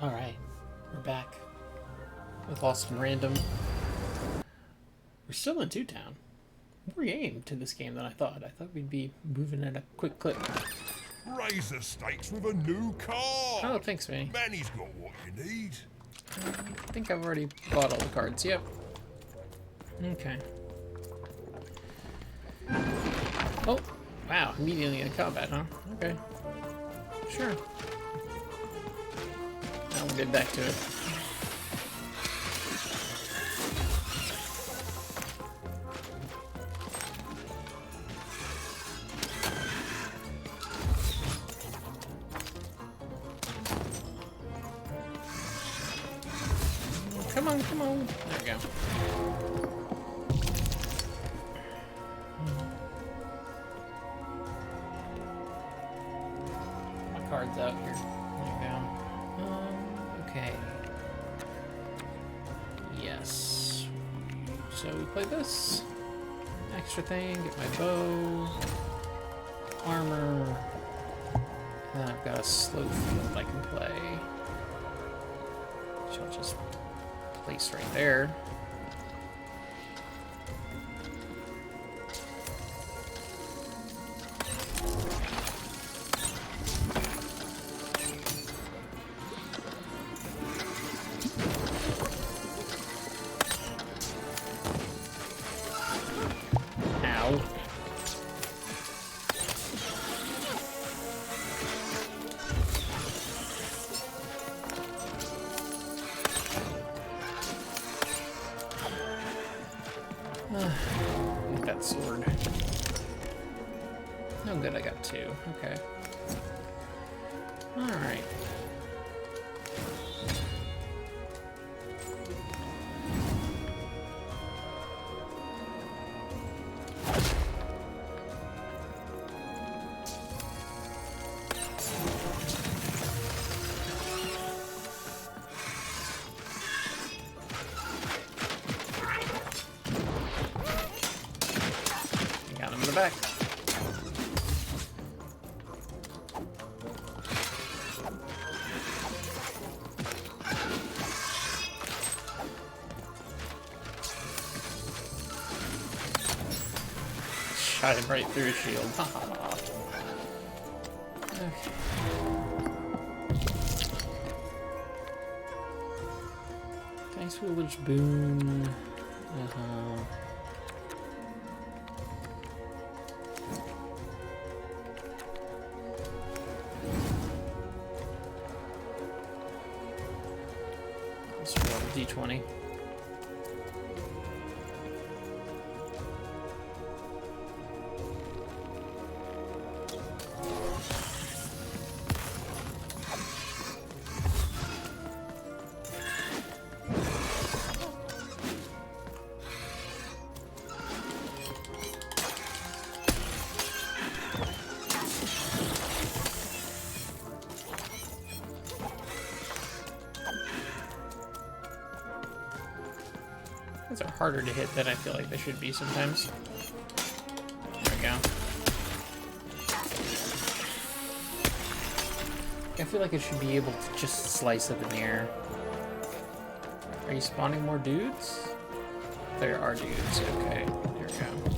Alright, we're back with Lost in Random. We're still in Two Town. More game to this game than I thought. I thought we'd be moving at a quick clip. Raise the stakes with a new car. Oh, thanks, Manny. Manny's got what you need. I think I've already bought all the cards. Yep. Okay. Oh, wow. Immediately in combat, huh? Okay. Sure. Now we'll get back to it. Come on, come on. There we go. My card's out here. There we go. Okay. Yes. So we play this. Extra thing, get my bow. Armor. And then I've got a slow field I can play. So I'll just place right there. Ow. Get that sword. Oh good, I got two. Okay. Alright. Got him in the back. Shot him right through his shield. Okay. Dice Village Boon. Let's roll a d20. These are harder to hit than I feel like they should be sometimes. There we go. I feel like it should be able to just slice up in the air. Are you spawning more dudes? There are dudes. Okay, there we go.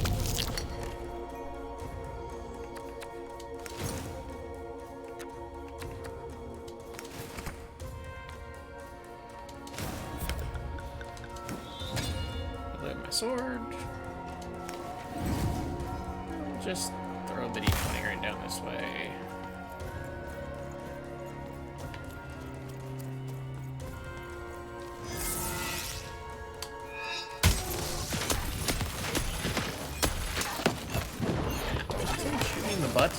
Sword. Just throw the d20 right down this way. Shoot me in the butt.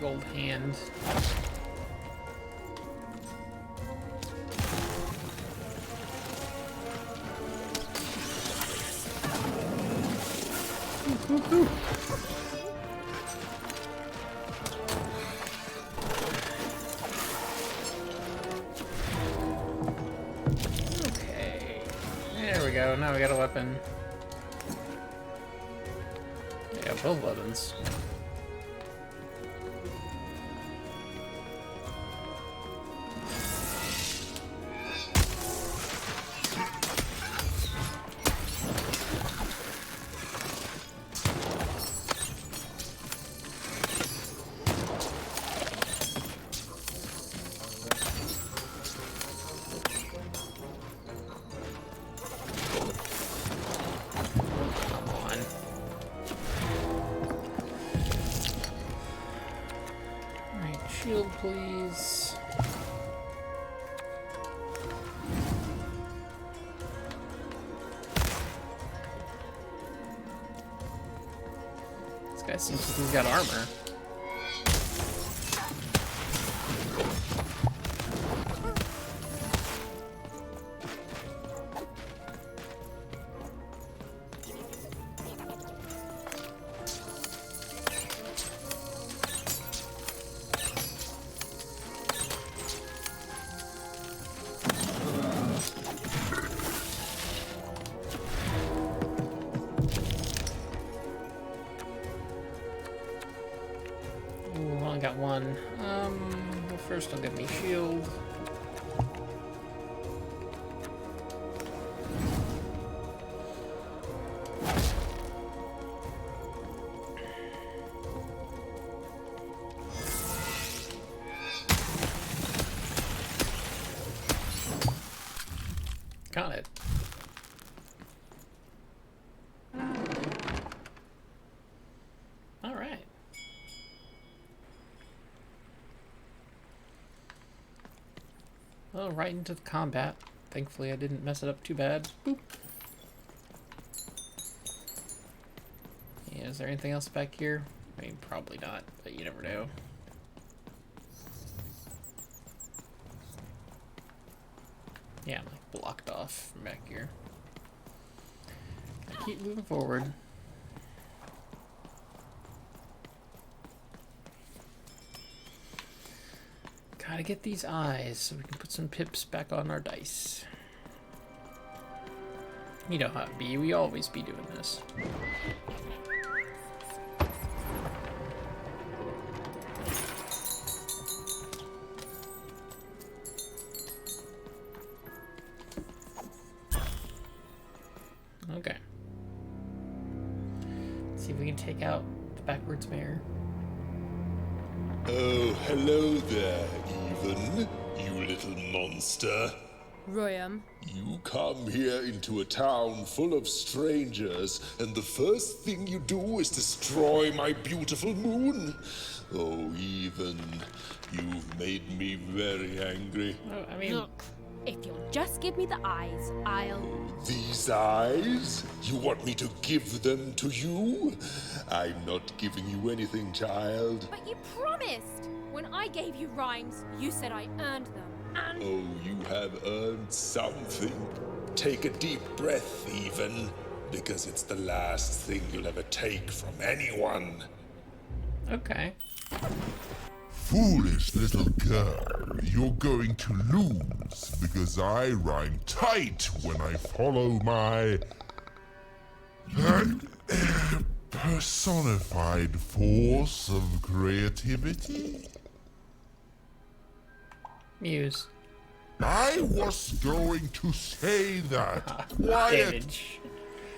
old hand. Okay. There we go. Now we got a weapon. Yeah, both weapons. Come on. Alright, shield, please. This guy seems like he's got armor. Ooh, I only got one. Well, first I'll get me shield. Got it. All right. Well, right into the combat. Thankfully, I didn't mess it up too bad. Boop. Yeah, is there anything else back here? I mean, probably not, but you never know. Yeah, I'm like blocked off from back here. I keep moving forward. Gotta get these eyes so we can put some pips back on our dice. You know how it be, we always be doing this. Okay. Let's see if we can take out the backwards mayor. Oh, hello there, Even, you little monster. Royam. You come here into a town full of strangers, and the first thing you do is destroy my beautiful moon. Oh, Even, you've made me very angry. Oh, I mean, Look, if you'll just give me the eyes, I'll... These eyes? You want me to give them to you? I'm not giving you anything, child. But you promised! When I gave you rhymes, you said I earned them. And... Oh, you have earned something. Take a deep breath, Even, because it's the last thing you'll ever take from anyone. okay. Foolish little girl, you're going to lose because I rhyme tight when I follow my personified force of creativity. Muse. I was going to say that. Quiet! Damage.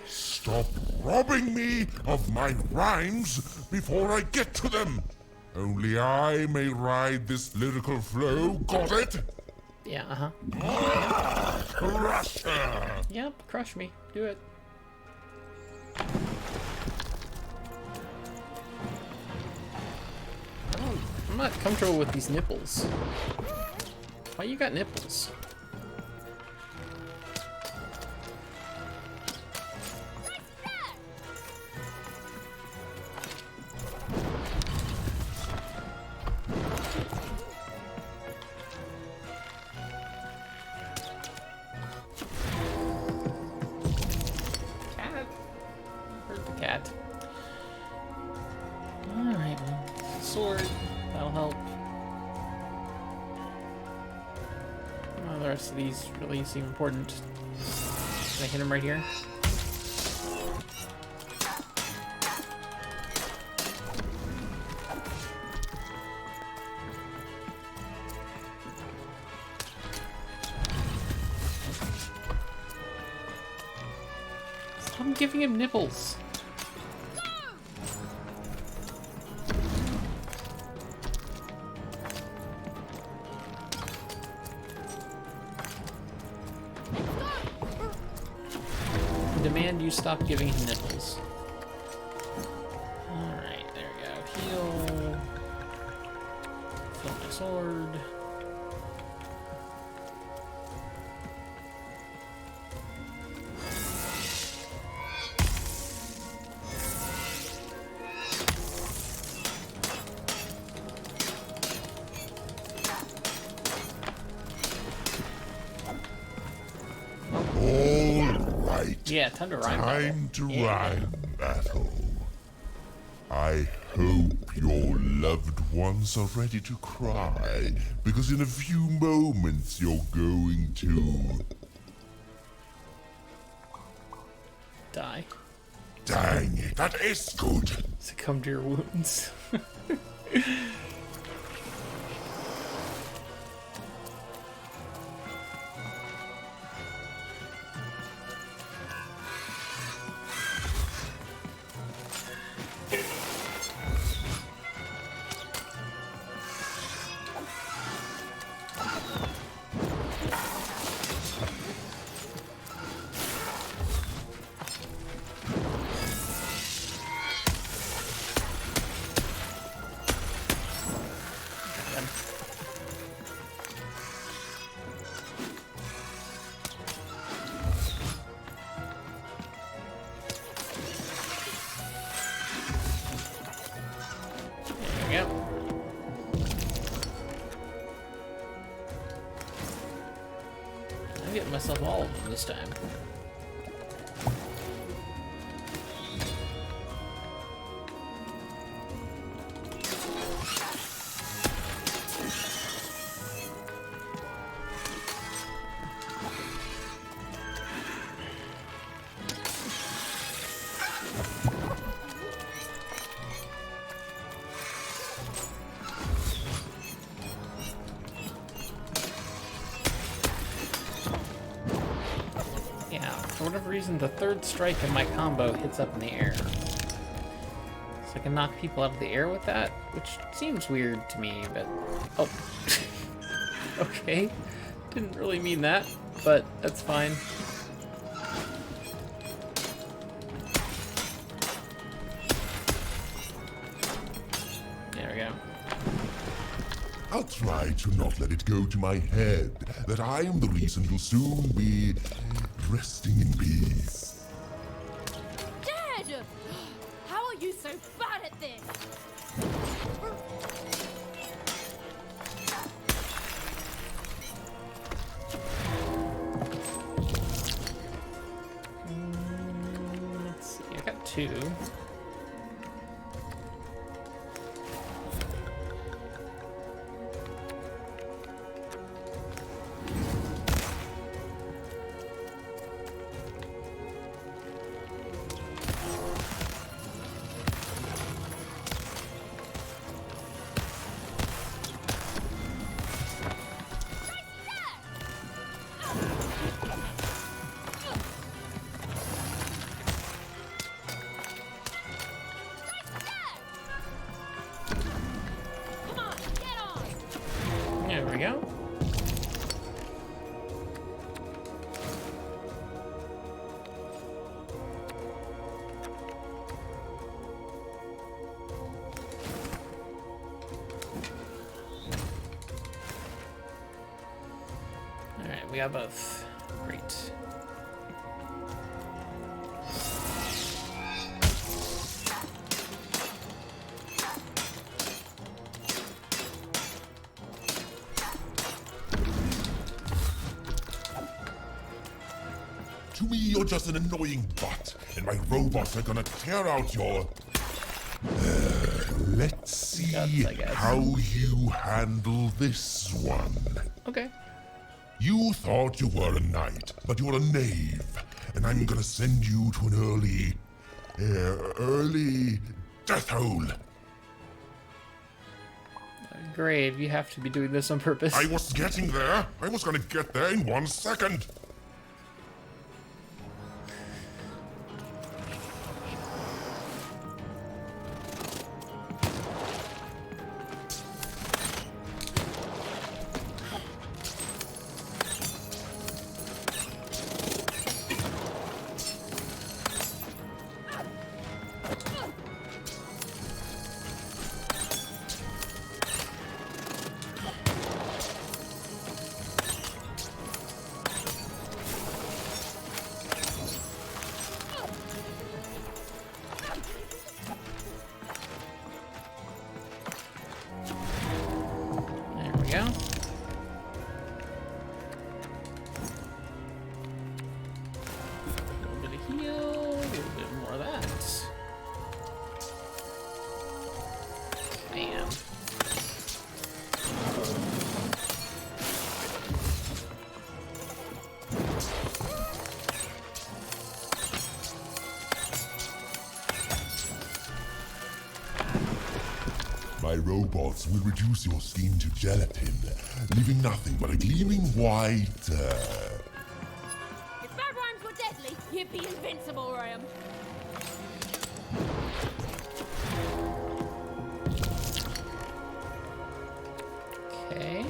Stop robbing me of my rhymes before I get to them. Only I may ride this lyrical flow. Got it? Yeah, uh-huh. Crush her! Yep, crush me. Do it. I'm not comfortable with these nipples. Why you got nipples? the rest of these really seem important. Can I hit him right here? Stop giving him nipples. Demand you stop giving him nipples. Alright, there we go. Heal. Fill my sword. Yeah, time to rhyme. Time to rhyme battle. I hope your loved ones are ready to cry, because in a few moments you're going to Die. Dang it, that is good. Succumb to your wounds. There we go. I'm getting myself all of them this time. For whatever reason, the third strike in my combo hits up in the air. So I can knock people out of the air with that, which seems weird to me, but... Oh. Okay. Didn't really mean that, but that's fine. There we go. I'll try to not let it go to my head that I am the reason you'll soon be resting in peace. Dad! How are you so bad at this? Let's see, I got two. There we go. Alright, we got both. Great. To me, you're just an annoying butt, and my robots are gonna tear out your... let's see Guts, I guess. how you handle this one. Okay. You thought you were a knight, but you're a knave. And I'm gonna send you to an early death hole. Grave, you have to be doing this on purpose. I was getting there. I was gonna get there in 1 second. There we go. A little bit of heal, a little bit more of that. Bam. My robots will reduce your skin to gelatin, leaving nothing but a gleaming white, If bad rhymes were deadly, you'd be invincible, Ryan. Okay.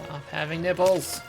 Stop having nipples.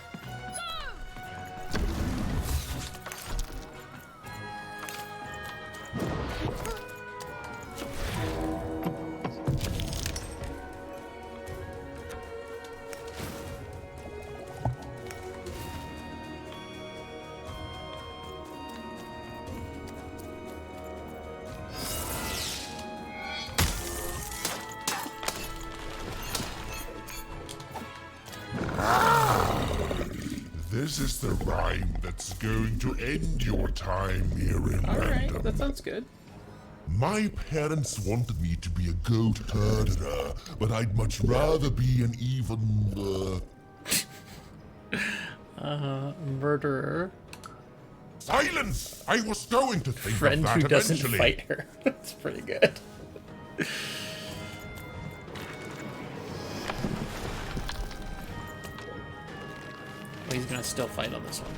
This is the rhyme that's going to end your time here in Alright, Random. that sounds good. My parents wanted me to be a goat herder, but I'd much rather be an even, Murderer. Silence! I was going to think Friend of that who doesn't eventually. fight her. That's pretty good. Well, he's gonna still fight on this one.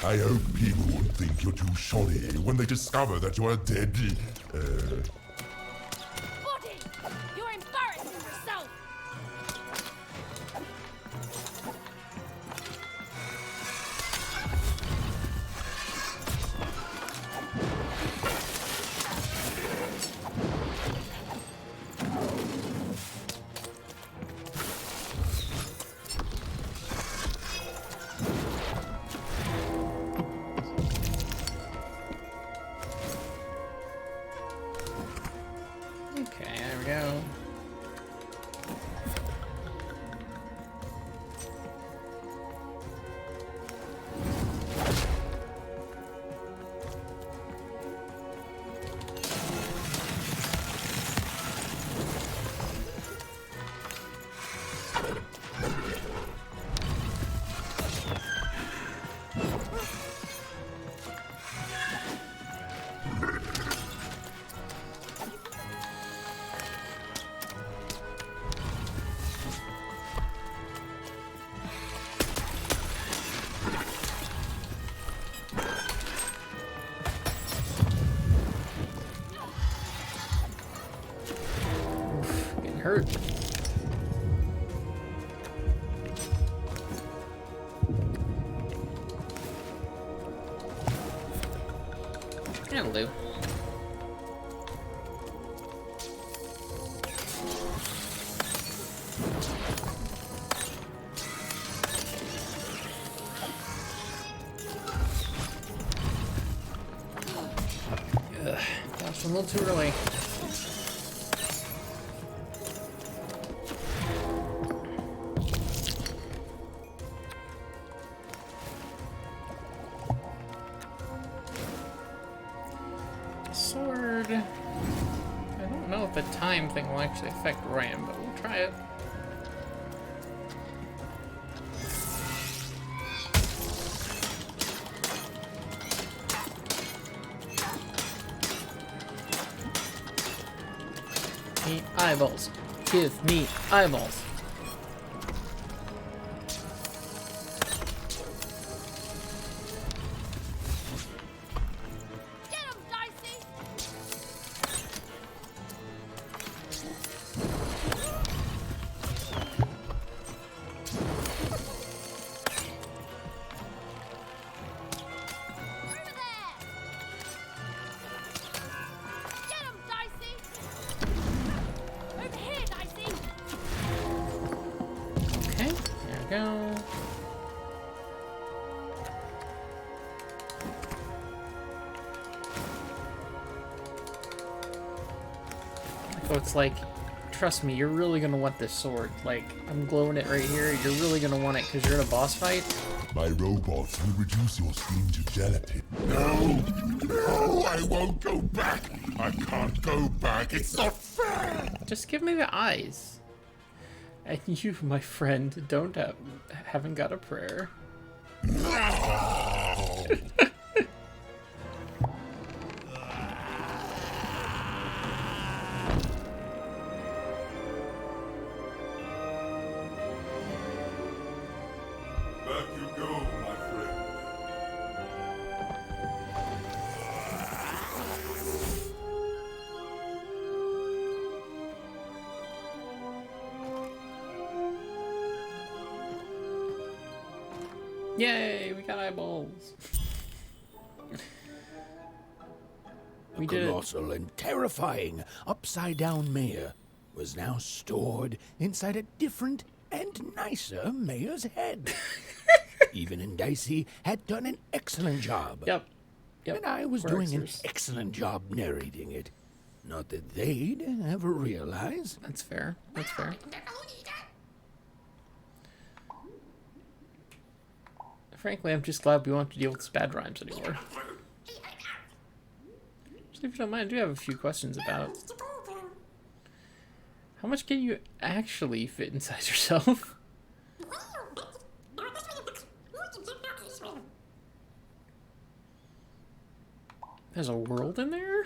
I hope people won't think you're too shoddy when they discover that you're a dead, Body! You're embarrassing yourself! Okay, there we go. Getting hurt. Hello. Ugh, that's a little too early. Sword. I don't know if the time thing will actually affect Ram, but we'll try it. Me eyeballs. Give me eyeballs. Get him, Dicey! Over there! Get him, Dicey! Over here, Dicey! Okay, there we go. So it's like, trust me, you're really gonna want this sword. Like, I'm glowing it right here. You're really gonna want it because you're in a boss fight. My robots will reduce your skin to gelatin. No, I won't go back. I can't go back. It's not fair. Just give me the eyes. And you, my friend, haven't got a prayer. No. Back you go, my friend. Yay, we got eyeballs. We did it. Colossal and terrifying upside-down mayor was now stored inside a different and nicer mayor's head. Even and Dicey had done an excellent job. Yep. Yep. And I was we're doing an Xers. excellent job narrating it. Not that they'd ever realize. That's fair. That's fair. Frankly, I'm just glad we won't have to deal with bad rhymes anymore. Actually, if you don't mind, I do have a few questions about how much can you actually fit inside yourself? There's a world in there?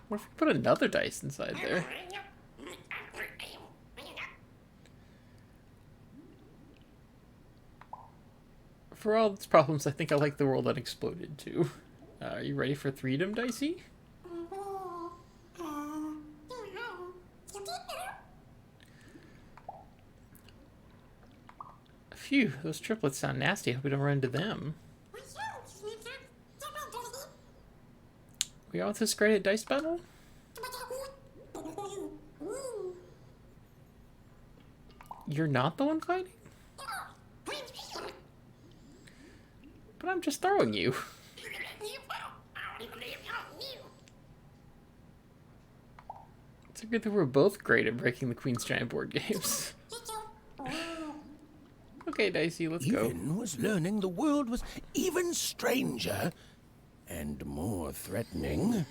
What if we put another dice inside there? For all its problems, I think I like the world that exploded too. Are you ready for Freedom, Dicey? Phew, those triplets sound nasty. I hope we don't run into them. We all this great at dice battle? You're not the one fighting? But I'm just throwing you. It's a good that we're both great at breaking the Queen's Giant board games. Okay, Dicey, let's go. Even was learning the world was even stranger and more threatening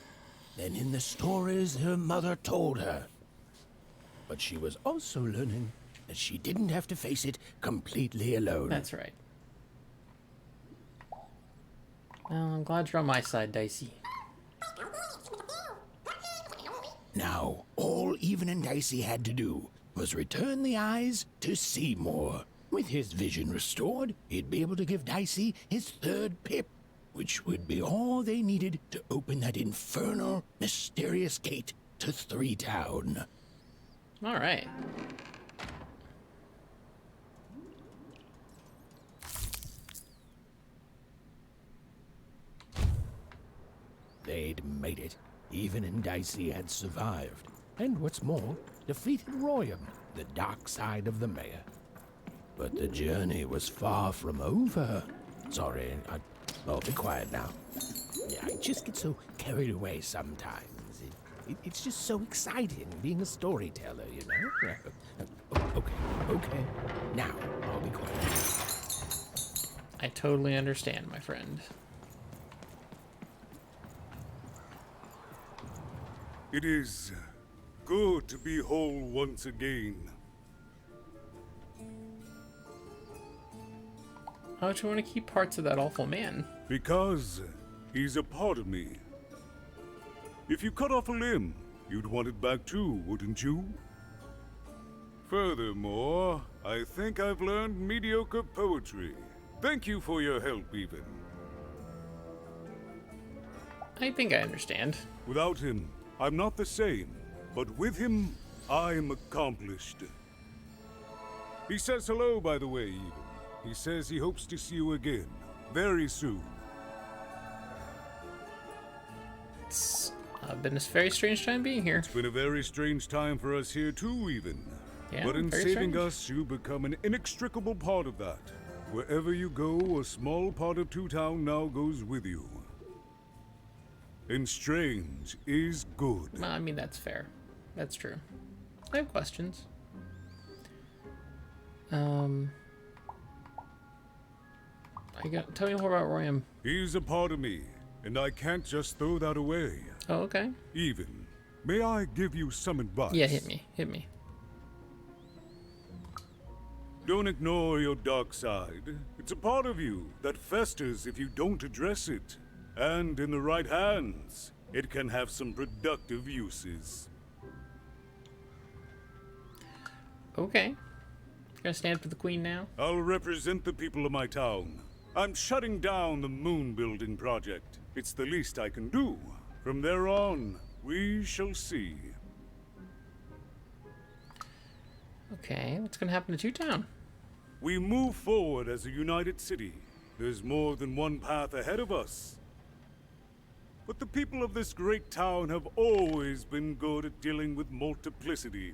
than in the stories her mother told her. But she was also learning that she didn't have to face it completely alone. That's right. Well, I'm glad you're on my side, Dicey. Now, all Even and Dicey had to do was return the eyes to Seymour. With his vision restored, he'd be able to give Dicey his third pip, which would be all they needed to open that infernal, mysterious gate to Three Town. All right. made it, even and Dicey had survived. And what's more, defeated Royam, the dark side of the mayor. But the journey was far from over. Sorry, I'll be quiet now. I just get so carried away sometimes. It's just so exciting being a storyteller, you know? Okay. Now, I'll be quiet. I totally understand, my friend. It is good to be whole once again. How would you want to keep parts of that awful man? Because he's a part of me. If you cut off a limb, you'd want it back too, wouldn't you? Furthermore, I think I've learned mediocre poetry. Thank you for your help, even. I think I understand. Without him, I'm not the same. But with him, I'm accomplished. He says hello, by the way, even. He says he hopes to see you again, very soon. It's been a very strange time being here. It's been a very strange time for us here too, even. Yeah, But in very saving strange. us, you become an inextricable part of that. Wherever you go, a small part of Two Town now goes with you. And strange is good. Well, I mean, that's fair. That's true. I have questions. Tell me more about Royam. He's a part of me, and I can't just throw that away. Oh, okay. Even, may I give you some advice? Yeah, hit me. Hit me. Don't ignore your dark side. It's a part of you that festers if you don't address it. And in the right hands, it can have some productive uses. Okay. Gonna stand for the queen now? I'll represent the people of my town. I'm shutting down the moon building project. It's the least I can do. From there on, we shall see. Okay, what's gonna happen to Two-Town? We move forward as a united city. There's more than one path ahead of us. But the people of this great town have always been good at dealing with multiplicity.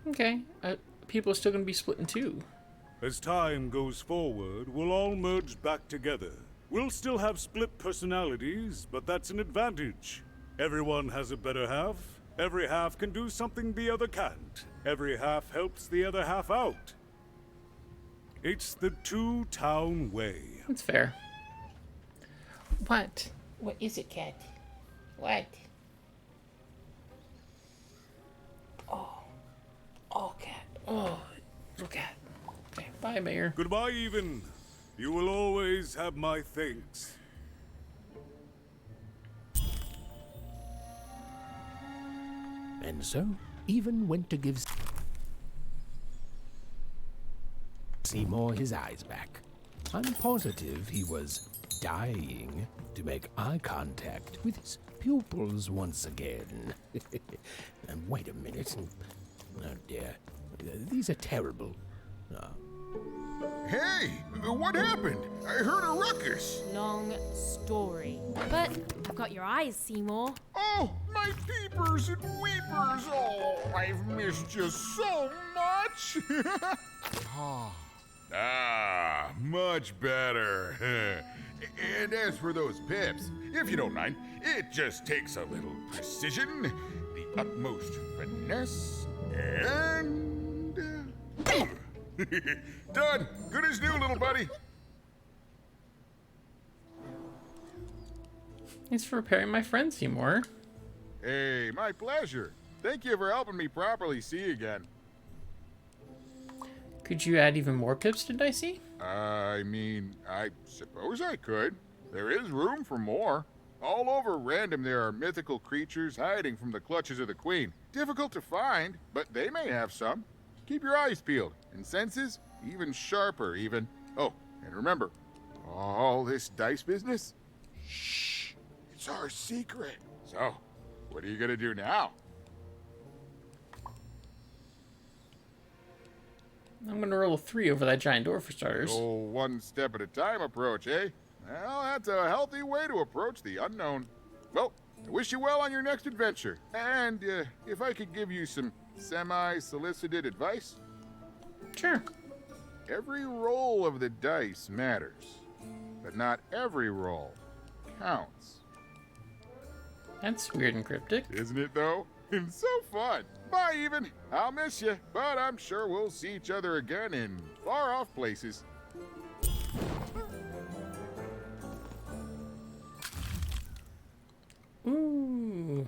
Okay, people are still gonna be split in two. As time goes forward, we'll all merge back together. We'll still have split personalities, but that's an advantage. Everyone has a better half. Every half can do something the other can't. Every half helps the other half out. It's the Two-Town way. That's fair. What? What is it, cat? What? Oh, cat. Oh, little cat. Okay, bye, Mayor. Goodbye, even. You will always have my thanks. And so, even went to give Seymour his eyes back. I'm positive he was dying to make eye contact with his pupils once again. And wait a minute. Oh dear. These are terrible. Hey, what happened? I heard a ruckus. Long story. But I've got your eyes, Seymour. Oh, my peepers and weepers. Oh, I've missed you so much. Much better. And as for those pips, if you don't mind, it just takes a little precision, the utmost finesse, and... Done. Good as new, little buddy. Thanks for repairing my friend, Seymour. Hey, my pleasure. Thank you for helping me properly see again. Could you add even more pips to Dicey? I mean, I suppose I could. There is room for more. All over Random there are mythical creatures hiding from the clutches of the Queen. Difficult to find, but they may have some. Keep your eyes peeled, and senses even sharper, even. Oh, and remember, all this dice business? Shh, it's our secret. So, what are you gonna do now? I'm gonna roll a 3 over that giant door for starters. Oh, one step at a time approach, eh? Well, that's a healthy way to approach the unknown. Well, I wish you well on your next adventure. And if I could give you some semi-solicited advice, Sure. every roll of the dice matters, but not every roll counts. That's weird and cryptic. Isn't it, though? It's so fun. Bye, even. I'll miss you, but I'm sure we'll see each other again in far-off places. Ooh.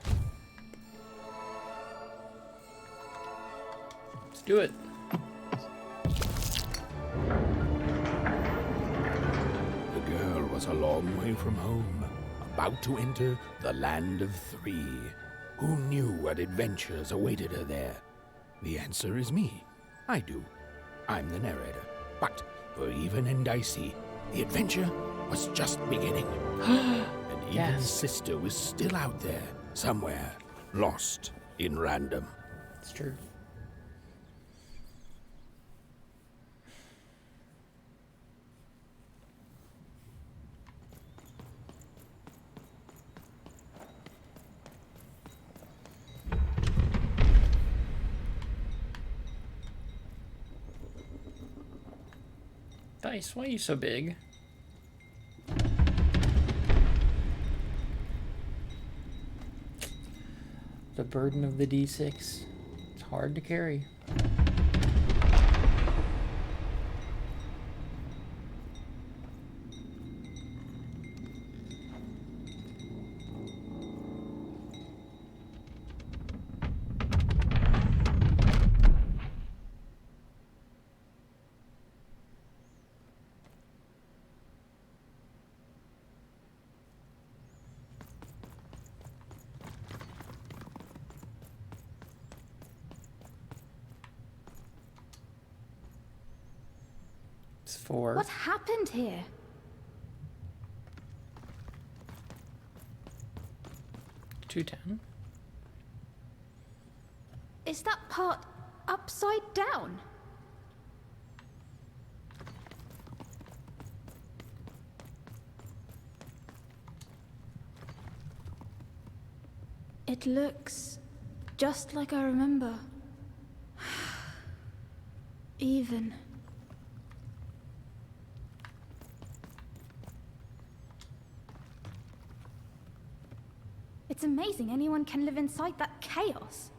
Let's do it. The girl was a long way from home, about to enter the land of three. Who knew what adventures awaited her there? The answer is me. I do. I'm the narrator. But for Even and Dicey, the adventure was just beginning. And Even's Yes. sister was still out there, somewhere, lost in random. It's true. Dice, why are you so big? The burden of the D6. It's hard to carry. It's 4. What happened here? $2.10. Is that part upside down? It looks just like I remember. Even. It's amazing anyone can live inside that chaos.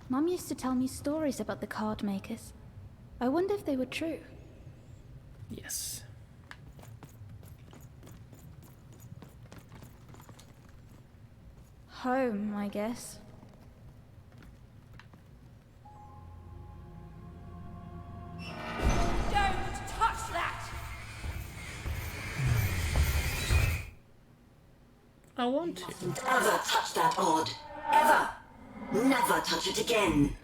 Mum used to tell me stories about the card makers. I wonder if they were true. Yes. Home, I guess. Don't touch that! I want to. Don't ever touch that odd. Ever. Never touch it again.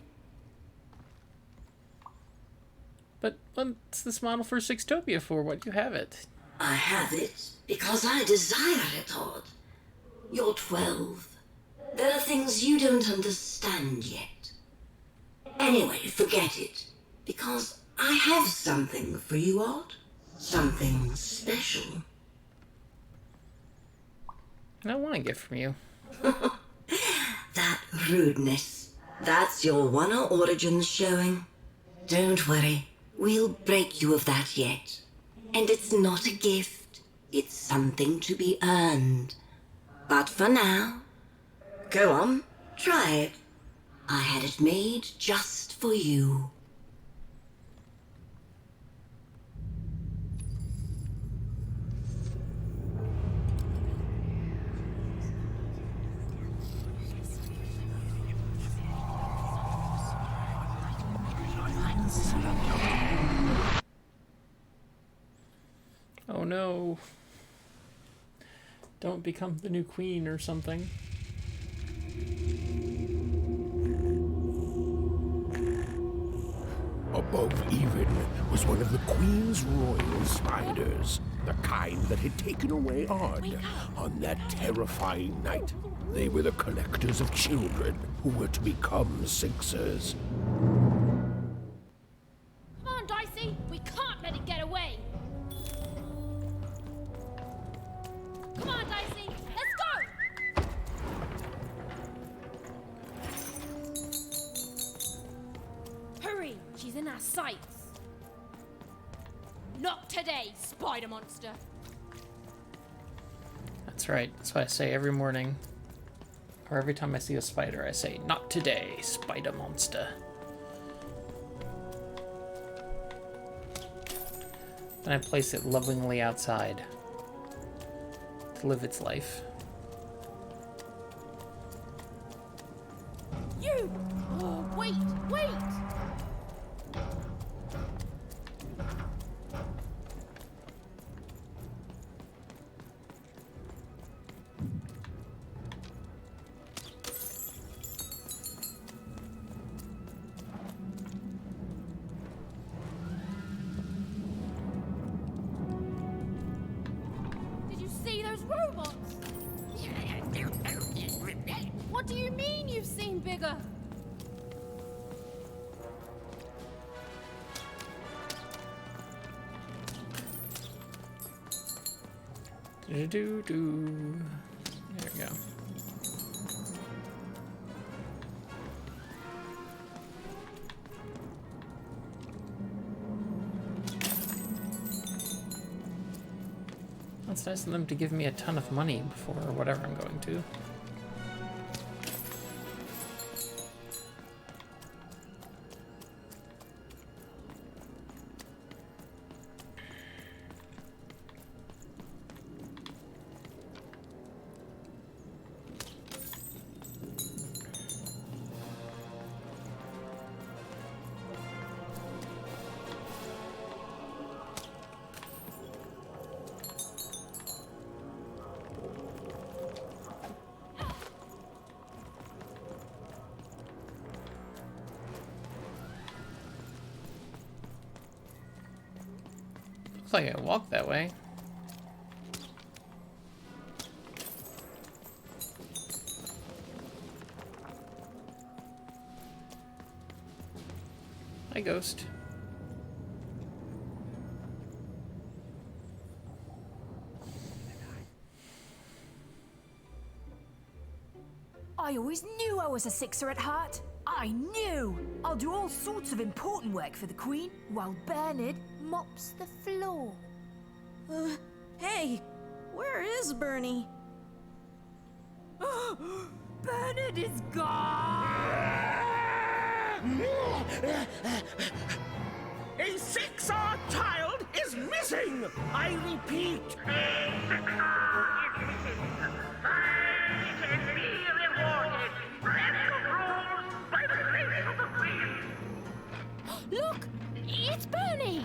But what's this model for Sextopia for? Why do you have it? I have it because I desire it, Odd. You're 12. There are things you don't understand yet. Anyway, forget it. Because I have something for you, Odd. Something special. I want a gift from you. That rudeness. That's your Wonder Origins showing. Don't worry. We'll break you of that yet. And it's not a gift. It's something to be earned. But for now, go on, try it. I had it made just for you. Oh no. Don't become the new queen or something. Above Even was one of the Queen's royal spiders, the kind that had taken away Odd on that terrifying night. They were the collectors of children who were to become Sixers. our sights. Not today, spider monster. That's right. That's why I say every morning, or every time I see a spider, I say, "Not today, spider monster." Then I place it lovingly outside to live its life. You! Oh, wait, wait! Did you see those robots? What do you mean you've seen bigger? Do-do-do. There we go. It's nice of them to give me a ton of money before whatever I'm going to. Looks like I can walk that way. Hi, ghost. I always knew I was a sixer at heart. I knew! I'll do all sorts of important work for the Queen, while Bernard mops the floor. Hey, where is Bernie? Bernard is gone! A 6R child is missing! I repeat, a 6R is missing. I can be rewarded for any rules by the grace of the Queen. Look! It's Bernie!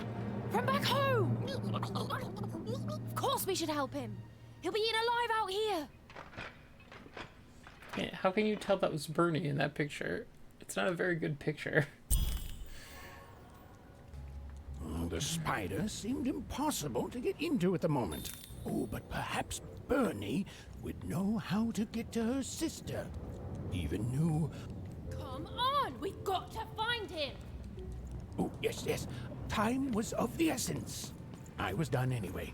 From back home! Of course we should help him. He'll be eaten alive out here. Yeah, how can you tell that was Bernie in that picture? It's not a very good picture. The spider seemed impossible to get into at the moment. Oh, but perhaps Bernie would know how to get to her sister. Even knew... Come on! We've got to find him! Oh, yes, yes. Time was of the essence. I was done anyway.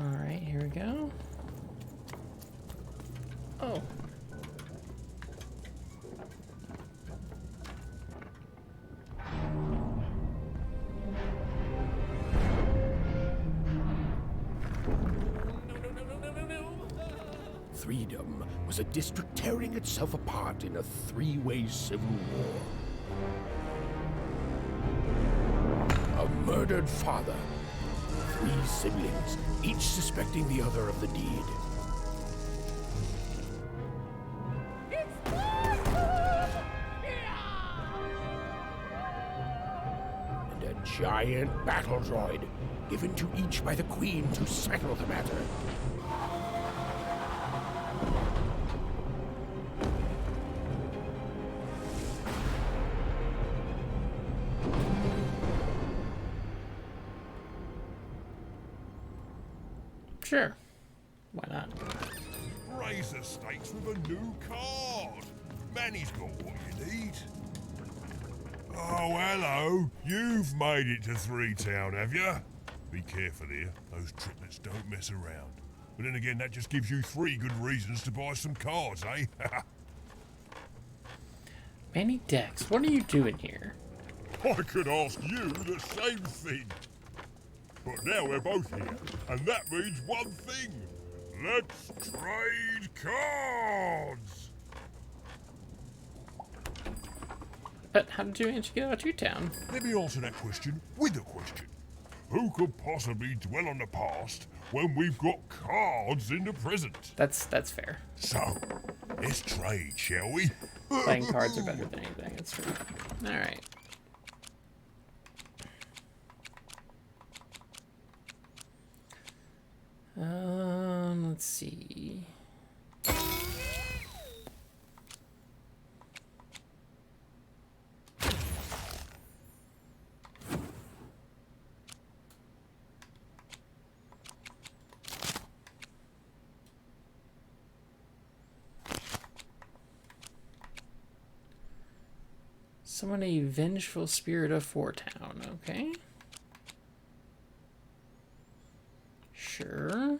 Alright, here we go. Oh. Freedom was a district tearing itself apart in a three-way civil war. A murdered father. 3 siblings, each suspecting the other of the deed. And a giant battle droid, given to each by the Queen to settle the matter. Sure. Why not? Raise the stakes with a new card. Manny's got what you need. Oh, hello. You've made it to Three Town, have you? Be careful here. Those triplets don't mess around. But then again, that just gives you 3 good reasons to buy some cards, eh? Manny Dex, what are you doing here? I could ask you the same thing. But now we're both here, and that means one thing. Let's trade cards! But how did you manage to get out of town? Let me answer that question with a question. Who could possibly dwell on the past when we've got cards in the present? That's fair. So, let's trade, shall we? Playing cards are better than anything, that's true. Alright. Let's see. Summon a vengeful spirit of Foretown, okay. Sure.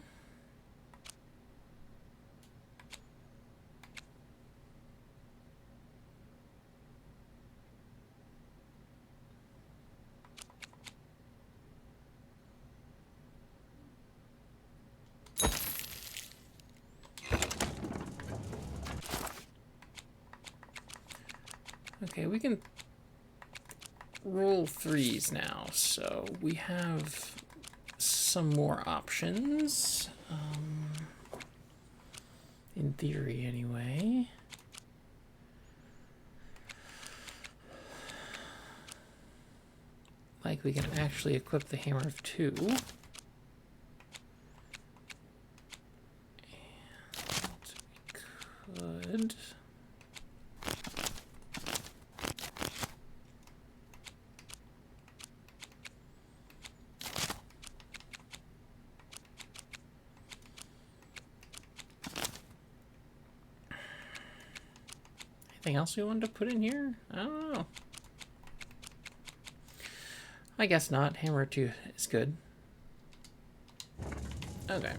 Okay, we can roll 3s now, so we have some more options. In theory, anyway. Like, we can actually equip the Hammer of 2. And we could... Anything else we wanted to put in here? I don't know. I guess not. Hammer 2 is good. Okay.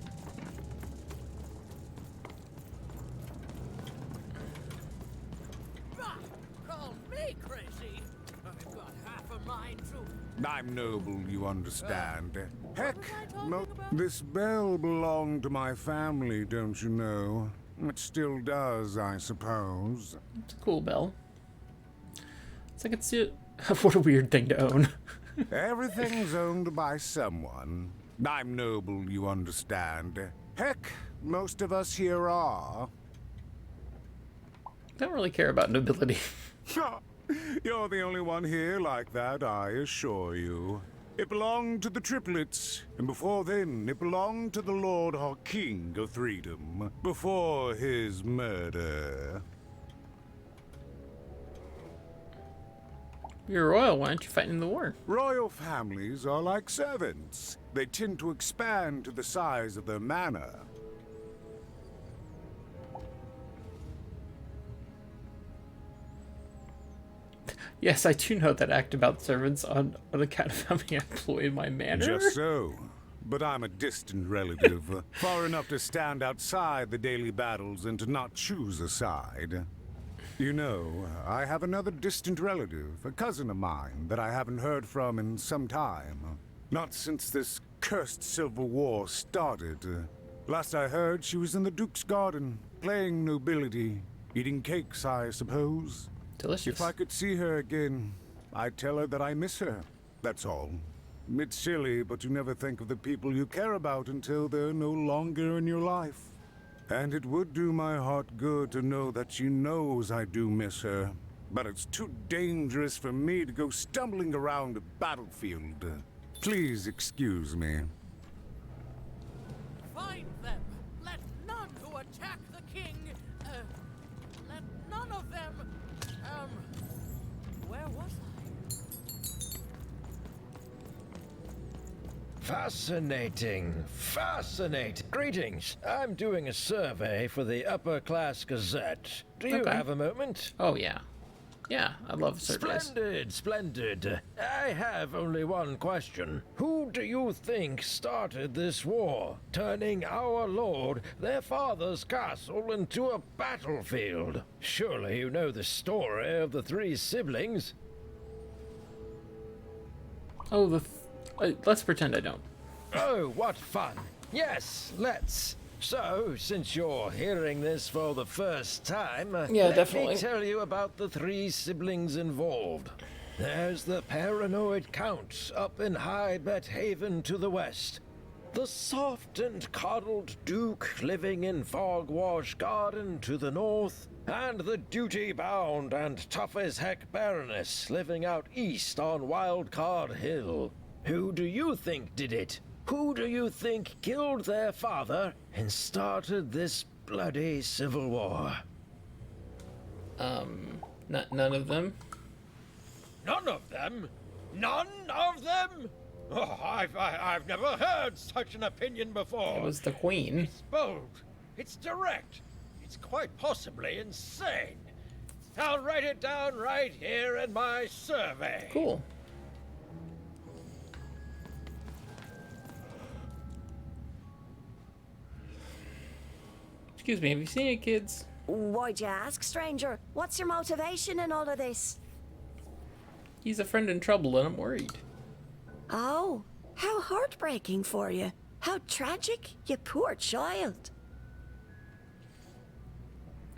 Call me crazy. I've got half a mind to... I'm noble, you understand. Heck, this bell belonged to my family, don't you know? It still does, I suppose. It's a cool bell. It's like it's what a weird thing to own. Everything's owned by someone. I'm noble, you understand. Heck, most of us here are. Don't really care about nobility. You're the only one here like that, I assure you. It belonged to the triplets, and before then, it belonged to the Lord or King of Freedom, before his murder. You're royal, why aren't you fighting in the war? Royal families are like servants. They tend to expand to the size of their manor. Yes, I do know that act about servants on account of how many I employ in my manor. Just so. But I'm a distant relative, far enough to stand outside the daily battles and to not choose a side. You know, I have another distant relative, a cousin of mine, that I haven't heard from in some time. Not since this cursed civil war started. Last I heard, she was in the Duke's garden, playing nobility, eating cakes, I suppose. Delicious. If I could see her again, I'd tell her that I miss her. That's all. It's silly, but you never think of the people you care about until they're no longer in your life. And it would do my heart good to know that she knows I do miss her. But it's too dangerous for me to go stumbling around a battlefield. Please excuse me. Find them. Let none who attack the king. Let none of them. Where was I? Fascinating. Fascinating. Greetings. I'm doing a survey for the Upper Class Gazette. Do you Okay. have a moment? Oh, yeah. Yeah, I love surveys. Splendid, splendid. I have only one question. Who do you think started this war, turning our lord, their father's castle, into a battlefield? Surely you know the story of the three siblings. Oh, let's pretend I don't. Oh, what fun. Yes, let's. So, since you're hearing this for the first time, yeah, let definitely. me tell you about the three siblings involved. There's the paranoid Count up in High Bet Haven to the west. The soft and coddled Duke living in Fogwash Garden to the north. And the duty-bound and tough-as-heck Baroness living out east on Wildcard Hill. Who do you think did it? Who do you think killed their father and started this bloody civil war? None of them. None of them? None of them? Oh, I've never heard such an opinion before. It was the Queen. It's bold. It's direct. It's quite possibly insane. I'll write it down right here in my survey. Cool. Excuse me, have you seen any kids? Why'd you ask, stranger? What's your motivation in all of this? He's a friend in trouble and I'm worried. Oh, how heartbreaking for you. How tragic, you poor child.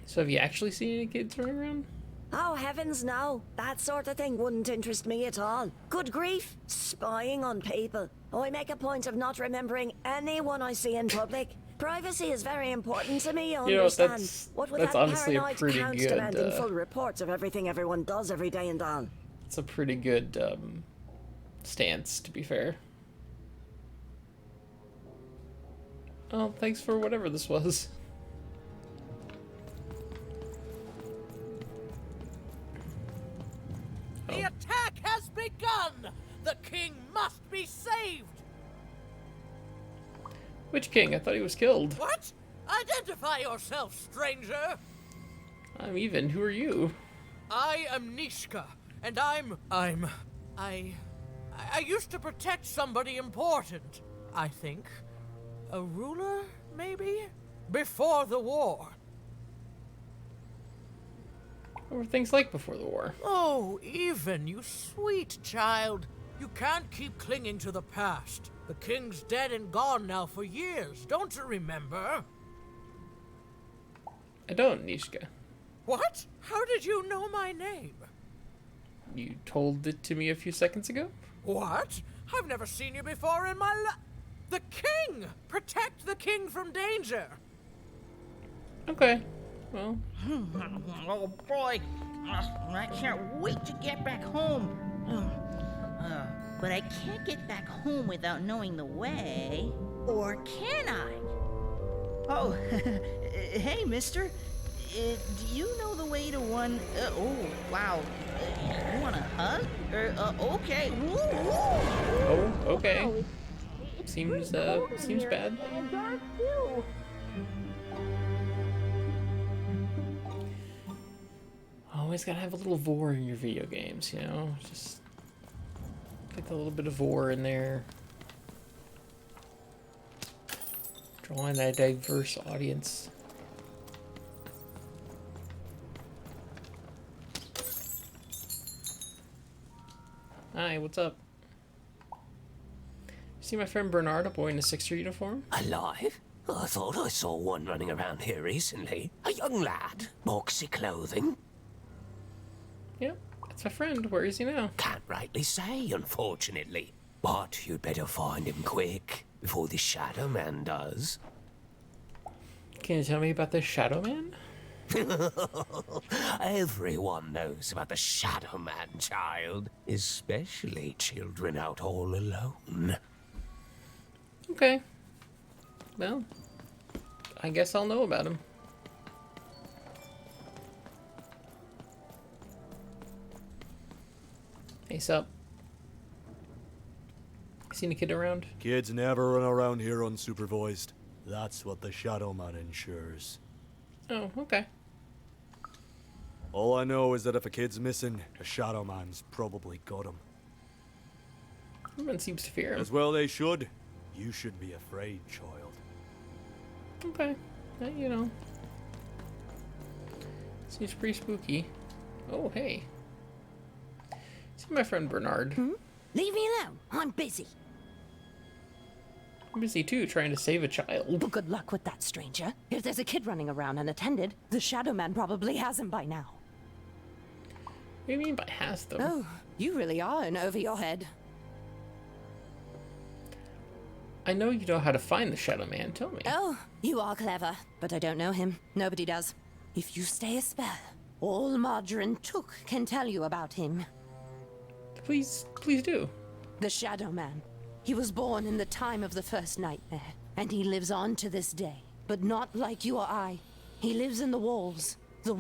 So have you actually seen any kids running around? Oh, heavens no. That sort of thing wouldn't interest me at all. Good grief, spying on people. I make a point of not remembering anyone I see in public. Privacy is very important to me, you understand. What with that's that honestly a paranoid pretty Count good, demanding full reports of everything everyone does every day and all. It's a pretty good stance, to be fair. Oh, thanks for whatever this was. The attack has begun! The king must be saved! Which king? I thought he was killed. What? Identify yourself, stranger! I'm even. Who are you? I am Nishka, and I used to protect somebody important, I think. A ruler, maybe? Before the war. What were things like before the war? Oh, even, you sweet child. You can't keep clinging to the past. The king's dead and gone now for years, don't you remember? I don't, Nishka. What? How did you know my name? You told it to me a few seconds ago? What? I've never seen you before in my life. The king! Protect the king from danger! Okay. Well. Oh boy, I can't wait to get back home. But I can't get back home without knowing the way. Or can I? Oh, hey, mister. Do you know the way to one... oh, wow. You want a hug? Okay. Woo, woo. Oh, okay. Seems bad. Always gotta have a little vor in your video games, you know? Just get a little bit of vor in there. Drawing a diverse audience. Hi, what's up? See my friend Bernard, a boy in a Sixer uniform? Alive? I thought I saw one running around here recently. A young lad, boxy clothing. Yep, that's my friend. Where is he now? Can't rightly say, unfortunately. But you'd better find him quick, before the Shadow Man does. Can you tell me about the Shadow Man? Everyone knows about the Shadow Man, child. Especially children out all alone. Okay. Well, I guess I'll know about him. Hey, sup? Seen a kid around? Kids never run around here unsupervised. That's what the Shadow Man ensures. Oh, okay. All I know is that if a kid's missing, a Shadow Man's probably got him. Everyone seems to fear him. As well they should. You should be afraid, child. Okay. You know. Seems pretty spooky. Oh, hey. See my friend Bernard. Leave me alone. I'm busy. I'm busy too, trying to save a child. Well, good luck with that, stranger. If there's a kid running around unattended, the Shadow Man probably has him by now. What do you mean by has them? Oh, you really are in over your head. I know you know how to find the Shadow Man. Tell me. Oh, you are clever, but I don't know him. Nobody does. If you stay a spell, all Margarine Took can tell you about him. Please do. The Shadow Man. He was born in the time of the first nightmare, and he lives on to this day. But not like you or I. He lives in the walls of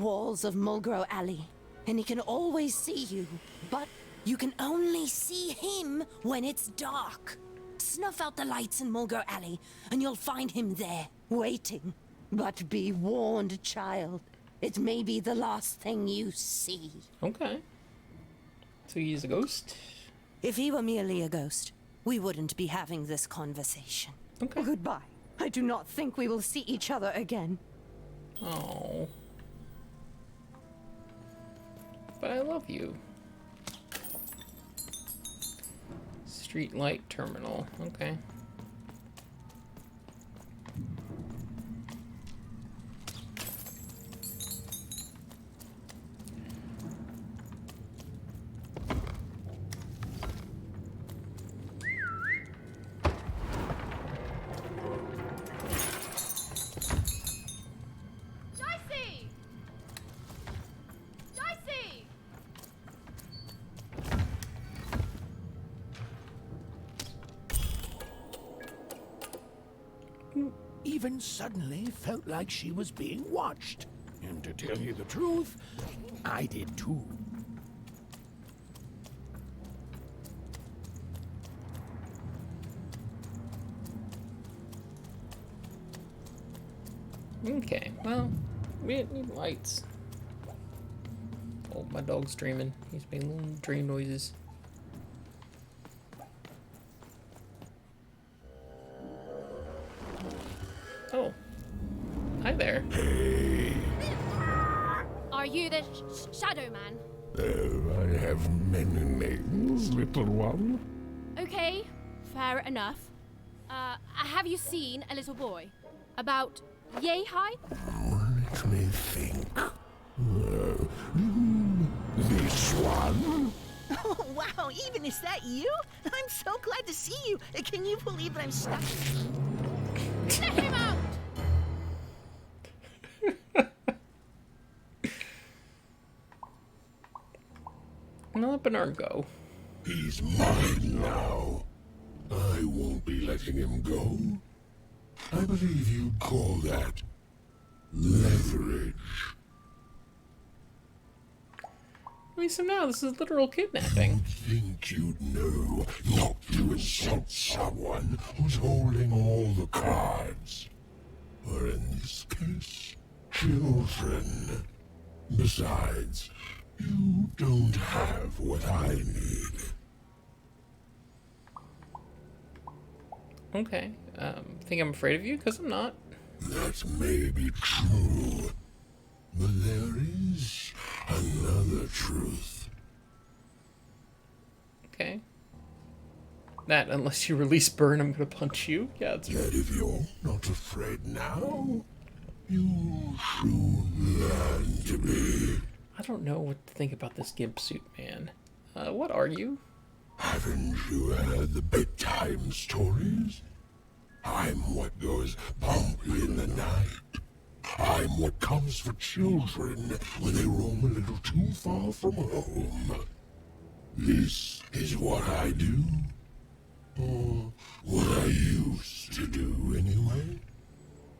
Mulgrew Alley. And he can always see you, but you can only see him when it's dark. Snuff out the lights in Mulgrew Alley, and you'll find him there, waiting. But be warned, child. It may be the last thing you see. Okay. So he's a ghost? If he were merely a ghost, we wouldn't be having this conversation. Okay. Goodbye. I do not think we will see each other again. Oh. But I love you. Streetlight terminal. Okay. Even suddenly felt like she was being watched. And to tell you the truth, I did too. Okay, well, we didn't need lights. Oh, my dog's dreaming. He's making little dream noises. Oh. Hi there. Hey. Are you the Shadow Man? Oh, I have many names, little one. Okay, fair enough. Have you seen a little boy? About yay high? Let me think. This one? Oh, wow, even is that you? I'm so glad to see you. Can you believe that I'm stuck? Let him out! I'll let Bernard go. He's mine now. I won't be letting him go. I believe you'd call that leverage. So now this is literal kidnapping. Think you'd know not to insult someone who's holding all the cards. Or in this case, children. Besides, you don't have what I need. Okay, think I'm afraid of you? Because I'm not. That may be true, but there is another truth. Okay. That, unless you release Burn, I'm gonna punch you. Yeah, that's right. That if you're not afraid now, you'll soon learn to be. I don't know what to think about this gimp suit, man. What are you? Haven't you heard the bedtime stories? I'm what goes bump in the night. I'm what comes for children when they roam a little too far from home. This is what I do. Or what I used to do anyway.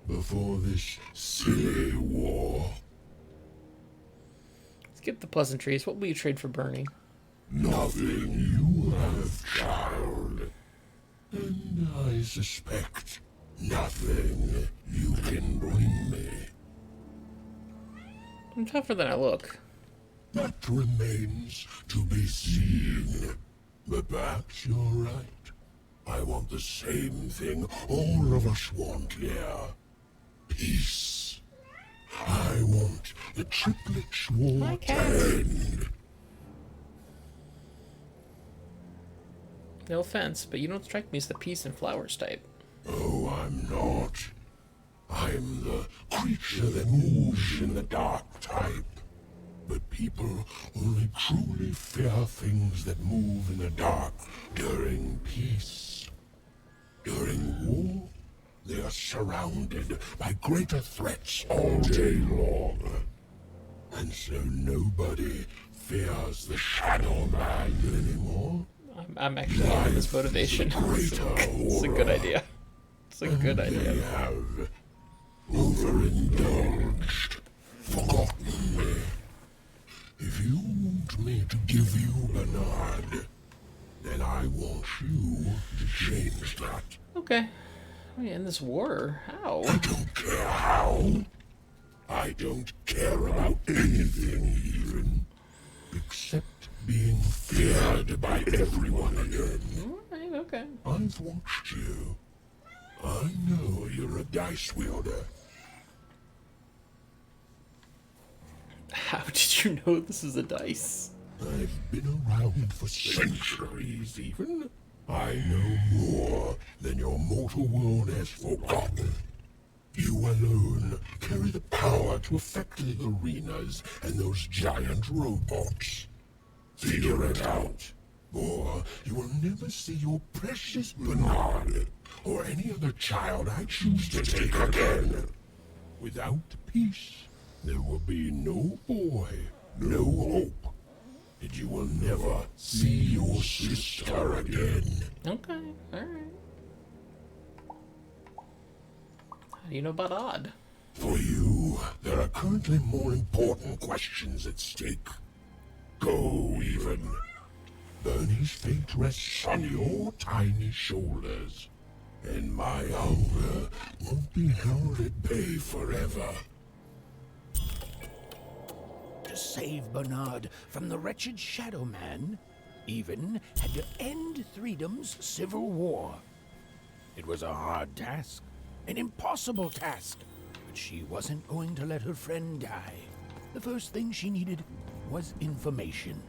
Before this silly war. Skip the pleasantries. What will you trade for Bernie? Nothing you have, child. And I suspect nothing you can bring me. I'm tougher than I look. That remains to be seen. But perhaps you're right. I want the same thing all of us want here. Peace. I want the triplets' war to end. No offense, but you don't strike me as the peace and flowers type. Oh, I'm not. I'm the creature that moves in the dark type. But people only truly fear things that move in the dark during peace. During war, they are surrounded by greater threats all day long. And so nobody fears the Shadow Man anymore. I'm actually into this motivation. It's a good idea. It's a good idea. They have overindulged, forgotten me. If you want me to give you Bernard, then I want you to change that. Okay. We end this war. How? I don't care how. I don't care about anything even, except being feared by everyone again. Alright, okay. I've watched you. I know you're a dice wielder. How did you know this is a dice? I've been around for centuries even. I know more than your mortal world has forgotten. You alone carry the power to affect the arenas and those giant robots. Figure it out, or you will never see your precious Bernard or any other child I choose to take again. Without peace, there will be no boy, no hope, and you will never see your sister again. Okay, alright. How do you know about Odd? For you, there are currently more important questions at stake. Go, even. Bernie's fate rests on your tiny shoulders, and my hunger won't be held at bay forever. To save Bernard from the wretched Shadow Man, Even had to end Threedom's civil war. It was a hard task, an impossible task, but she wasn't going to let her friend die. The first thing she needed was information.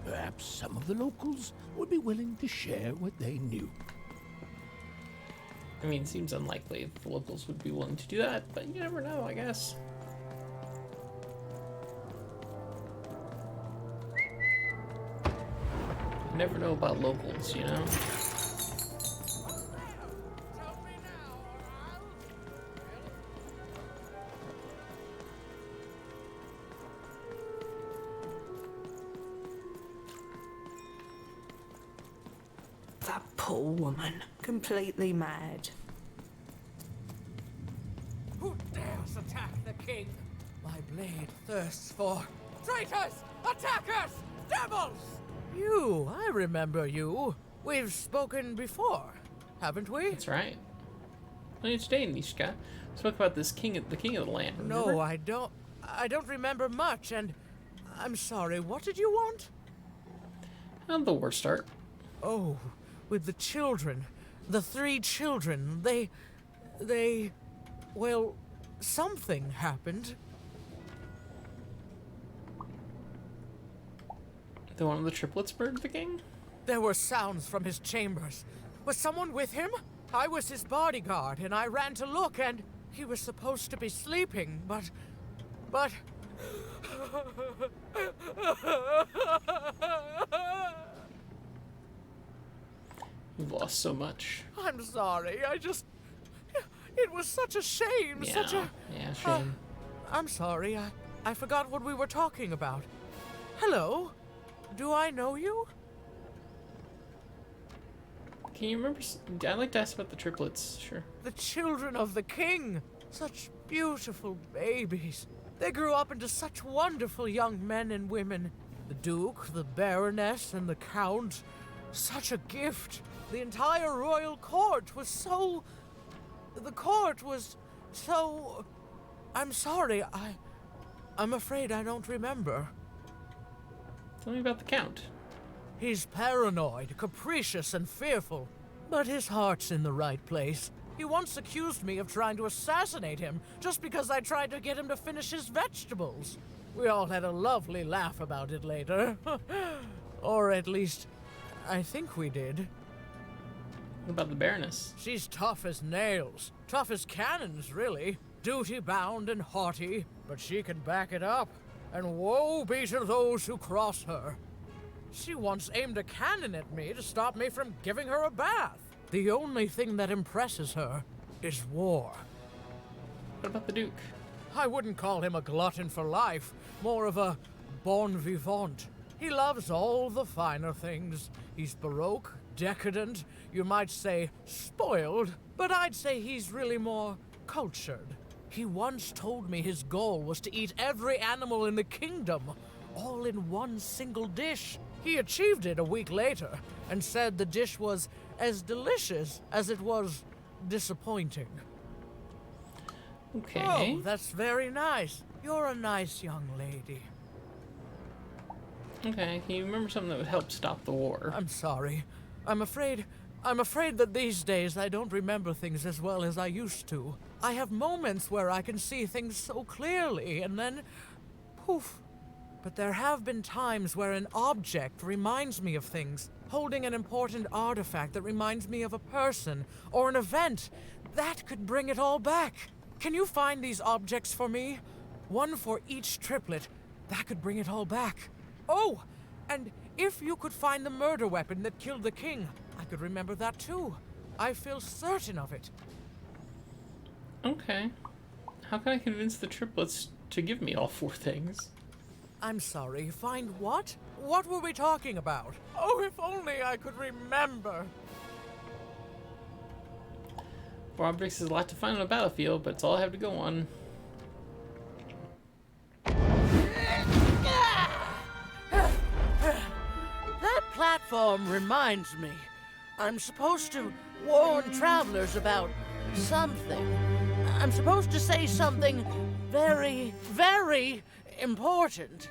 Perhaps some of the locals would be willing to share what they knew. I mean, it seems unlikely the locals would be willing to do that, but you never know, I guess. You never know about locals, you know? That poor woman, completely mad. Who dares attack the king? My blade thirsts for traitors, attackers, devils! You, I remember you. We've spoken before, haven't we? That's right. Only today, Nishka. Spoke about this the king of the land. Remember? No, I don't remember much, and I'm sorry. What did you want? How'd the war start? Oh, with the children. The 3 children. Well, something happened. The one of the triplets murdered the king? There were sounds from his chambers. Was someone with him? I was his bodyguard, and I ran to look, and he was supposed to be sleeping, but... You've lost so much. I'm sorry, it was such a shame, Yeah, shame. I'm sorry, I forgot what we were talking about. Hello? Do I know you? Can you remember? I'd like to ask about the triplets, sure. The children of the king. Such beautiful babies. They grew up into such wonderful young men and women. The Duke, the Baroness, and the Count. Such a gift. The entire royal court was so... The court was so... I'm sorry, I'm afraid I don't remember. Tell me about the Count. He's paranoid, capricious, and fearful, but his heart's in the right place. He once accused me of trying to assassinate him just because I tried to get him to finish his vegetables. We all had a lovely laugh about it later. Or at least, I think we did. What about the Baroness? She's tough as nails. Tough as cannons, really. Duty-bound and haughty, but she can back it up. And woe be to those who cross her. She once aimed a cannon at me to stop me from giving her a bath. The only thing that impresses her is war. What about the Duke? I wouldn't call him a glutton for life, more of a bon vivant. He loves all the finer things. He's baroque, decadent, you might say spoiled, but I'd say he's really more cultured. He once told me his goal was to eat every animal in the kingdom, all in one single dish. He achieved it a week later, and said the dish was as delicious as it was disappointing. Okay. Oh, that's very nice. You're a nice young lady. Okay, can you remember something that would help stop the war? I'm sorry. I'm afraid that these days I don't remember things as well as I used to. I have moments where I can see things so clearly, and then poof. But there have been times where an object reminds me of things, holding an important artifact that reminds me of a person or an event. That could bring it all back. Can you find these objects for me? One for each triplet. That could bring it all back. Oh, and if you could find the murder weapon that killed the king, I could remember that too. I feel certain of it. Okay. How can I convince the triplets to give me all 4 things? I'm sorry, find what? What were we talking about? Oh, if only I could remember. 4 objects is a lot to find on a battlefield, but it's all I have to go on. That platform reminds me. I'm supposed to warn travelers about something. I'm supposed to say something very, very important.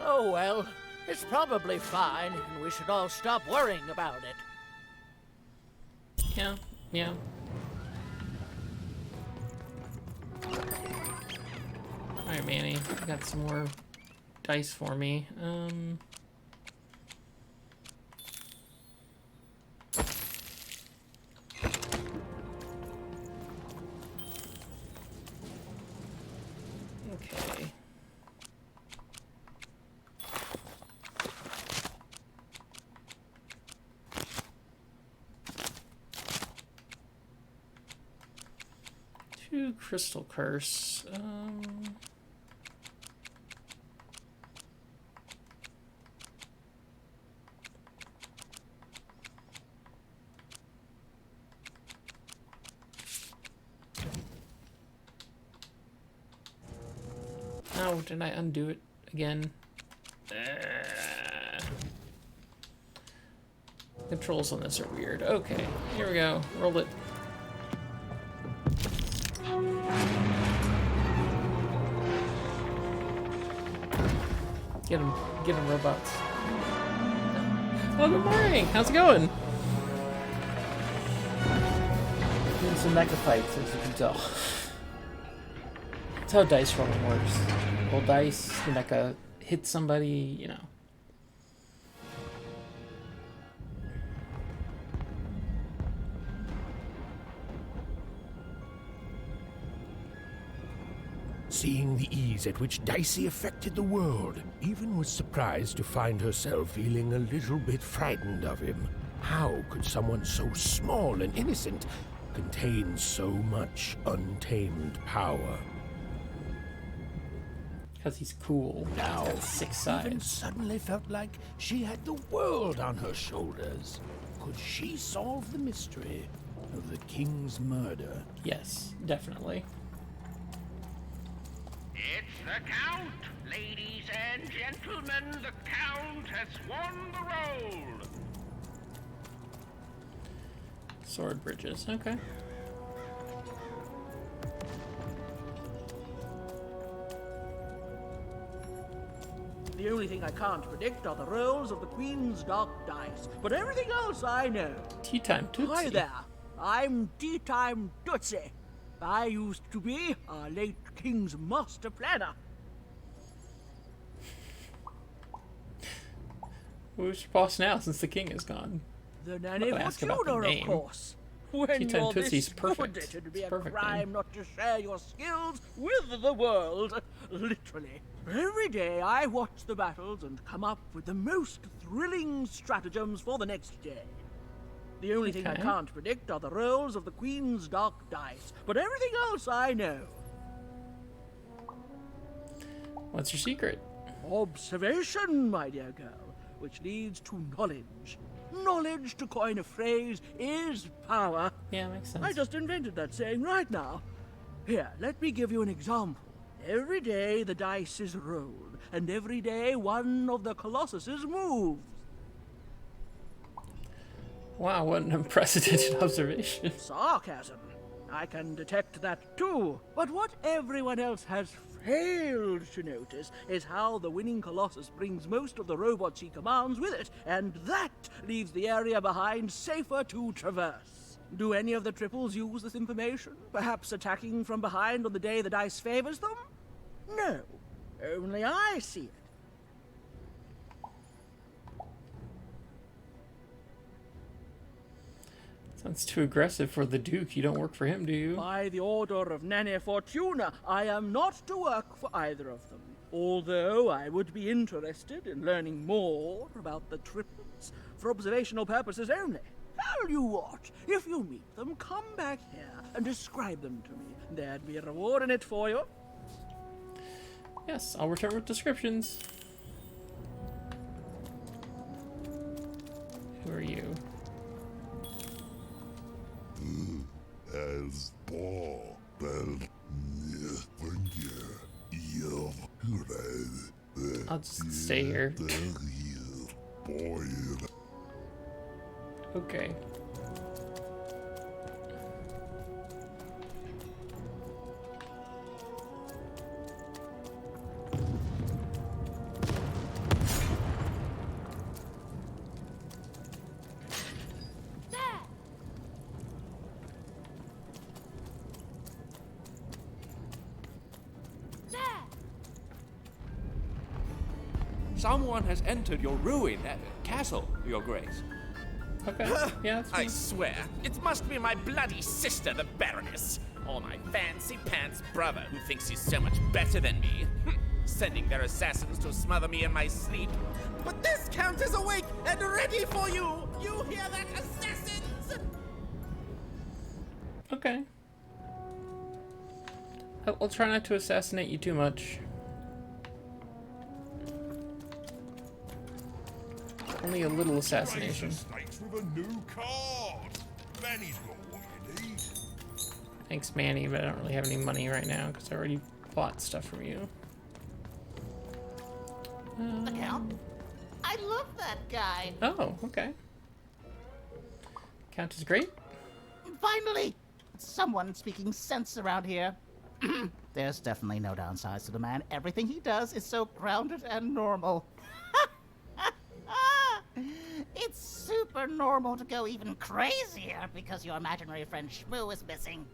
Oh well, it's probably fine, and we should all stop worrying about it. Yeah. Alright, Manny, you got some more dice for me. Okay. Crystal Curse. Oh, did I undo it again? Controls on this are weird. Okay, here we go. Roll it. Get him, robots. Well, good morning. How's it going? Doing some mecha fights, as you can tell. That's how dice rolling works. Roll dice, the mecha hits somebody, you know. Seeing the ease at which Dicey affected the world, Even was surprised to find herself feeling a little bit frightened of him. How could someone so small and innocent contain so much untamed power? Because he's cool. Now, He's got 6 Even sides. suddenly felt like she had the world on her shoulders. Could she solve the mystery of the king's murder? Yes, definitely. It's the Count! Ladies and gentlemen, the Count has won the roll! Sword bridges, okay. The only thing I can't predict are the rolls of the Queen's dark dice, but everything else I know. Tea Time Tootsie. Hi there, I'm Tea Time Tootsie. I used to be our late King's master planner. Who's your boss now since the king is gone? The Nanny I'm not gonna ask about the Fortuna, of name. course. When Tea Time you're Tootsie's this perfect. good, it'd be It's a perfect crime name. not to share your skills with the world. Literally. Every day I watch the battles and come up with the most thrilling stratagems for the next day. The only thing I Okay. can't predict are the rolls of the Queen's dark dice, but everything else I know. What's your secret? Observation, my dear girl, which leads to knowledge. Knowledge, to coin a phrase, is power. Yeah, makes sense. I just invented that saying right now. Here, let me give you an example. Every day the dice is rolled, and every day one of the Colossuses moves. Wow, what an unprecedented observation. Sarcasm. I can detect that too. But what everyone else has failed to notice is how the winning Colossus brings most of the robots he commands with it, and that leaves the area behind safer to traverse. Do any of the triples use this information? Perhaps attacking from behind on the day the dice favors them? No. Only I see it. Sounds too aggressive for the Duke. You don't work for him, do you? By the order of Nanny Fortuna, I am not to work for either of them. Although I would be interested in learning more about the triplets for observational purposes only. Tell you what, if you meet them, come back here and describe them to me. There'd be a reward in it for you. Yes, I'll return with descriptions. Who are you? As Paul I'll just stay here. Okay. Someone has entered your ruined castle, Your Grace. Okay, yeah, that's I swear, it must be my bloody sister, the Baroness, or my fancy-pants brother who thinks he's so much better than me. Sending their assassins to smother me in my sleep. But this Count is awake and ready for you! You hear that, assassins? Okay. I'll try not to assassinate you too much. Only a little assassination. With a new card. Manny's got what you need. Thanks, Manny, but I don't really have any money right now because I already bought stuff from you. The Count? I love that guy. Oh, okay. Count is great. Finally! Someone speaking sense around here. There's definitely no downsides to the man. Everything he does is so grounded and normal. It's super normal to go even crazier because your imaginary friend Shmoo is missing.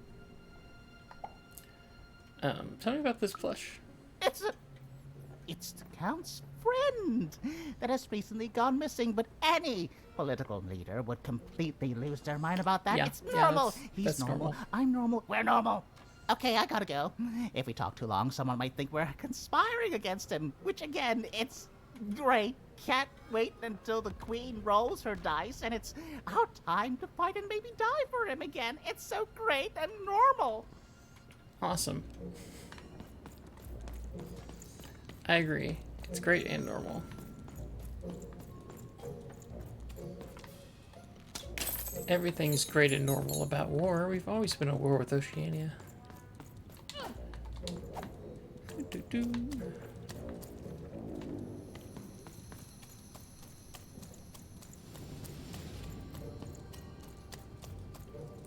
Tell me about this plush. It's the Count's friend that has recently gone missing, but any political leader would completely lose their mind about that. Yeah, It's yeah, normal. He's that's normal. normal. I'm normal. We're normal. Okay, I gotta go. If we talk too long, someone might think we're conspiring against him, which again, it's great. Can't wait until the Queen rolls her dice and it's our time to fight and maybe die for him again. It's so great and normal. Awesome. I agree. It's great and normal. Everything's great and normal about war. We've always been at war with Oceania.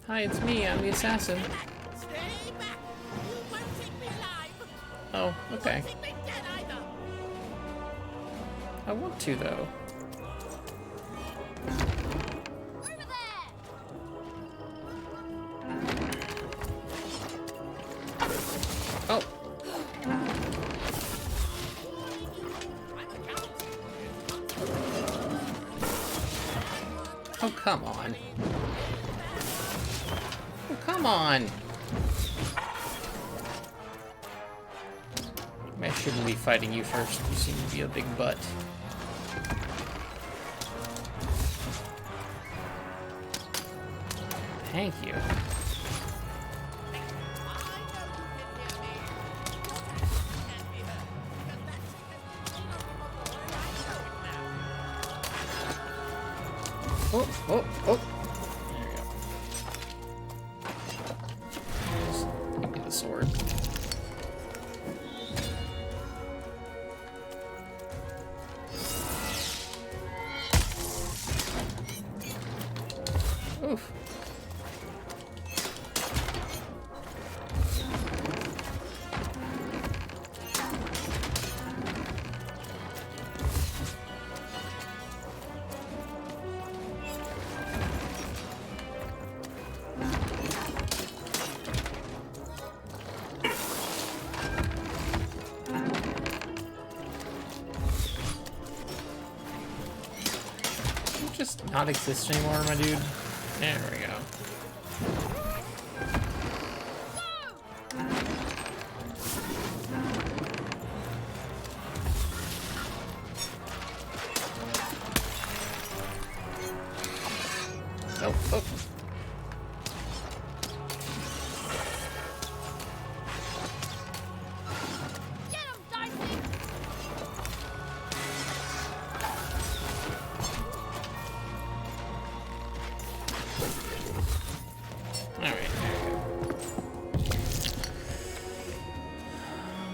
Hi, it's me. I'm the assassin. Stay back. You won't take me alive. Oh, okay. You won't take me dead either. I want to, though. Oh. Oh, come on. Oh, come on. I shouldn't be fighting you first. You seem to be a big butt. Thank you. Oh, oh, oh. There we go. Just give me the sword. Oof. Just not exist anymore, my dude. There we go. Oh, oh.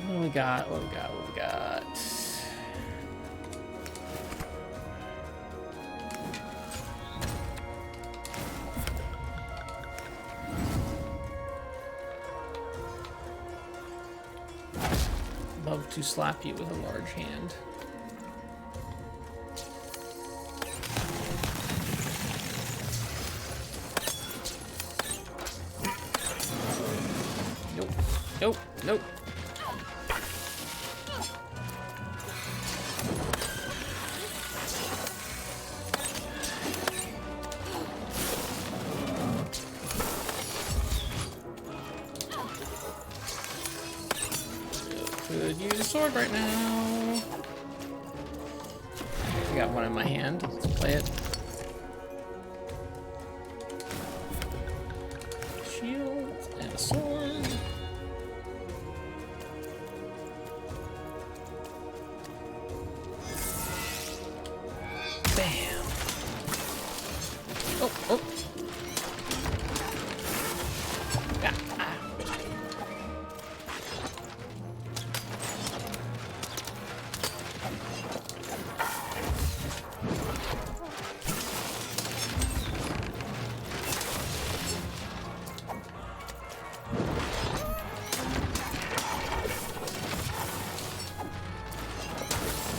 What we got? What we got? What we got? Love to slap you with a large hand. Nope. Nope. Nope. Could use a sword right now. I got one in my hand. Let's play it. Shield and a sword. Bam. Oh, oh. Yeah. Ah.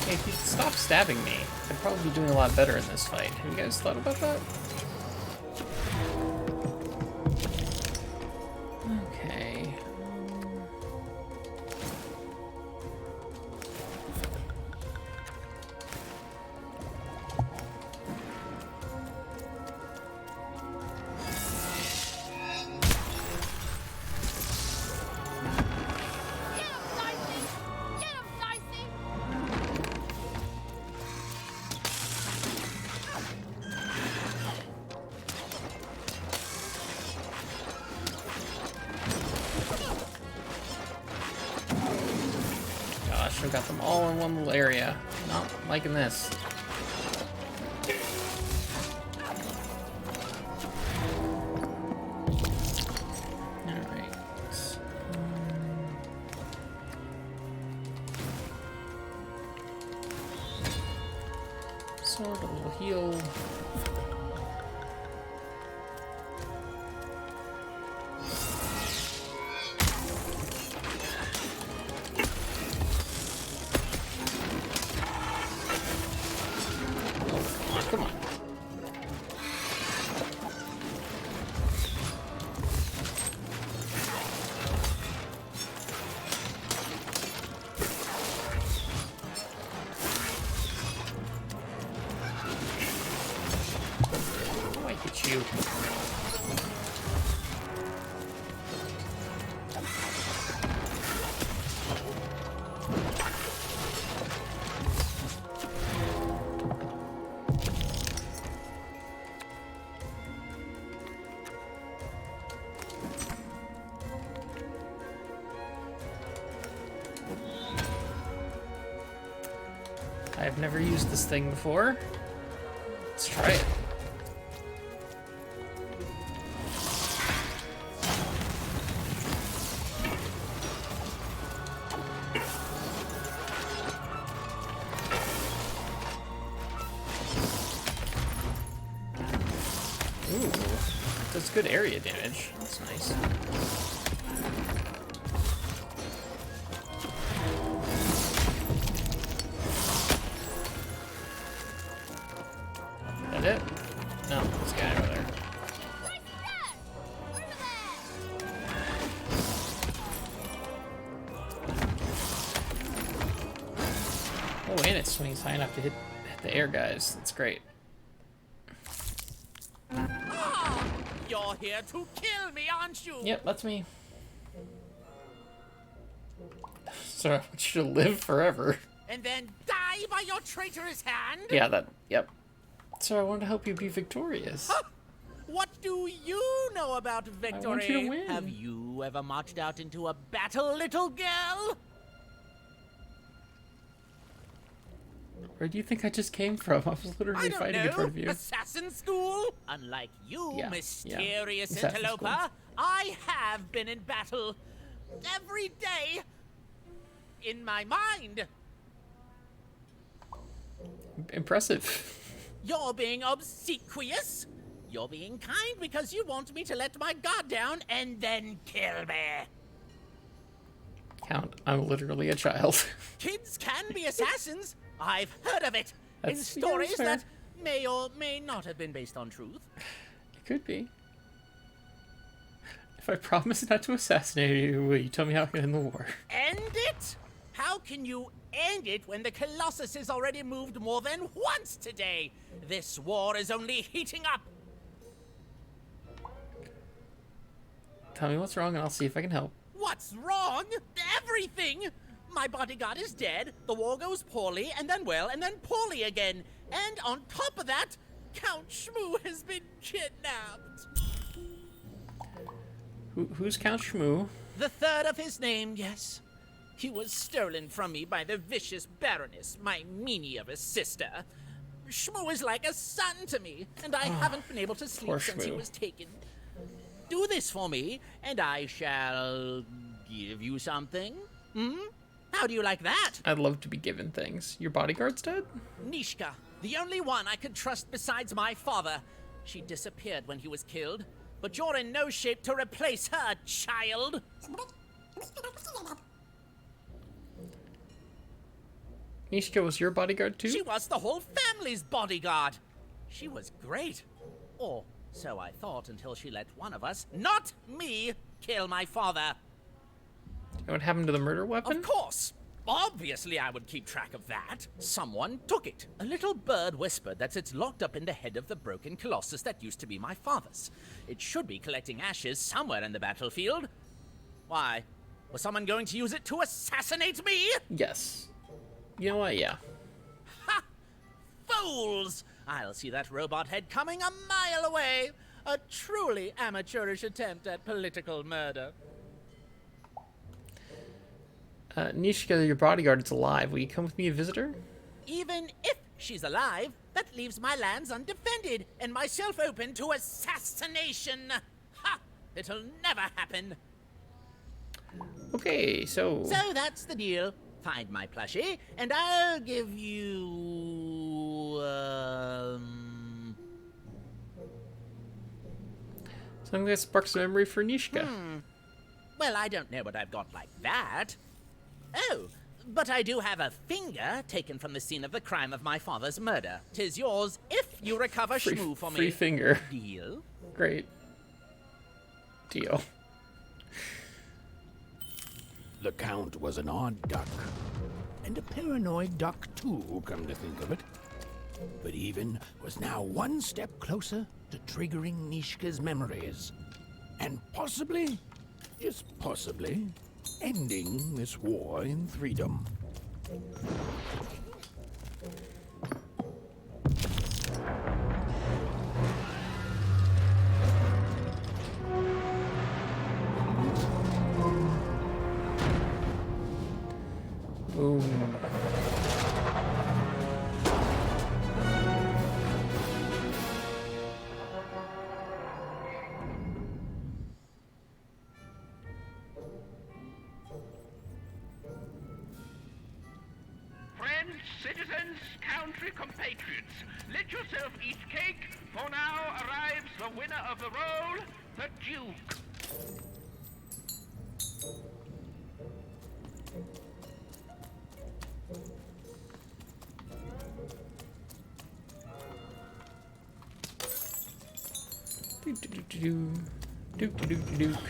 Hey, if you'd stop stabbing me, I'd probably be doing a lot better in this fight. Have you guys thought about that? Okay. Gosh, I've got them all in one little area. Not liking this. Alright. Sword, a little heal. I've never used this thing before. Let's try it. Ooh, does good area damage. That's nice. That it? No, this guy over there. Oh, and it swings high enough to hit the air guys. That's great. You're here to kill me, aren't you? Yep, that's me. So I want you to live forever. And then die by your traitorous hand? Yeah, that, yep. So I wanted to help you be victorious. Huh? What do you know about victory? I want you to win. Have you ever marched out into a battle, little girl? Where do you think I just came from? I was literally fighting in front of you. Assassin school? Unlike you, Yeah, mysterious Assassin interloper, school. I have been in battle every day in my mind. Impressive. You're being obsequious. You're being kind because you want me to let my guard down and then kill me. Count, I'm literally a child. Kids can be assassins. I've heard of it in That's- yeah, stories that's fair. that may or may not have been based on truth. It could be. If I promise not to assassinate you, will you tell me how I can end the war? End it? How can you end it when the Colossus has already moved more than once today? This war is only heating up. Tell me what's wrong and I'll see if I can help. What's wrong? Everything! My bodyguard is dead, the war goes poorly, and then well, and then poorly again. And on top of that, Count Shmoo has been kidnapped. Who's Count Shmoo? The third of his name, yes. He was stolen from me by the vicious Baroness, my meanie of a sister. Shmoo is like a son to me, and I haven't been able to poor sleep since he Shmoo. was taken. Do this for me, and I shall give you something. Hmm? How do you like that? I'd love to be given things. Your bodyguard's dead? Nishka, the only one I could trust besides my father. She disappeared when he was killed, but you're in no shape to replace her, child. Nishka was your bodyguard too? She was the whole family's bodyguard. She was great. Or so I thought until she let one of us, not me, kill my father. You know what happened to the murder weapon? Of course. Obviously I would keep track of that. Someone took it. A little bird whispered that it's locked up in the head of the broken Colossus that used to be my father's. It should be collecting ashes somewhere in the battlefield. Why? Was someone going to use it to assassinate me? Yes. You know what? Yeah. Ha! Fools! I'll see that robot head coming a mile away. A truly amateurish attempt at political murder. Nishka, your bodyguard is alive. Will you come with me and visit her? Even if she's alive, that leaves my lands undefended and myself open to assassination. Ha! It'll never happen. Okay, so... So that's the deal. Find my plushie, and I'll give you... Something that sparks a memory for Nishka. Well, I don't know what I've got like that. Oh, but I do have a finger taken from the scene of the crime of my father's murder. 'Tis yours if you recover Shmoo for me. Free finger. Deal? Great. Deal. The Count was an odd duck. And a paranoid duck, too, come to think of it. But Even was now one step closer to triggering Nishka's memories. And possibly, just possibly, ending this war in freedom. Boom. citizens, country compatriots, let yourself eat cake, for now arrives the winner of the role, the Duke. Duke.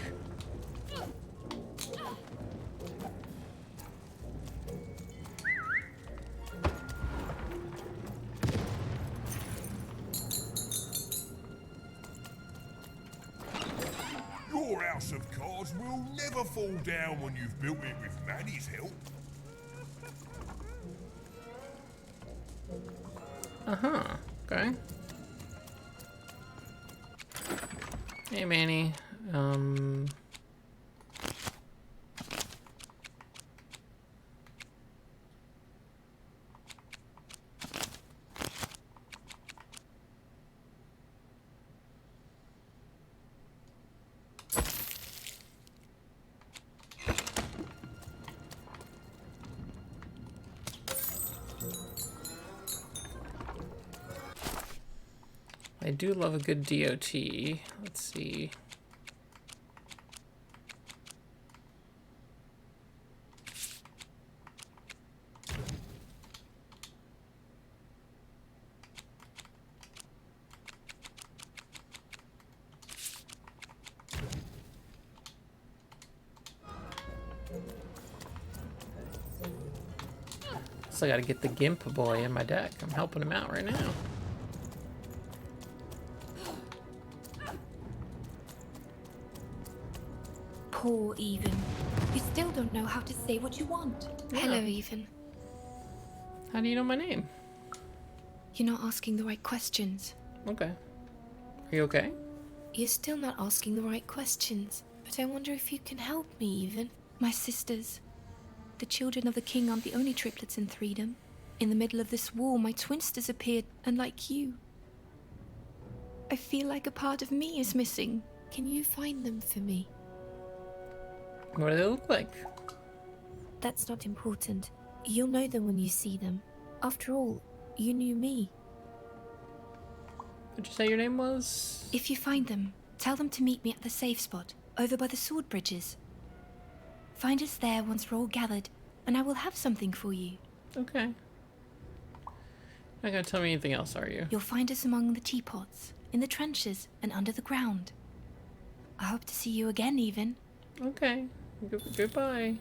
Your house of cards will never fall down when you've built it with Manny's help. Okay. Hey, Manny. I do love a good DOT. Let's see. So I gotta get the Gimp boy in my deck. I'm helping him out right now. Poor Even. You still don't know how to say what you want. Hello, Even. How do you know my name? You're not asking the right questions. Okay. Are you okay? You're still not asking the right questions. But I wonder if you can help me, Even. My sisters. The children of the king aren't the only triplets in Threedom. In the middle of this war, my twins disappeared, unlike you. I feel like a part of me is missing. Can you find them for me? What do they look like? That's not important. You'll know them when you see them. After all, you knew me. What'd you say your name was? If you find them, tell them to meet me at the safe spot, over by the sword bridges. Find us there once we're all gathered, and I will have something for you. Okay. Not gonna tell me anything else, are you? You'll find us among the teapots, in the trenches, and under the ground. I hope to see you again, Even. Okay. Goodbye.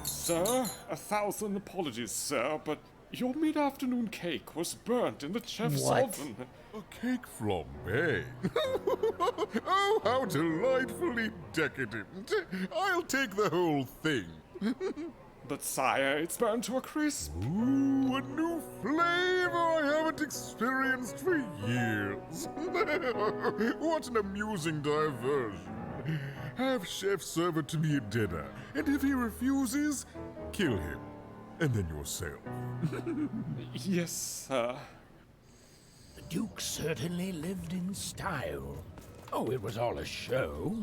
Sir, 1,000 apologies, sir, but your mid-afternoon cake was burnt in the chef's oven. A cake flambe? Oh, how delightfully decadent. I'll take the whole thing. But sire, it's burnt to a crisp. Ooh, a new flavor I haven't experienced for years. What an amusing diversion. Have Chef serve it to me at dinner, and if he refuses, kill him. And then yourself. Yes, sir. The Duke certainly lived in style. Oh, it was all a show.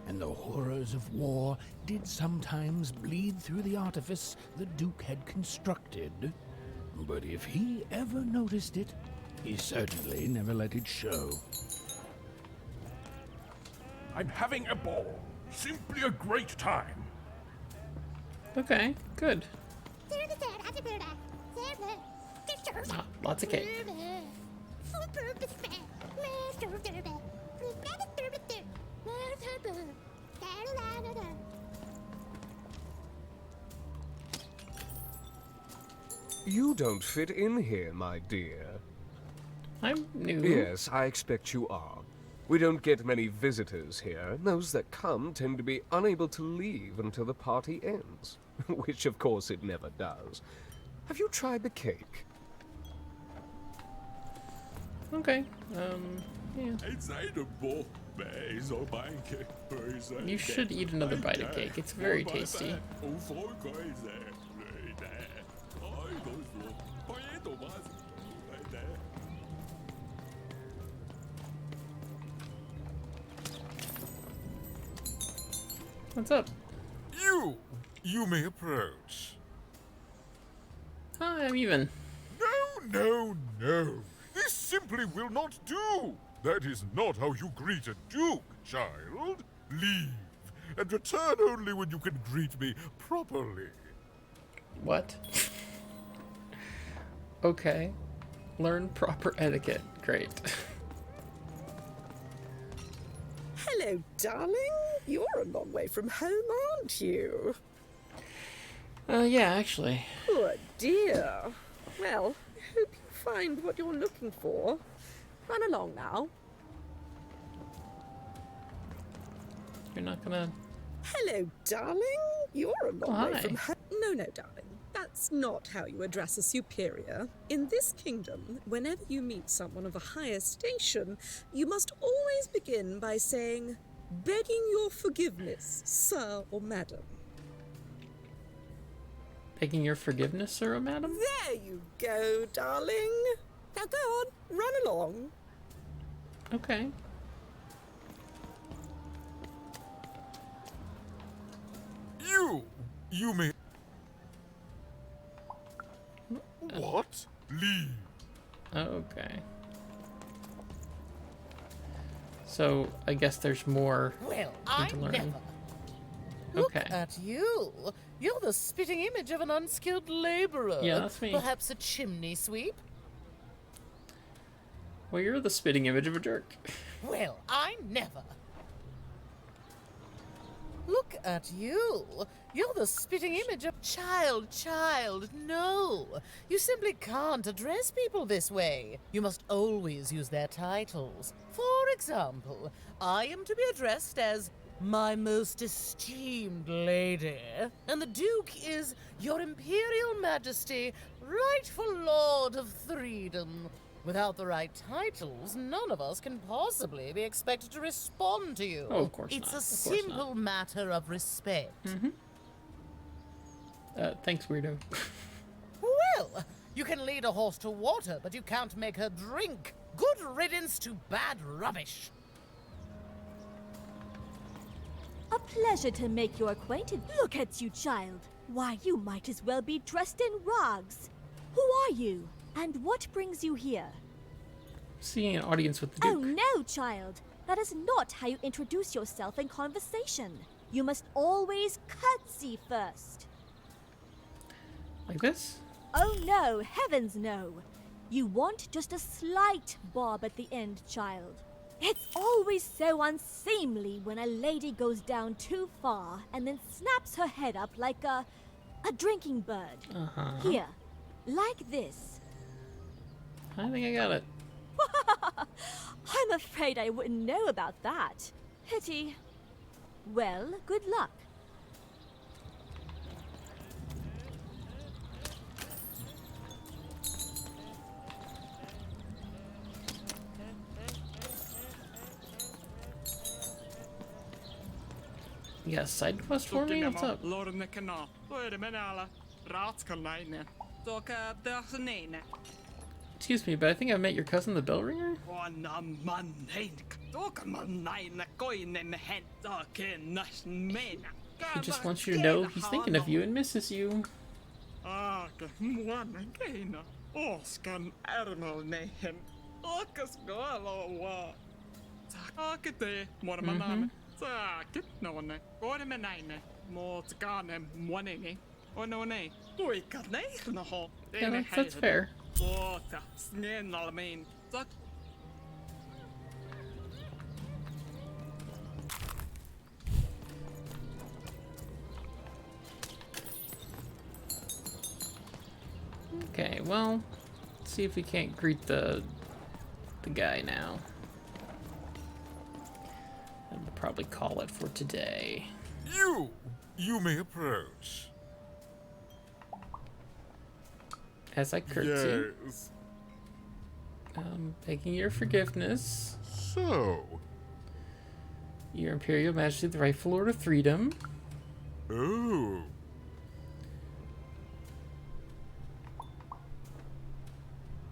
And the horrors of war did sometimes bleed through the artifice the Duke had constructed. But if he ever noticed it, he certainly never let it show. I'm having a ball. Simply a great time. Okay, good. Ah, lots of cake. You don't fit in here, my dear. I'm new. Yes, I expect you are. We don't get many visitors here. Those that come tend to be unable to leave until the party ends. Which, of course, it never does. Have you tried the cake? Okay. Yeah. You should eat another bite of cake. It's very tasty. What's up? You may approach. Hi, I'm even. No. This simply will not do. That is not how you greet a duke, child. Leave, and return only when you can greet me properly. What? Okay. Learn proper etiquette. Great. Hello, darling. You're a long way from home, aren't you? Yeah, actually. Oh, dear. Well, I hope you find what you're looking for. Run along now. You're not gonna... Hello, darling. You're a long way Hi. from home. No, darling. That's not how you address a superior. In this kingdom, whenever you meet someone of a higher station, you must always begin by saying, "Begging your forgiveness, sir or madam." Begging your forgiveness, sir or madam? There you go, darling. Now go on, run along. Okay. You may... What? Leave. Okay. So, I guess there's more Well, to learn. never. Look Okay. at you. You're the spitting image of an unskilled laborer. Yeah, that's me. Perhaps a chimney sweep? Well, you're the spitting image of a jerk. Well, I never. Look at you. You're the spitting image of... Child, no. You simply can't address people this way. You must always use their titles. For example, I am to be addressed as my most esteemed lady, and the Duke is Your Imperial Majesty, rightful Lord of Freedom. Without the right titles, none of us can possibly be expected to respond to you. Oh, of course It's not. a Of course simple matter of respect. Thanks, weirdo. Well, you can lead a horse to water, but you can't make her drink. Good riddance to bad rubbish. A pleasure to make your acquaintance. Look at you, child. Why, you might as well be dressed in rags. Who are you? And what brings you here? Seeing an audience with the Duke. Oh no, child. That is not how you introduce yourself in conversation. You must always curtsy first. Like this? Oh no, heavens no. You want just a slight bob at the end, child. It's always so unseemly when a lady goes down too far and then snaps her head up like a drinking bird. Here, like this. I think I got it. I'm afraid I wouldn't know about that. Pity. Well, good luck. You got a side quest for me? What's up? Excuse me, but I think I met your cousin, the bell ringer? He just wants you to know he's thinking of you and misses you. Yeah, that's fair. Okay, well, let's see if we can't greet the guy now. And we'll probably call it for today. You may approach. As I curtsy. Yes. Begging your forgiveness. So? Your Imperial Majesty, the rightful Lord of Freedom. Oh.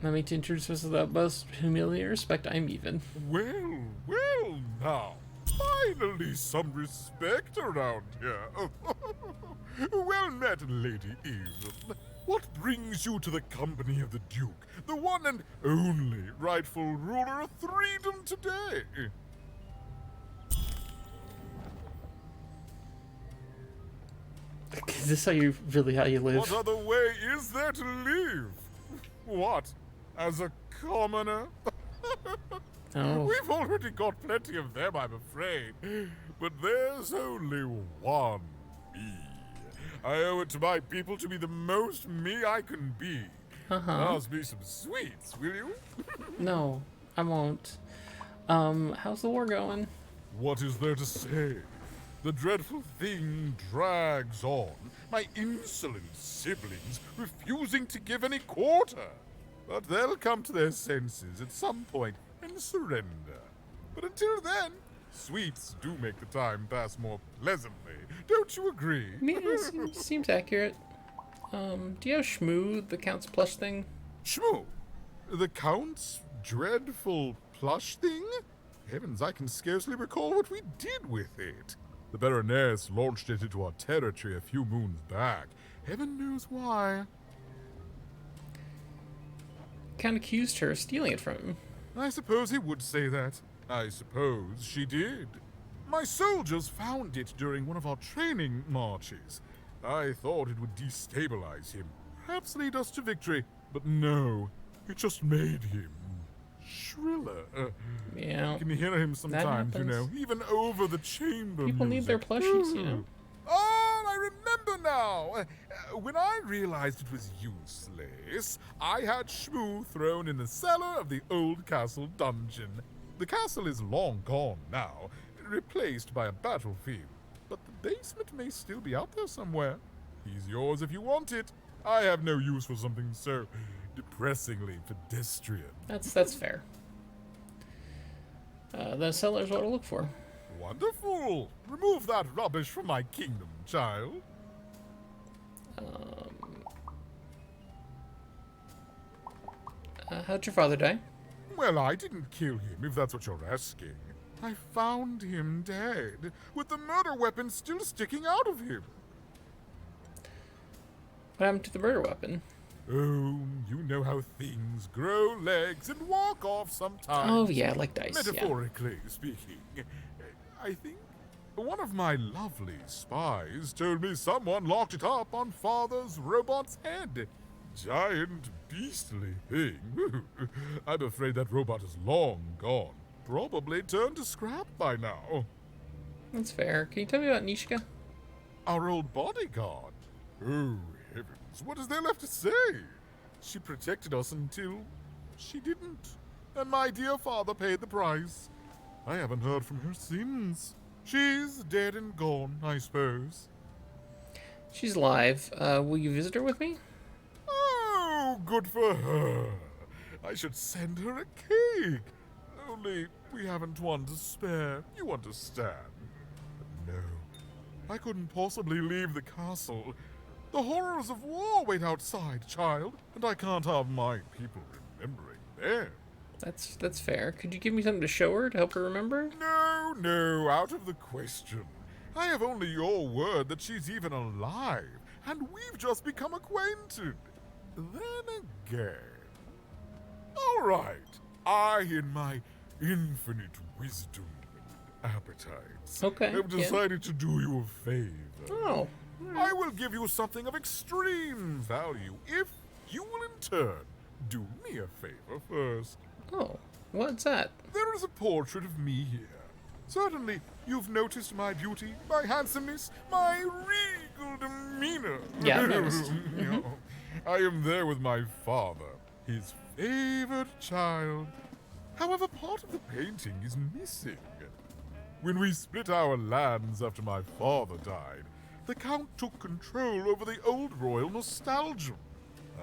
Allow me to introduce us with the utmost humility and respect. I'm Even. Well, well now. Finally some respect around here. Well met, Lady Even. What brings you to the company of the Duke, the one and only rightful ruler of Freedom today? Is this how you live? What other way is there to live? What? As a commoner? Oh. We've already got plenty of them, I'm afraid. But there's only one me. I owe it to my people to be the most me I can be. Pass me some sweets, will you? No, I won't. How's the war going? What is there to say? The dreadful thing drags on. My insolent siblings refusing to give any quarter. But they'll come to their senses at some point and surrender. But until then, sweets do make the time pass more pleasantly. Don't you agree? Yeah, it seems accurate. Do you have Shmoo, the Count's plush thing? Shmoo? The Count's dreadful plush thing? Heavens, I can scarcely recall what we did with it. The Baroness launched it into our territory a few moons back. Heaven knows why. Count accused her of stealing it from him. I suppose he would say that. I suppose she did. My soldiers found it during one of our training marches. I thought it would destabilize him, perhaps lead us to victory. But no, it just made him shriller. Yeah. You can hear him sometimes, you know, even over the chamber People music. need their plushies, you know. Oh, I remember now. When I realized it was useless, I had Shmoo thrown in the cellar of the old castle dungeon. The castle is long gone now, replaced by a battlefield. But the basement may still be out there somewhere. He's yours if you want it. I have no use for something so depressingly pedestrian. That's fair. The cellar's what to look for. Wonderful! Remove that rubbish from my kingdom, child. How'd your father die? Well, I didn't kill him, if that's what you're asking. I found him dead, with the murder weapon still sticking out of him. What happened to the murder weapon? Oh, you know how things grow legs and walk off sometimes. Oh, yeah, like dice, Metaphorically speaking. I think one of my lovely spies told me someone locked it up on Father's robot's head. Giant, beastly thing. I'm afraid that robot is long gone. Probably turned to scrap by now. That's fair. Can you tell me about Nishka? Our old bodyguard. Oh, heavens, what is there left to say? She protected us until she didn't. And my dear father paid the price. I haven't heard from her since. She's dead and gone, I suppose. She's alive. Will you visit her with me? Oh, good for her. I should send her a cake. Only we haven't one to spare, you understand. But no, I couldn't possibly leave the castle. The horrors of war wait outside, child, and I can't have my people remembering them. That's fair. Could you give me something to show her to help her remember? No, out of the question. I have only your word that she's even alive, and we've just become acquainted. Then again... All right, I, in my infinite wisdom and appetites, have decided to do you a favor. Oh. I will give you something of extreme value if you will in turn do me a favor first. Oh, what's that? There is a portrait of me here. Certainly, you've noticed my beauty, my handsomeness, my regal demeanor. Yeah, I've noticed. You know, I am there with my father, his favored child. However, part of the painting is missing. When we split our lands after my father died, the Count took control over the old royal nostalgia.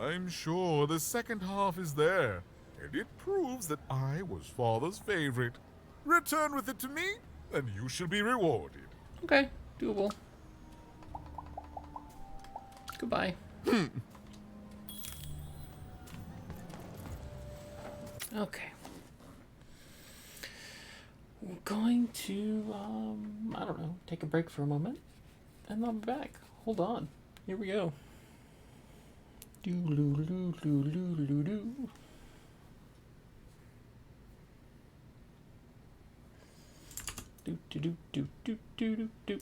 I'm sure the second half is there, and it proves that I was father's favorite. Return with it to me, and you shall be rewarded. Okay, doable. Goodbye. Okay. We're going to, I don't know, take a break for a moment. And I'll be back. Hold on. Here we go. Do-loo-loo-loo-loo-loo-loo. Do-do-do-do-do-do-do.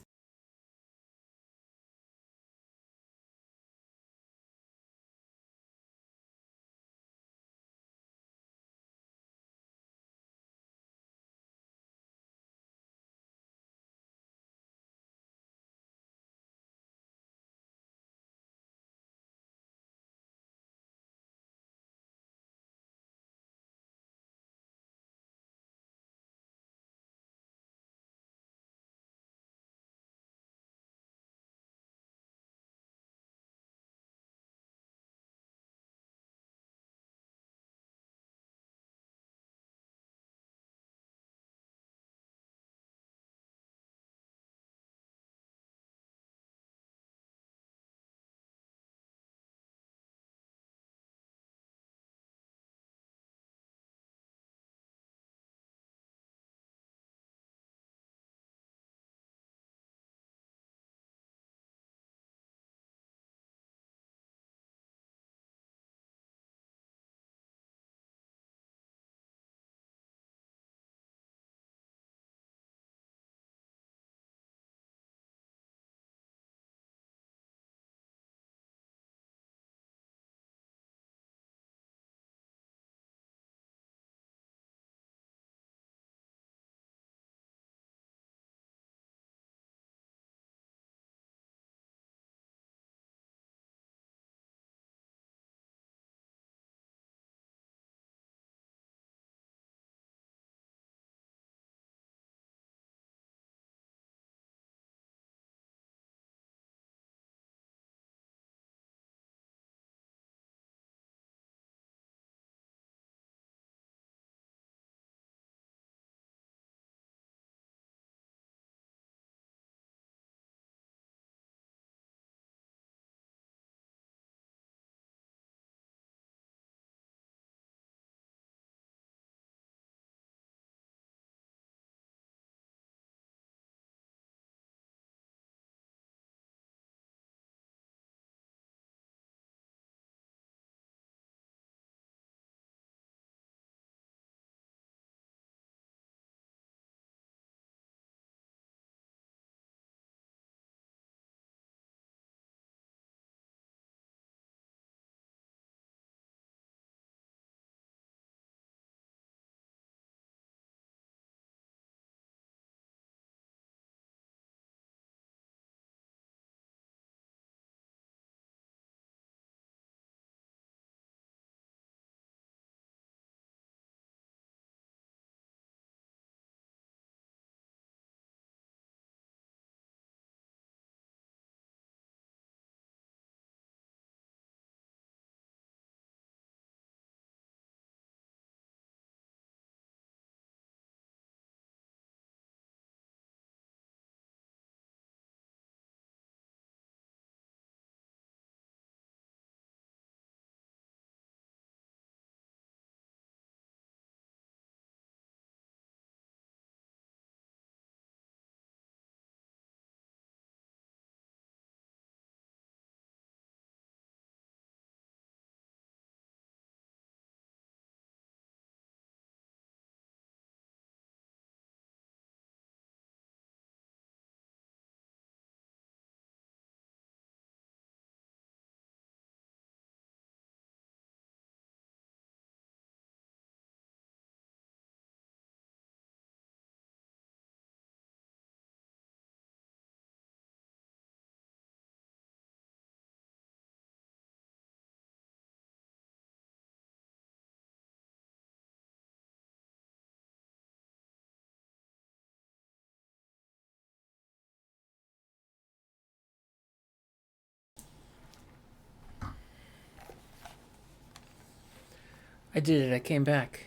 I did it. I came back.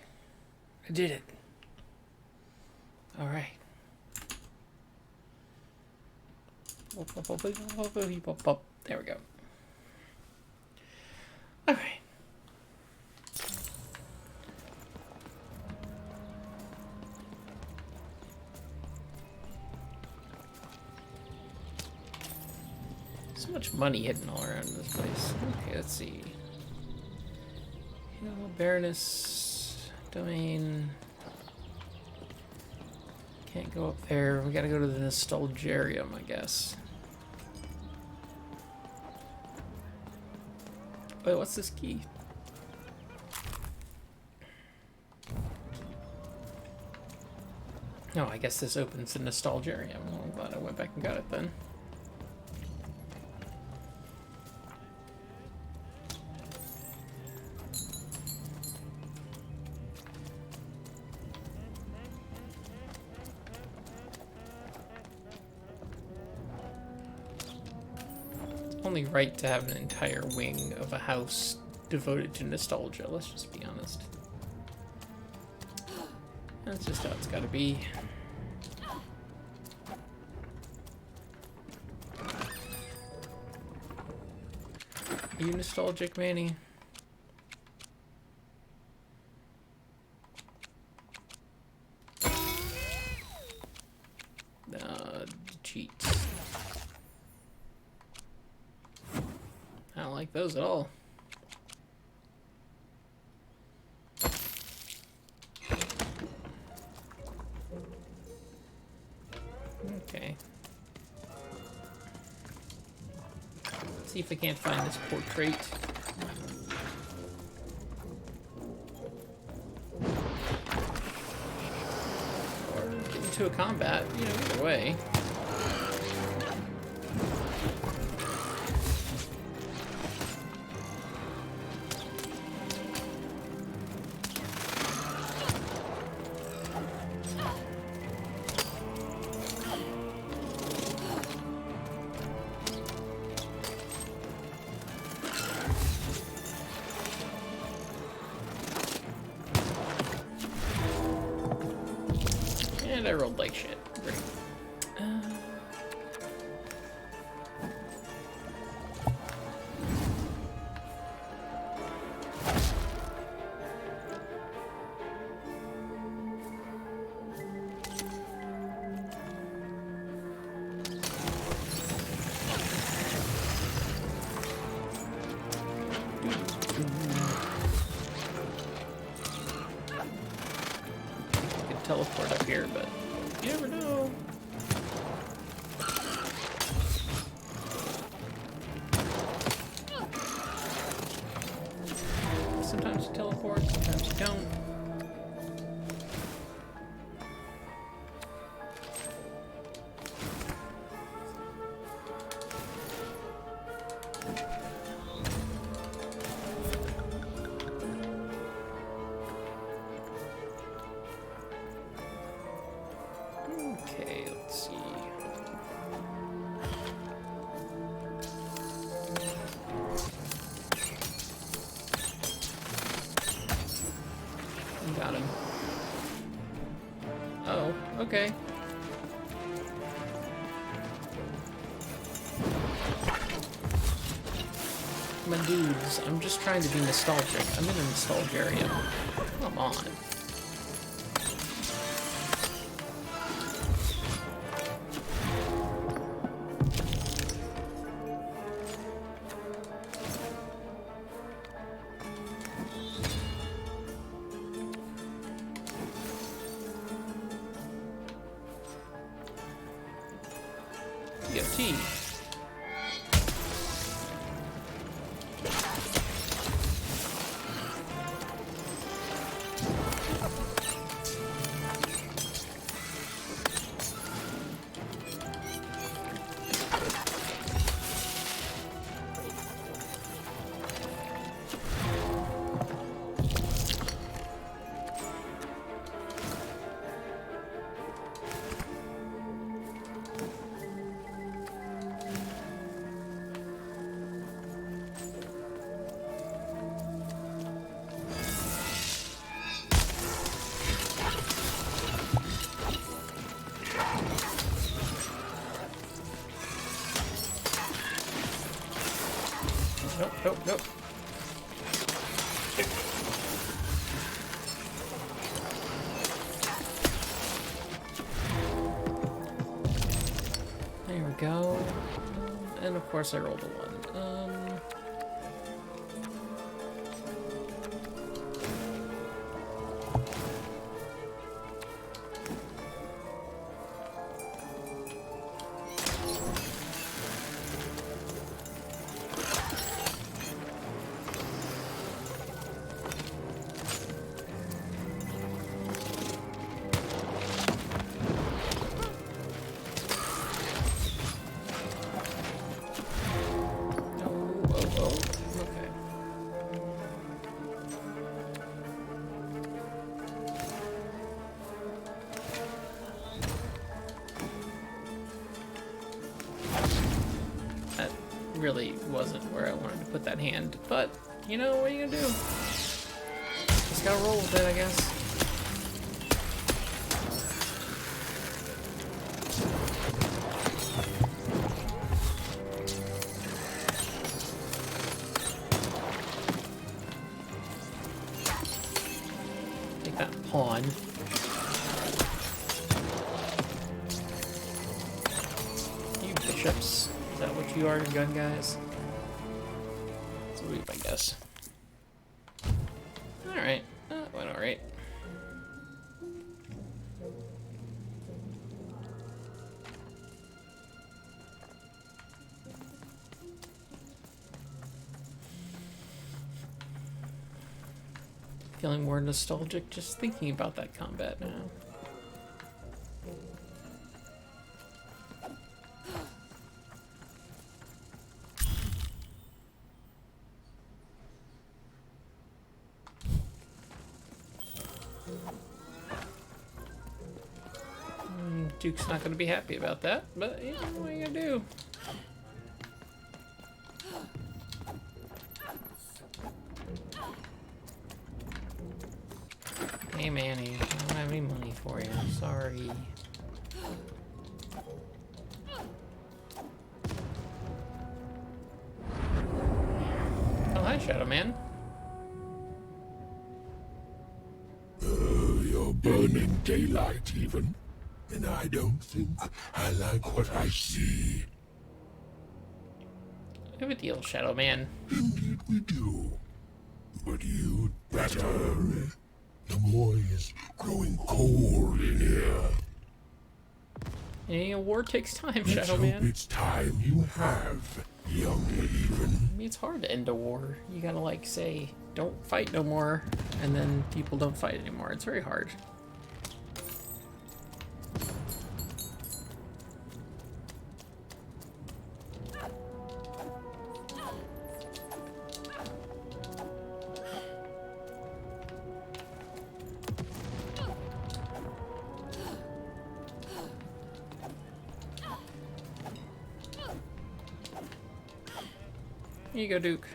I did it. All right. There we go. All right. So much money hidden all around this place. Okay, let's see. Baroness domain. Can't go up there. We gotta go to the Nostalgarium, I guess. Wait, what's this key? No, I guess this opens the Nostalgarium. Well, I'm glad I went back and got it then. Only right to have an entire wing of a house devoted to nostalgia, let's just be honest. That's just how it's gotta be. Are you nostalgic, Manny? Cheat. I don't like those at all. Okay. Let's see if I can't find this portrait. Or get into a combat, you know, either way. And I rolled like shit. Great. Teleport up here, but you never know. Sometimes you teleport, sometimes you don't. Okay, let's see. Got him. Oh, okay. My dudes, I'm just trying to be nostalgic. I'm in a Nostalgarium. Come on. TFT. Nope, nope, nope. There we go. And of course I rolled a 1. Really wasn't where I wanted to put that hand, but you know, what are you gonna do? Just gotta roll with it, I guess. Take that pawn. You bishops. Is that what you are, gun guys? It's a weep, I guess. Alright. That went alright. Feeling more nostalgic just thinking about that combat now. Duke's not going to be happy about that, but you know, what are you going to do? Hey Manny, I don't have any money for you, I'm sorry. Oh, hi Shadow Man. You're burning daylight even. And I don't think I like what I see. We have a deal, Shadow Man. Indeed we do. But you'd better hurry. The boy is growing cold in here. Yeah, war takes time, Let's Shadow hope Man. it's time you have, young even. I mean, it's hard to end a war. You gotta, like, say, don't fight no more, and then people don't fight anymore. It's very hard. Here you go, Duke.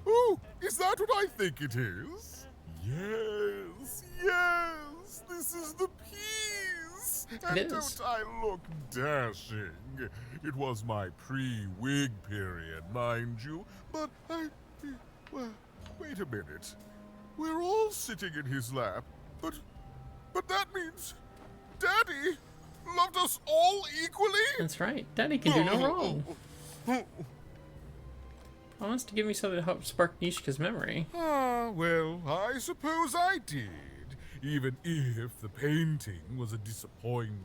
Oh, is that what I think it is? Yes, yes, this is the piece. And It is. don't I look dashing? It was my pre-wig period, mind you, but well, wait a minute. We're all sitting in his lap, but that means Daddy loved us all equally? That's right. Daddy can do no wrong. He wants to give me something to help spark Nishka's memory. Ah, well, I suppose I did, even if the painting was a disappointment.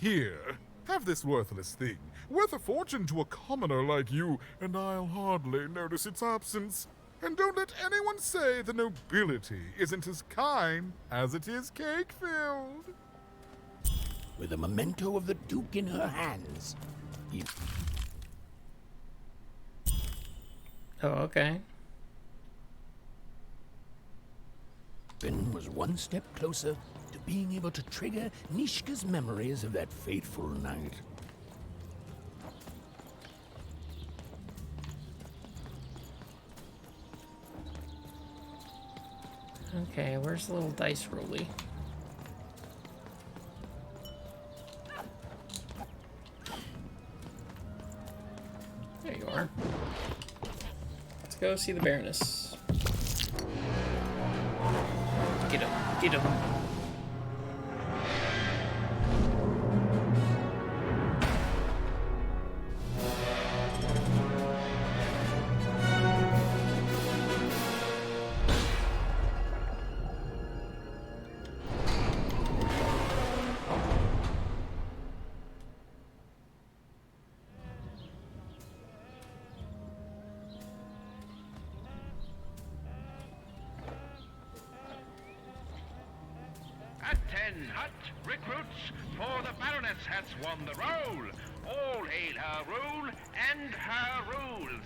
Here, have this worthless thing, worth a fortune to a commoner like you, and I'll hardly notice its absence. And don't let anyone say the nobility isn't as kind as it is cake-filled. With a memento of the Duke in her hands. Oh, okay. Ben was one step closer to being able to trigger Nishka's memories of that fateful night. Okay, where's the little dice rolly? There you are. Let's go see the Baroness. Get him. Get him. Hut recruits, for the Baroness has won the roll. All hail her rule and her rules.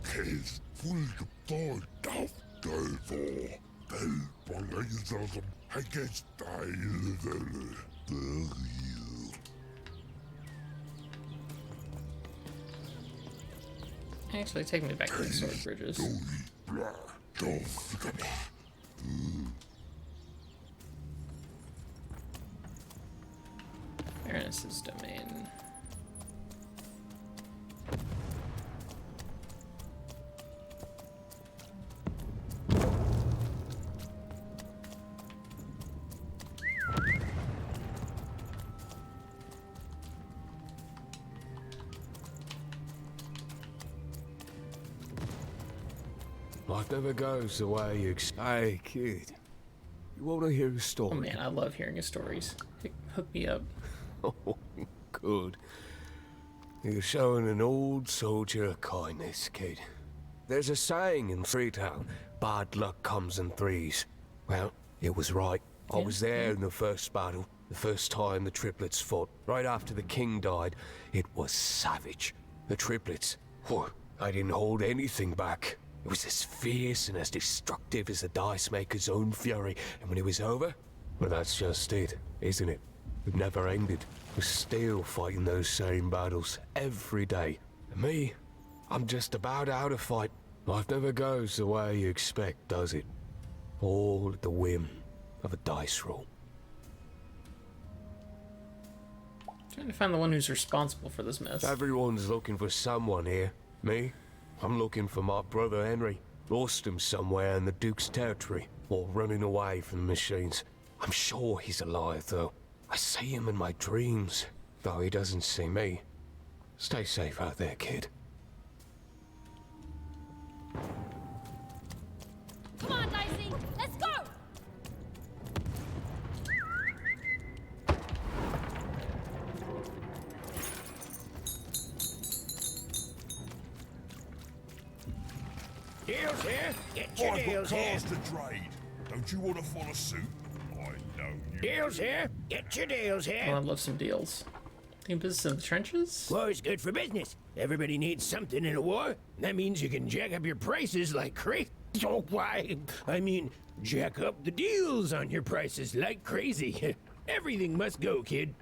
Es fullgefallen davor. Del Polizism against Actually, take me back to the sword bridges. Baroness's domain. Life never goes the way you expect. Hey, kid. You want to hear a story? Oh man, I love hearing his stories. Hook me up. Oh, good. You're showing an old soldier kindness, kid. There's a saying in Freetown, bad luck comes in threes. Well, it was right. I was there in the first battle, the first time the triplets fought. Right after the king died, it was savage. The triplets, I didn't hold anything back. It was as fierce and as destructive as the Dice Maker's own fury. And when it was over, well, that's just it, isn't it? It never ended. We're still fighting those same battles every day. And me, I'm just about out of fight. Life never goes the way you expect, does it? All at the whim of a dice roll. Trying to find the one who's responsible for this mess. Everyone's looking for someone here. Me? I'm looking for my brother Henry. Lost him somewhere in the Duke's territory, or running away from the machines. I'm sure he's alive, though. I see him in my dreams, though he doesn't see me. Stay safe out there, kid. Come on, Dicey, let's go! Deals here. Get your deals here. I've got cars to trade. Don't you want to follow suit? I know you. Deals here. Get your deals here. Oh, I love some deals. Doing business in the trenches? War's good for business. Everybody needs something in a war. That means you can jack up your prices like crazy. Oh, why? I mean, jack up the deals on your prices like crazy. Everything must go, kid.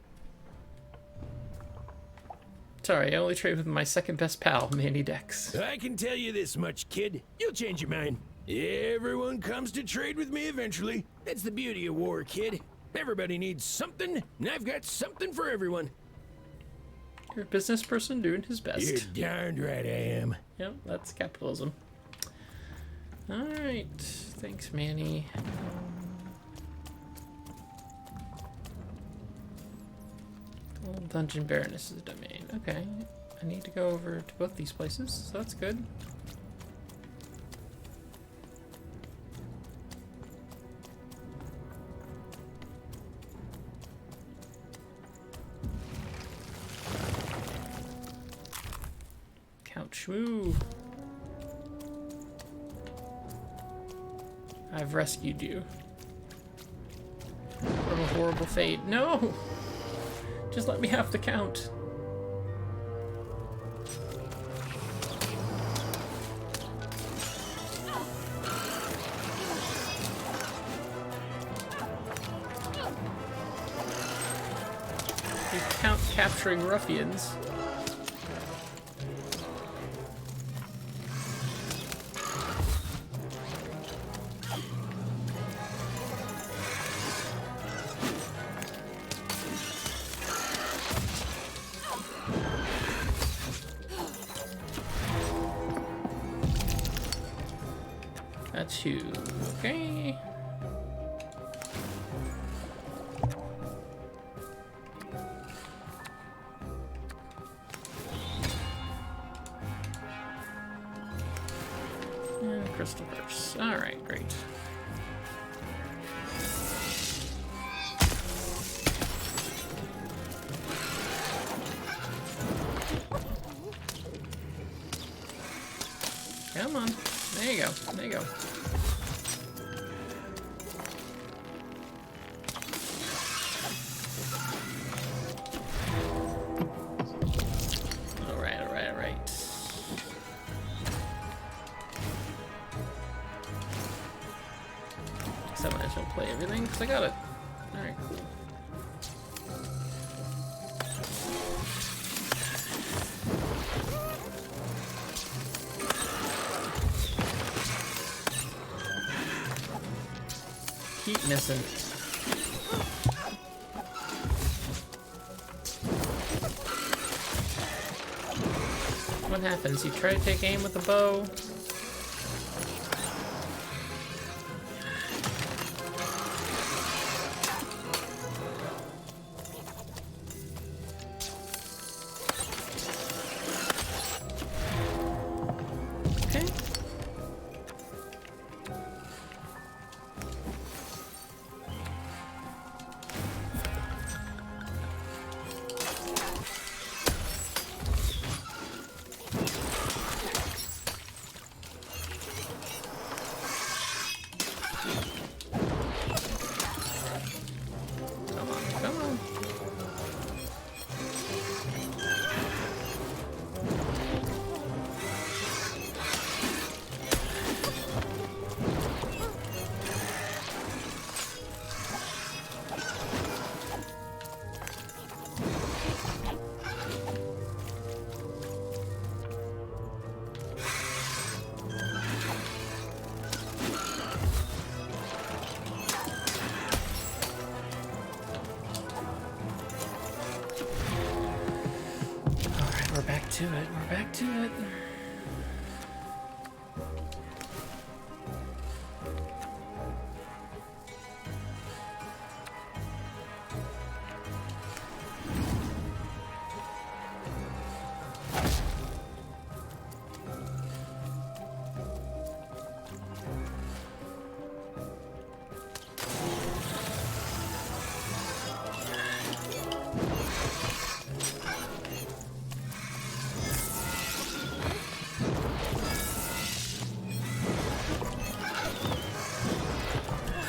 Sorry, I only trade with my second best pal, Manny Dex. I can tell you this much, kid. You'll change your mind. Everyone comes to trade with me eventually. That's the beauty of war, kid. Everybody needs something, and I've got something for everyone. You're a business person doing his best. You're darned right I am. Yep, that's capitalism. Alright, thanks, Manny. Dungeon Baroness's domain. Okay, I need to go over to both these places, so that's good. Count Shmoo. I've rescued you from a horrible fate. No! Just let me have the count. You count capturing ruffians. That's you. Okay. And crystal verse. Alright, great. Come on. There you go. There you go. Alright, alright, alright. So I might as well play everything because I got it. Alright, cool. Keep missing. What happens? You try to take aim with the bow. Okay. We're back to it. We're back to it.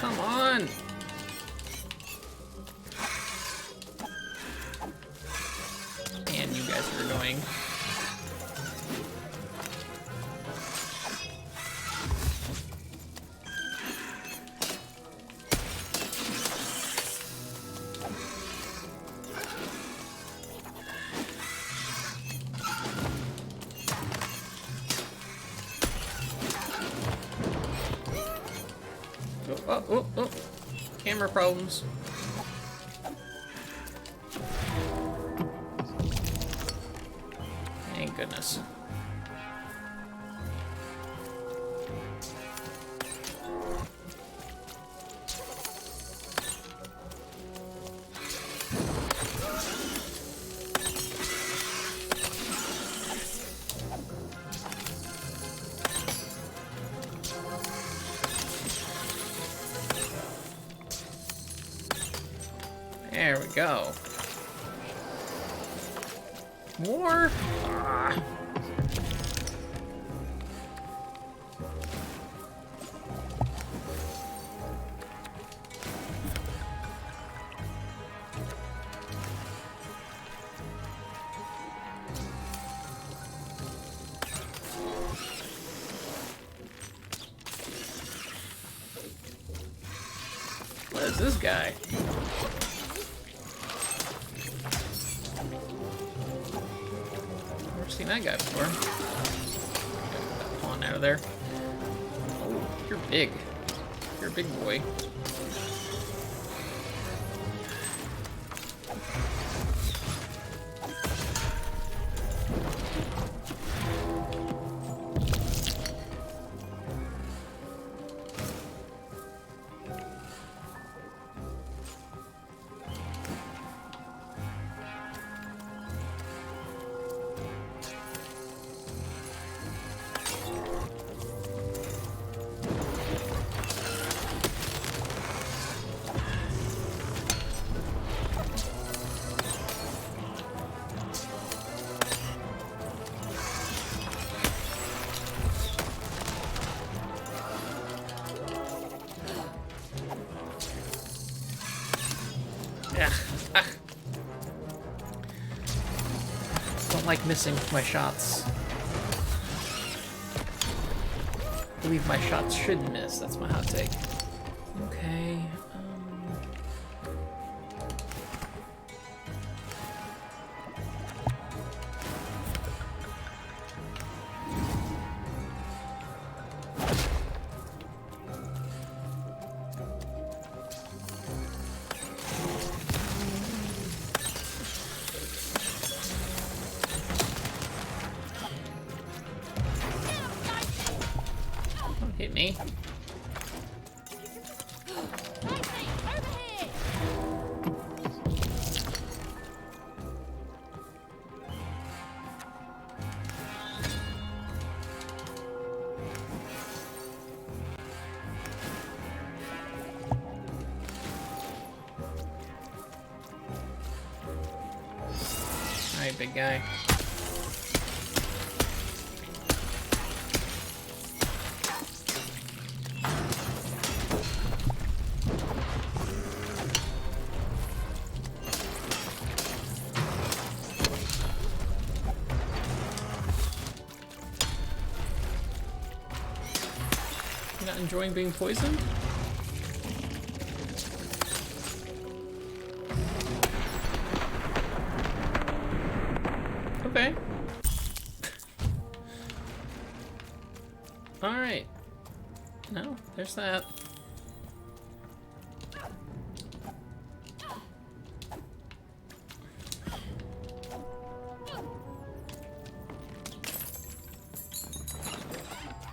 Come on! Man, you guys are annoying. Oh. Camera problems. Thank goodness. There we go. More? Ah. What is this guy? Never seen that guy before. Get that pawn out of there. Oh, you're big. You're a big boy. like missing my shots. I believe my shots should miss. That's my hot take. Okay. Don't hit me. Alright, big guy. You're not enjoying being poisoned? Okay. Alright. No, there's that.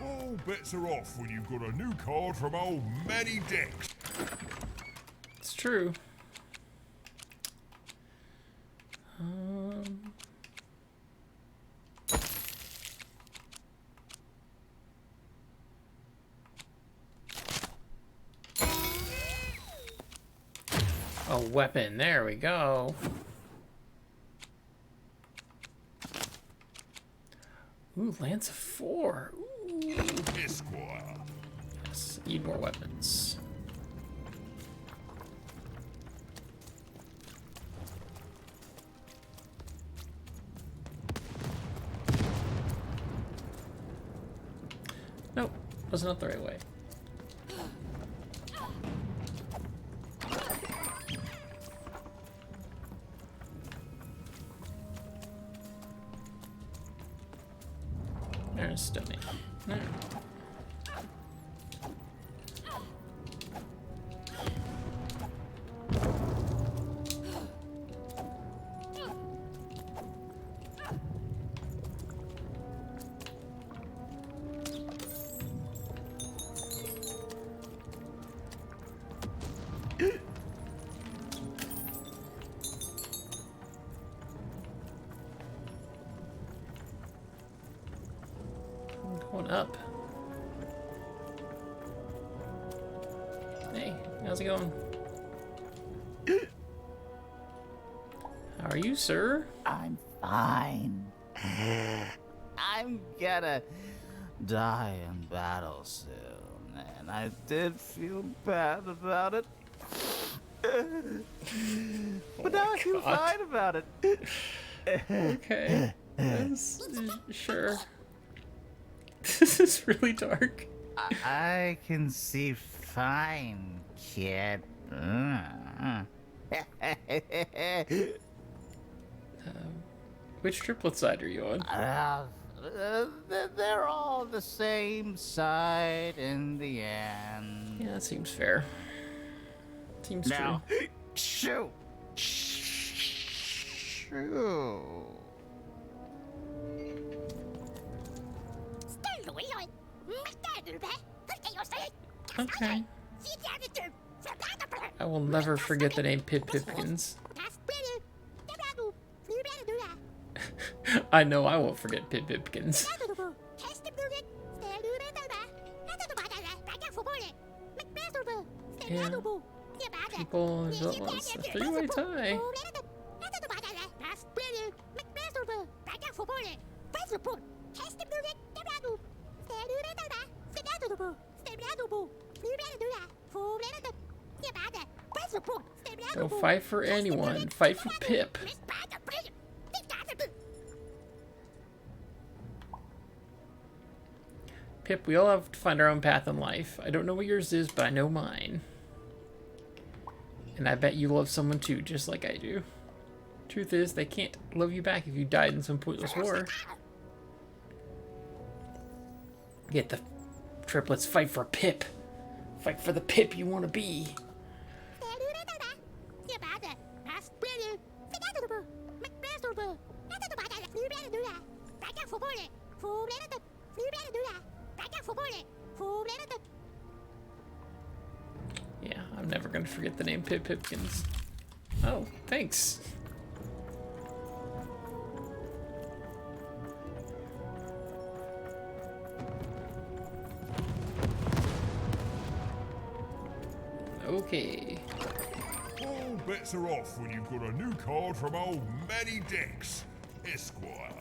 All bets are off when you've got a new card from old Manny Dex. It's true. A weapon, there we go. Ooh, Lance of 4. Ooh. Esquire. Yes, need more weapons. Nope, was not the right way. There's Stony. There. Going up. Hey, how's it going? How are you, sir? I'm fine. I'm gonna die in battle soon, and I did feel bad about it. But now I feel fine about it. Okay. Sure. This is really dark. I can see fine, kid. Which triplet side are you on? They're all the same side in the end. Yeah, that seems fair. Seems now, true. Shoot! Shoot! Okay. I will never forget the name Pip Pipkins. I know I won't forget Pip Pipkins. Yeah. People built once a three-way tie. Don't fight for anyone. Fight for Pip. Pip, we all have to find our own path in life. I don't know what yours is, but I know mine. And I bet you love someone too, just like I do. Truth is, they can't love you back if you died in some pointless war. Get the triplets, fight for Pip. Fight for the Pip you want to be. Yeah, I'm never gonna forget the name Pip Pipkins. Oh, thanks. Okay. All bets are off when you've got a new card from old Manny Dex, Esquire.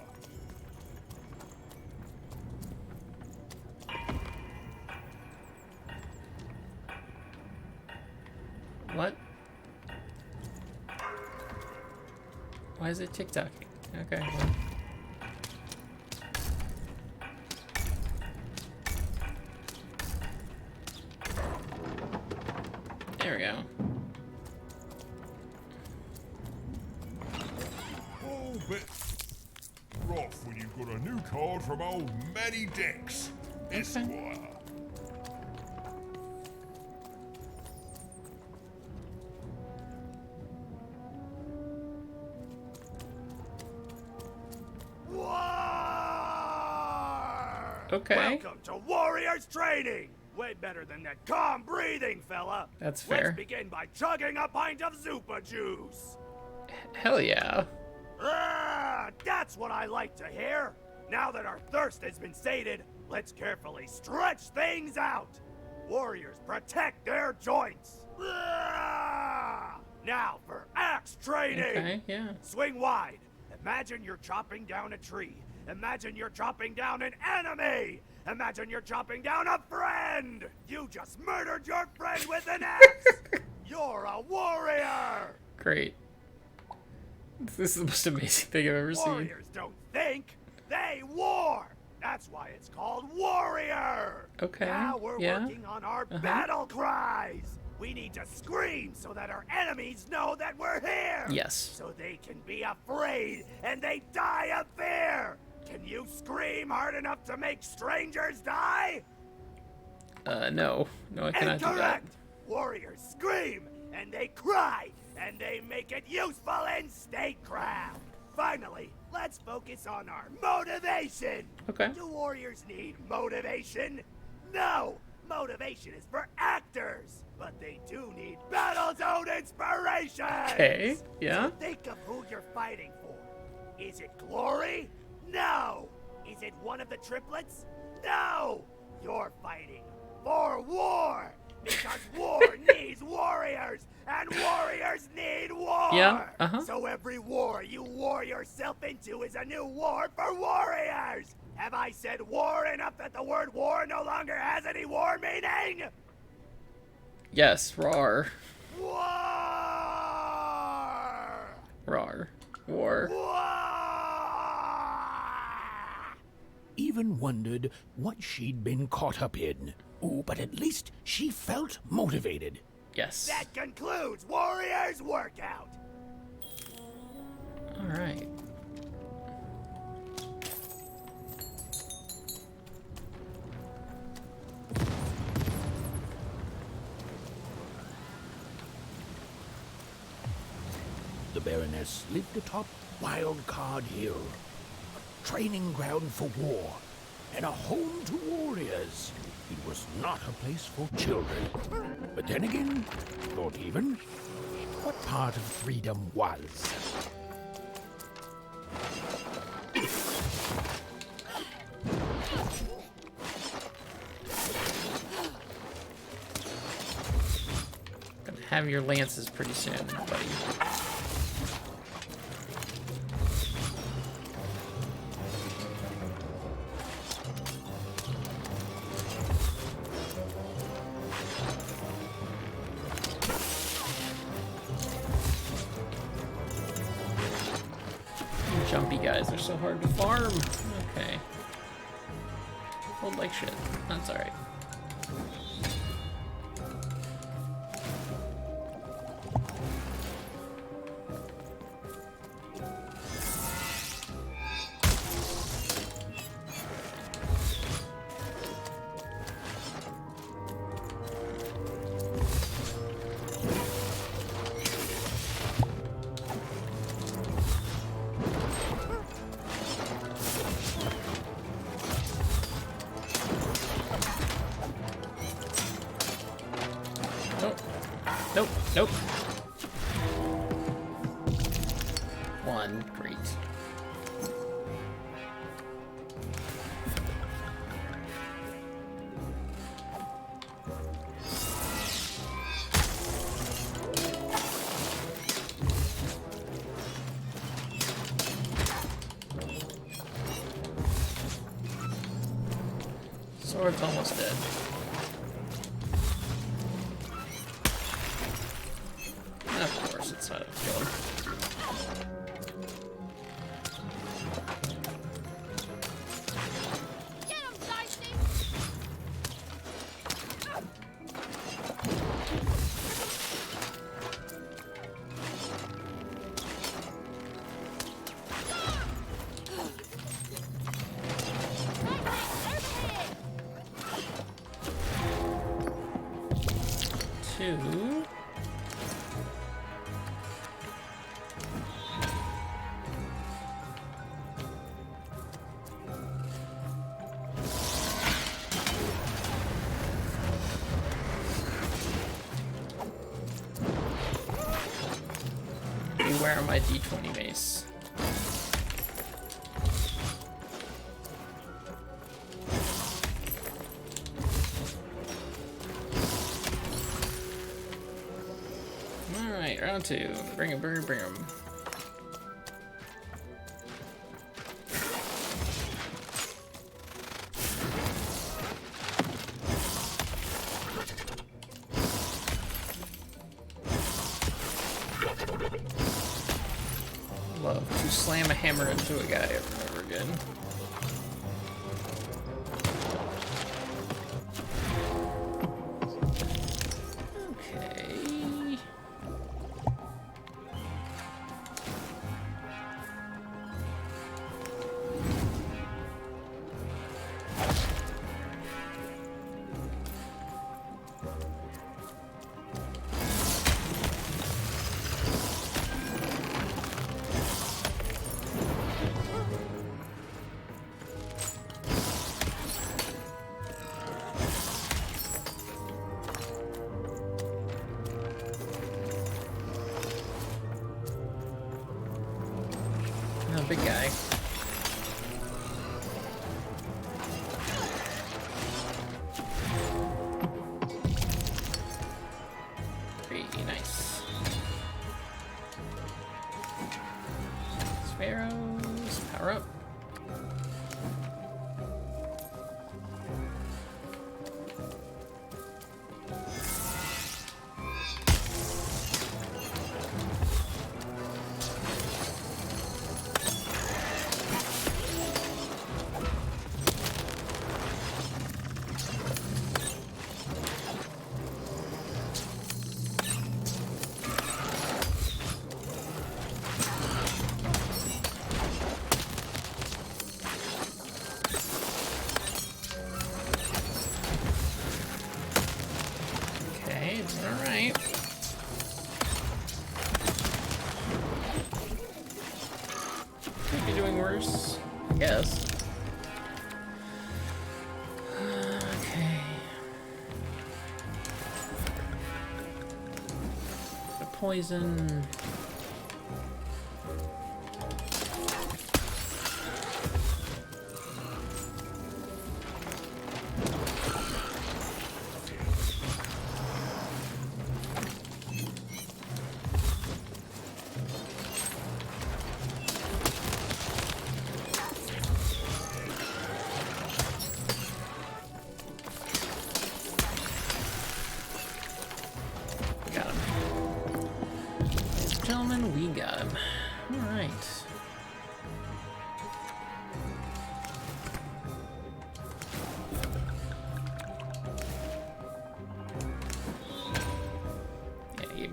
What? Why is it TikTok? Okay. Well. There we go. All bets are off when you've got a new card from old Manny Dex, Esquire. Okay. Welcome to Warriors Training! Way better than that calm breathing, fella. That's fair. Let's begin by chugging a pint of Zupa juice. Hell yeah. Ah, that's what I like to hear. Now that our thirst has been sated, let's carefully stretch things out. Warriors protect their joints. Ah! Now for axe training. Okay, yeah. Swing wide. Imagine you're chopping down a tree. Imagine you're chopping down an enemy! Imagine you're chopping down a friend! You just murdered your friend with an axe! You're a warrior! Great. This is the most amazing thing I've ever seen. Warriors don't think, they war! That's why it's called Warrior! Okay, Now we're yeah. working on our battle cries! We need to scream so that our enemies know that we're here! Yes. So they can be afraid and they die of fear! Can you scream hard enough to make strangers die? No. No, I cannot do that. Incorrect! Warriors scream, and they cry, and they make it useful in statecraft! Finally, let's focus on our motivation! Okay. Do warriors need motivation? No! Motivation is for actors! But they do need battle zone inspiration! Okay, yeah. So think of who you're fighting for. Is it glory? No! Is it one of the triplets? No! You're fighting for war! Because war needs warriors! And warriors need war! Yeah, So every war you war yourself into is a new war for warriors! Have I said war enough that the word war no longer has any war meaning? Yes, roar. War! Roar. War. Even wondered what she'd been caught up in. Ooh, but at least she felt motivated. Yes. That concludes Warriors Workout! Alright. The Baroness lived atop Wildcard Hill, a training ground for war, and a home to warriors. It was not a place for children. But then again, not even. What part of freedom was? Gonna have your lances pretty soon, buddy. Jumpy guys are so hard to farm. Okay. Hold like shit. That's alright. Nope, nope. One, great. Sword's almost dead. Of course, it's not a field. Get him, Dicey! Two. Beware my D20 mace. Alright, round two. Bring him, bring him, bring him. Love to slam a hammer into a guy over and over again. Okay. Oh, big guy. Pretty nice. Sparrows, power up. Okay, it's alright. Could be doing worse, I guess. Okay. The poison. Got him. Ladies and gentlemen, we got him. Alright.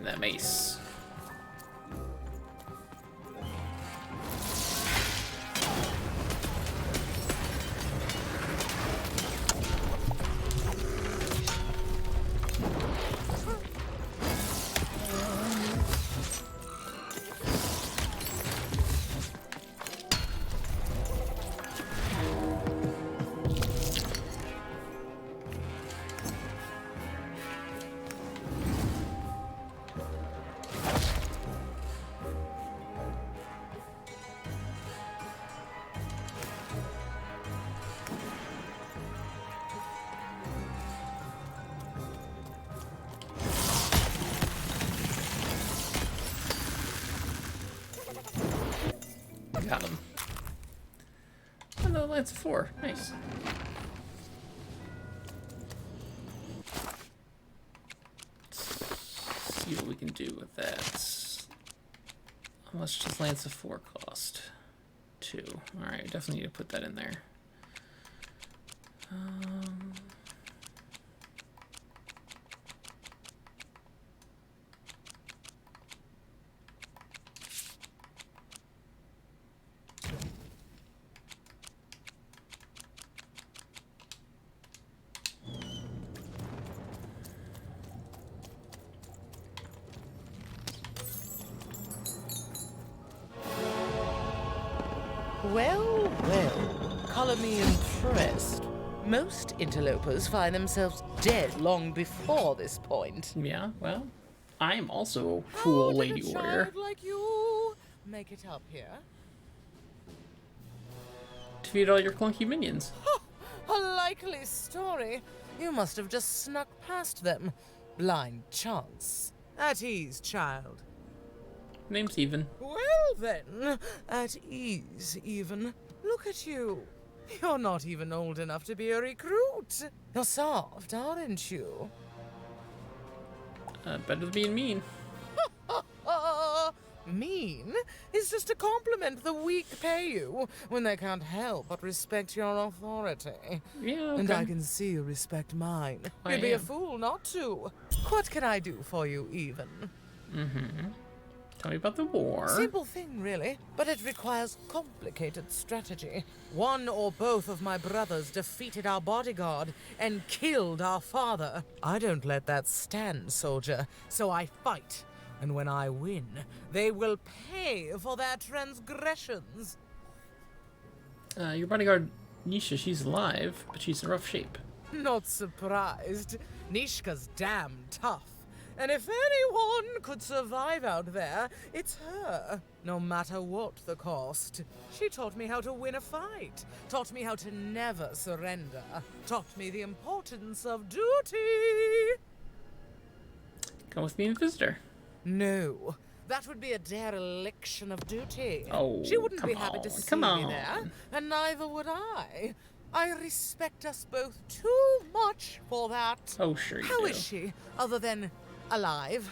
that mace. Got him. Another Lance of 4. Nice. Let's see what we can do with that. How much does Lance of 4 cost? 2. Alright, definitely need to put that in there. Well, well, colour me impressed. Most interlopers find themselves dead long before this point. Yeah, well, I'm also a cool lady warrior. Child like you make it up here. Defeat all your clunky minions. A likely story. You must have just snuck past them. Blind chance. At ease, child. Name's Even. Well then, at ease, even. Look at you. You're not even old enough to be a recruit. You're soft, aren't you? Better than being mean. Mean is just a compliment the weak pay you when they can't help but respect your authority. Yeah, okay. And I can see you respect mine. You'd be a fool not to. What can I do for you, even? Mm-hmm. Tell me about the war. Simple thing, really, but it requires complicated strategy. One or both of my brothers defeated our bodyguard and killed our father. I don't let that stand, soldier, so I fight. And when I win, they will pay for their transgressions. Your bodyguard, Nisha, she's alive, but she's in rough shape. Not surprised. Nishka's damn tough. And if anyone could survive out there, it's her. No matter what the cost. She taught me how to win a fight. Taught me how to never surrender. Taught me the importance of duty. Come with me and visit her. No. That would be a dereliction of duty. Oh, she wouldn't come be happy to on, see come me on. there, and neither would I. I respect us both too much for that. Oh, sure you How do. is she, other than alive?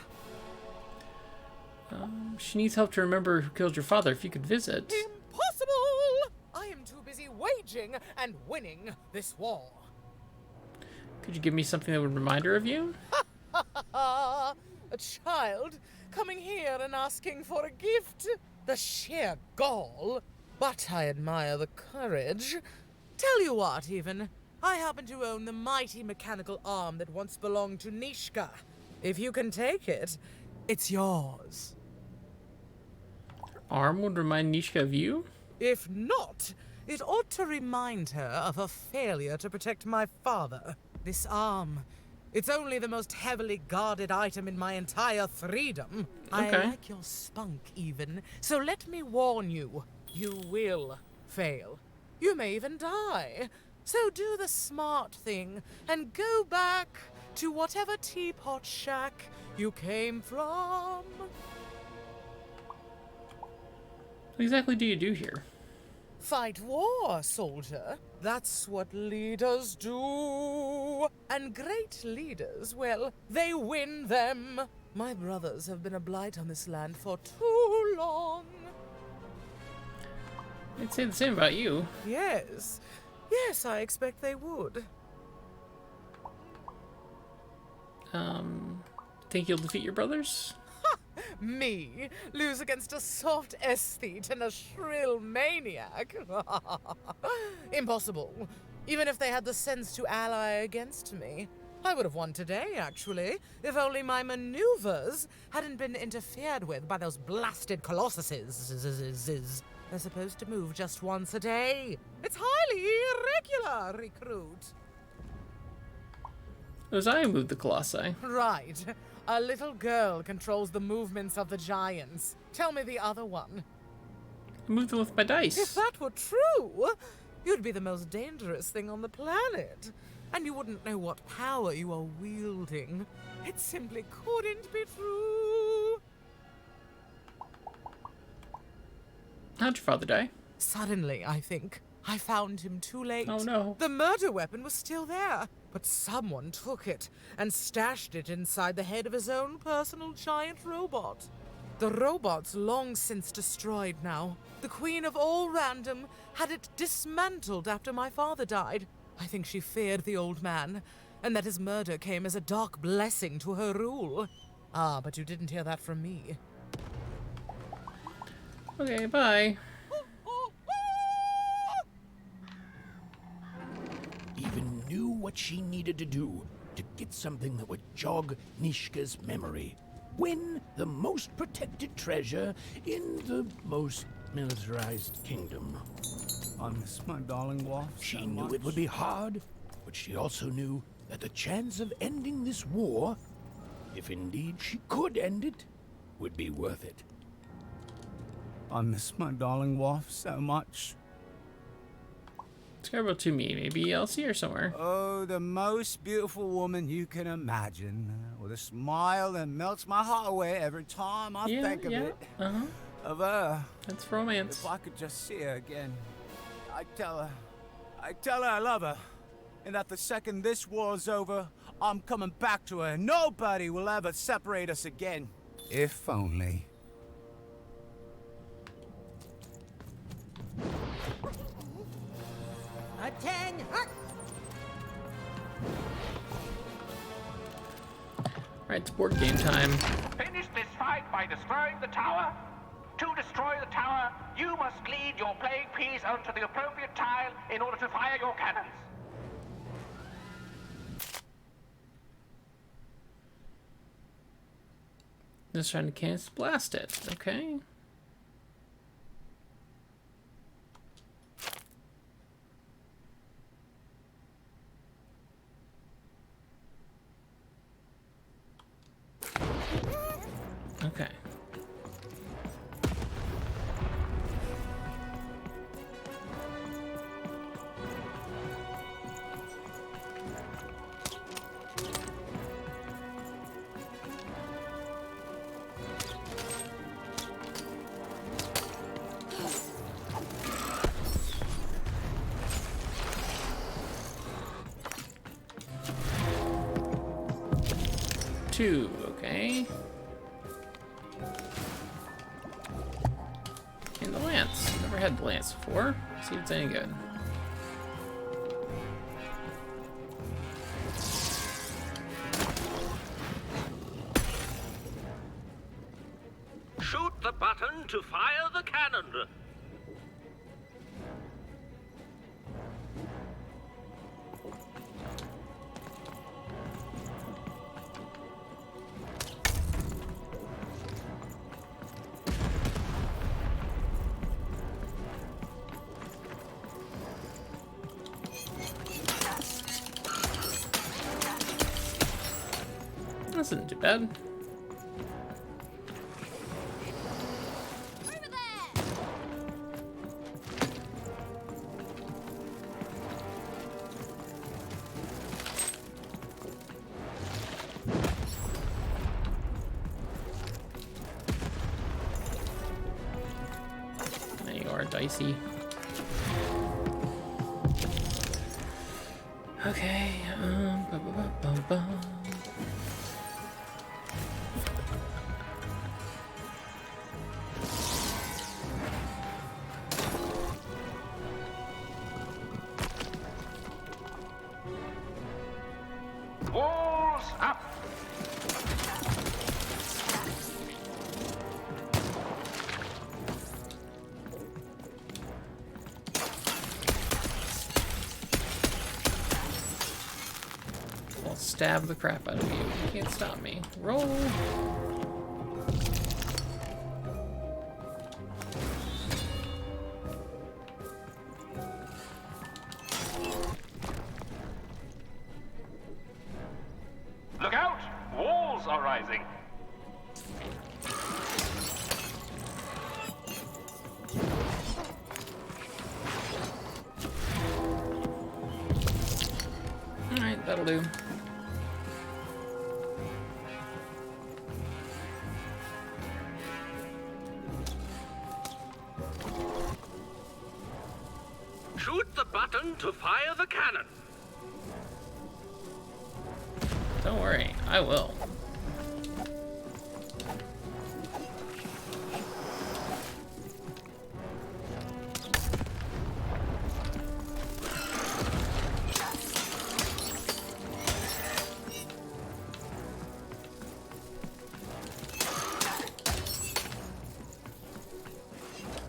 She needs help to remember who killed your father. If you could visit. Impossible! I am too busy waging and winning this war. Could you give me something that would remind her of you? A child coming here and asking for a gift? The sheer gall. But I admire the courage. Tell you what, even. I happen to own the mighty mechanical arm that once belonged to Nishka. If you can take it, it's yours. Arm would remind Nishka of you? If not, it ought to remind her of her failure to protect my father. This arm, it's only the most heavily guarded item in my entire freedom. Okay. I like your spunk, even, so let me warn you. You will fail. You may even die. So do the smart thing and go back to whatever teapot shack you came from. What exactly do you do here? Fight war, soldier. That's what leaders do. And great leaders, well, they win them. My brothers have been a blight on this land for too long. I'd say the same about you. Yes. Yes, I expect they would. Think you'll defeat your brothers? Me lose against a soft aesthete and a shrill maniac? Impossible. Even if they had the sense to ally against me. I would have won today, actually, if only my maneuvers hadn't been interfered with by those blasted colossuses. They're supposed to move just once a day. It's highly irregular, recruit. As I moved the colossi. Right. A little girl controls the movements of the giants. Tell me the other one. I moved them with my dice. If that were true, you'd be the most dangerous thing on the planet. And you wouldn't know what power you are wielding. It simply couldn't be true. How'd your father die? Suddenly, I think. I found him too late. Oh no. The murder weapon was still there, but someone took it and stashed it inside the head of his own personal giant robot. The robot's long since destroyed now. The Queen of All Random had it dismantled after my father died. I think she feared the old man, and that his murder came as a dark blessing to her rule. Ah, but you didn't hear that from me. Okay, bye. Even knew what she needed to do to get something that would jog Nishka's memory. Win the most protected treasure in the most militarized kingdom. I miss my darling wife. She knew it would be hard, but she also knew that the chance of ending this war, if indeed she could end it, would be worth it. I miss my darling wife so much. Describe her to me. Maybe I'll see her somewhere. Oh, the most beautiful woman you can imagine, with a smile that melts my heart away every time I think of it. Of her. That's romance. If I could just see her again, I'd tell her I love her, and that the second this war's over, I'm coming back to her, and nobody will ever separate us again. If only. Alright, it's board game time. Finish this fight by destroying the tower. To destroy the tower, you must lead your playing piece onto the appropriate tile in order to fire your cannons. Just trying to cast blast it. Okay. Okay. Two, okay. And the lance. Never had the lance before. See if it's any good. Shoot the button to fire the cannon. That isn't too bad. There you are, Dicey. Okay, Walls up. I'll stab the crap out of you. You can't stop me. Roll! Look out! Walls are rising. Alright, that'll do. Shoot the button to fire the cannon. Don't worry, I will.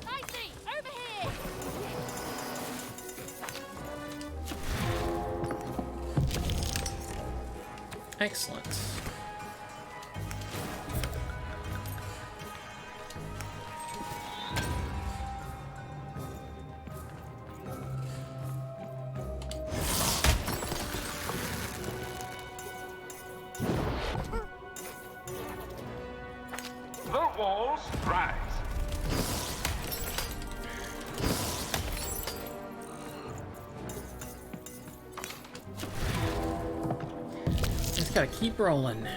Dicey, over here! Excellent. The walls rise. Just gotta keep rolling.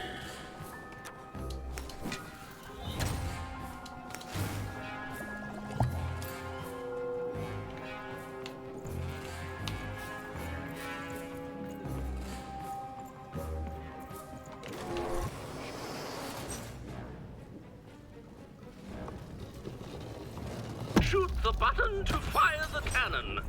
Shoot the button to fire the cannon.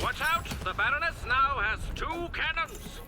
Watch out! The Baroness now has 2 cannons.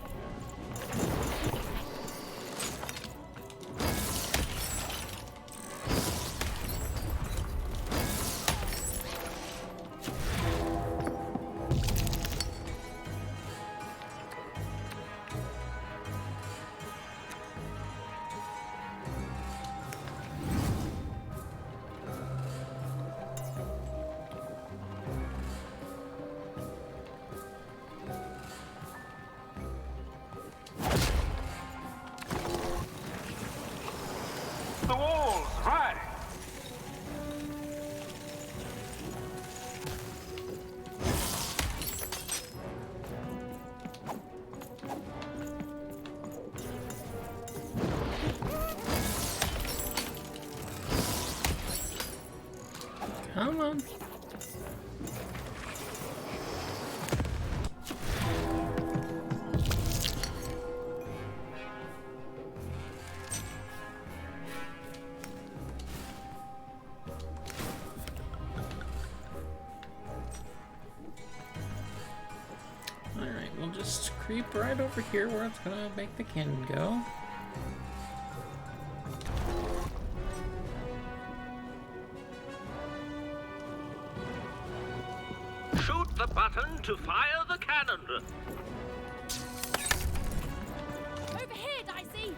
The walls rise. Come on. Alright, we'll just creep right over here where it's gonna make the cannon go. Shoot the button to fire the cannon. Over here, Dicey!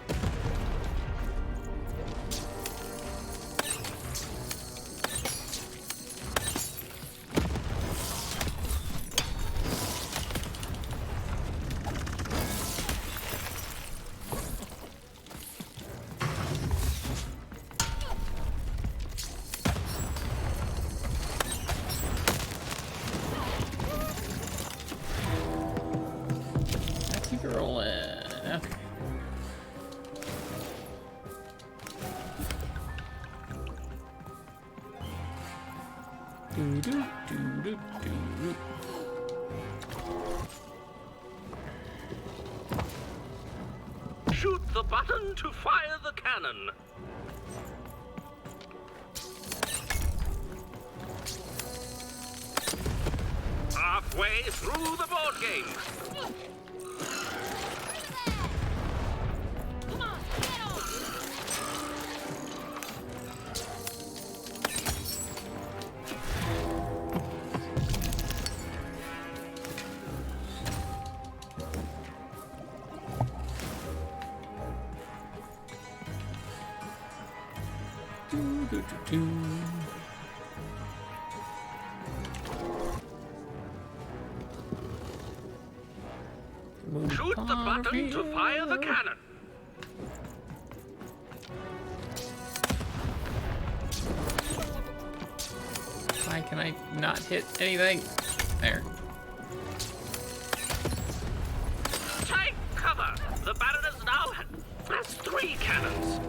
Keep it rolling. Okay. Do do do do do. Shoot the button to fire the cannon. Halfway through the board game. Come on, get on! Shoot the button to fire the cannon. Why can I not hit anything? There. Take cover. The Baroness now has 3 cannons.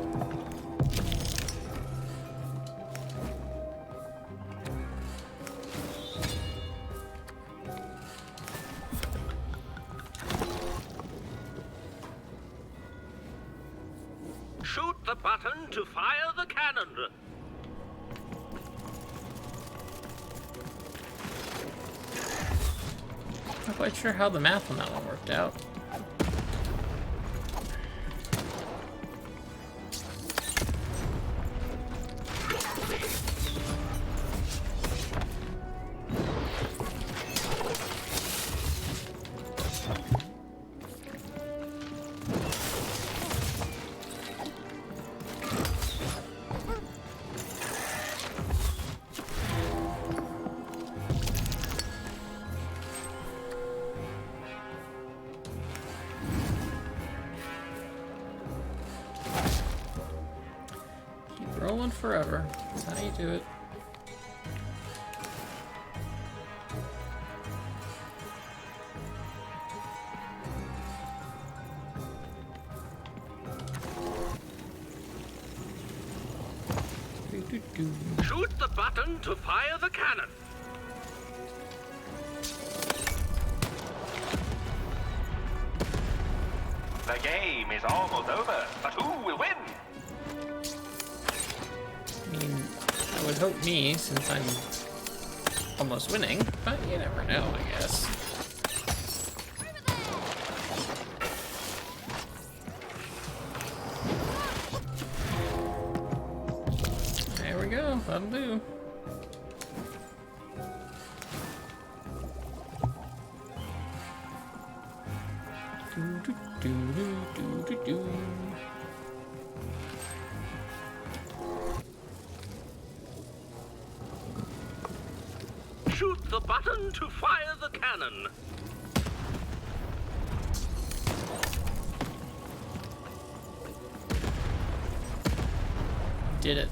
Shoot the button to fire the cannon. Not quite sure how the math on that one worked out. Rolling forever. That's how you do it. Shoot the button to fire the cannon. The game is almost over, but who will win? I mean, I would hope me, since I'm almost winning, but you never know, I guess. There we go, that'll do. Shoot the button to fire the cannon. Did it.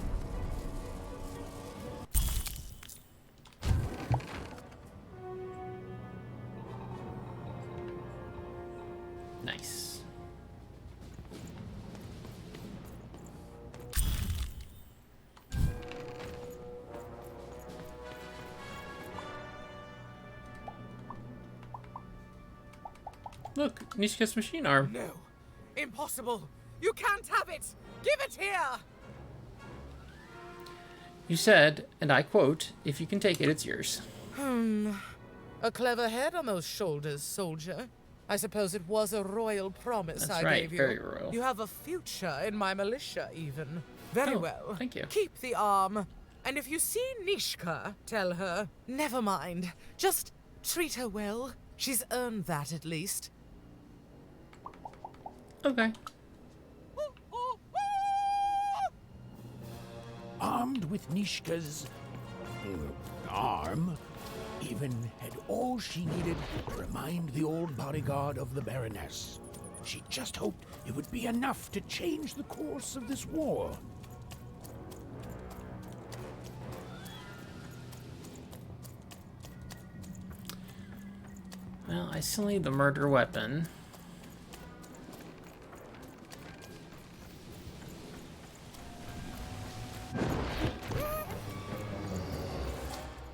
Nice. Look, Nishka's machine arm. No. Impossible. You can't have it. Give it here. You said, and I quote, "If you can take it, it's yours." A clever head on those shoulders, soldier. I suppose it was a royal promise That's I right, gave you. very royal. You have a future in my militia, even. Very Oh, well. thank you. Keep the arm. And if you see Nishka, tell her, never mind. Just treat her well. She's earned that, at least. Okay. Armed with Nishka's arm, Even had all she needed to remind the old bodyguard of the Baroness. She just hoped it would be enough to change the course of this war. Well, I still need the murder weapon.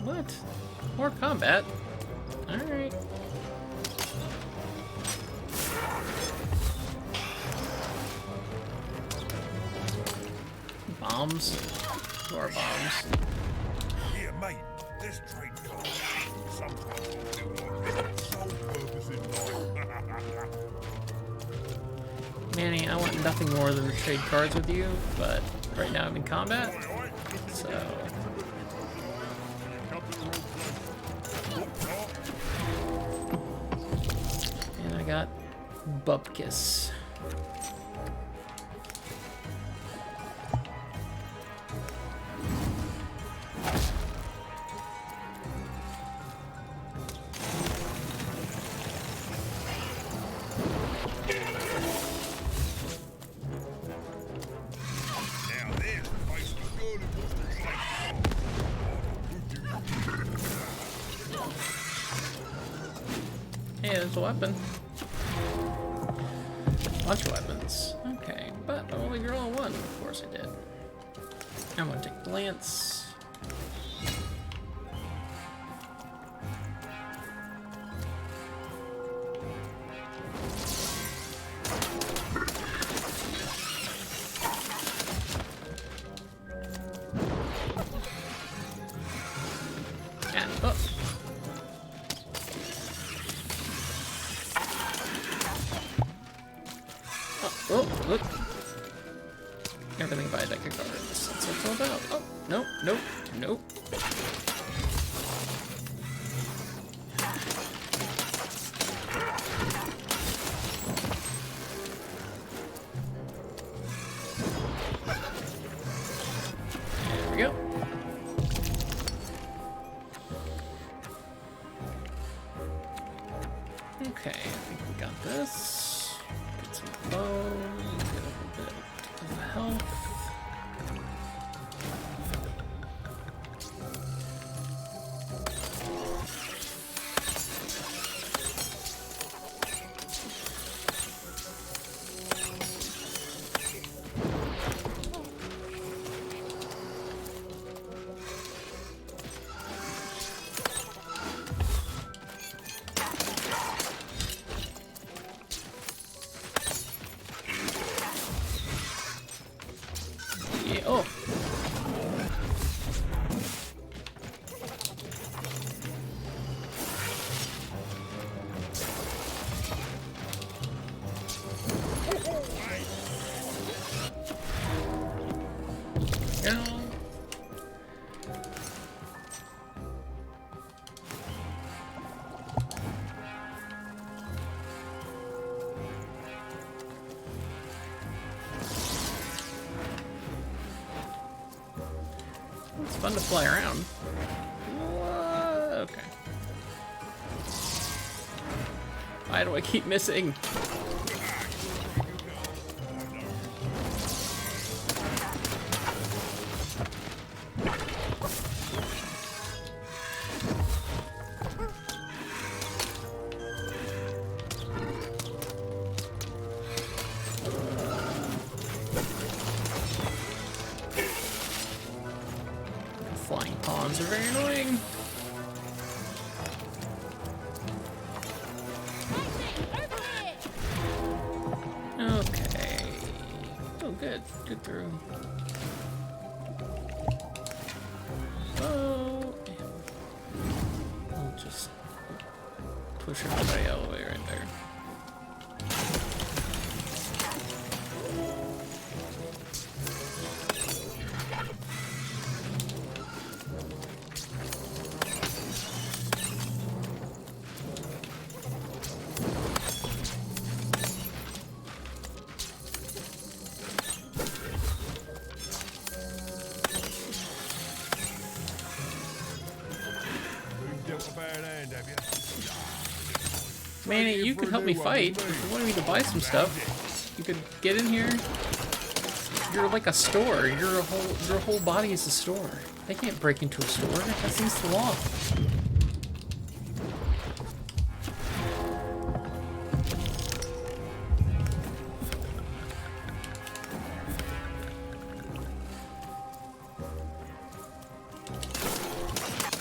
What? More combat? Alright. Bombs? More bombs. Here, mate, this trade card. Sometimes I feel like it's sole purpose in life. Manny, I want nothing more than to trade cards with you, but right now I'm in combat, so... And I got Bupkis. Hey, there's a weapon. Bunch of weapons. Okay, but only you're all one. Of course I did. I'm gonna take a glance. Oh, look. Everything by a deck of cards. That's what it's all about. Oh, nope, nope, nope. There we go. Okay, I think we got this. Get some bow, get a little bit of health. Yeah, oh. No. It's fun to fly around. Okay. Why do I keep missing? Flying pawns are very annoying. Okay. Oh, good. Good through. Oh. I'll just push everybody all the way right there. Manny, you could help me fight. If you wanted me to buy some stuff, you could get in here. You're like a store. Your whole body is a store. They can't break into a store. That's against the law.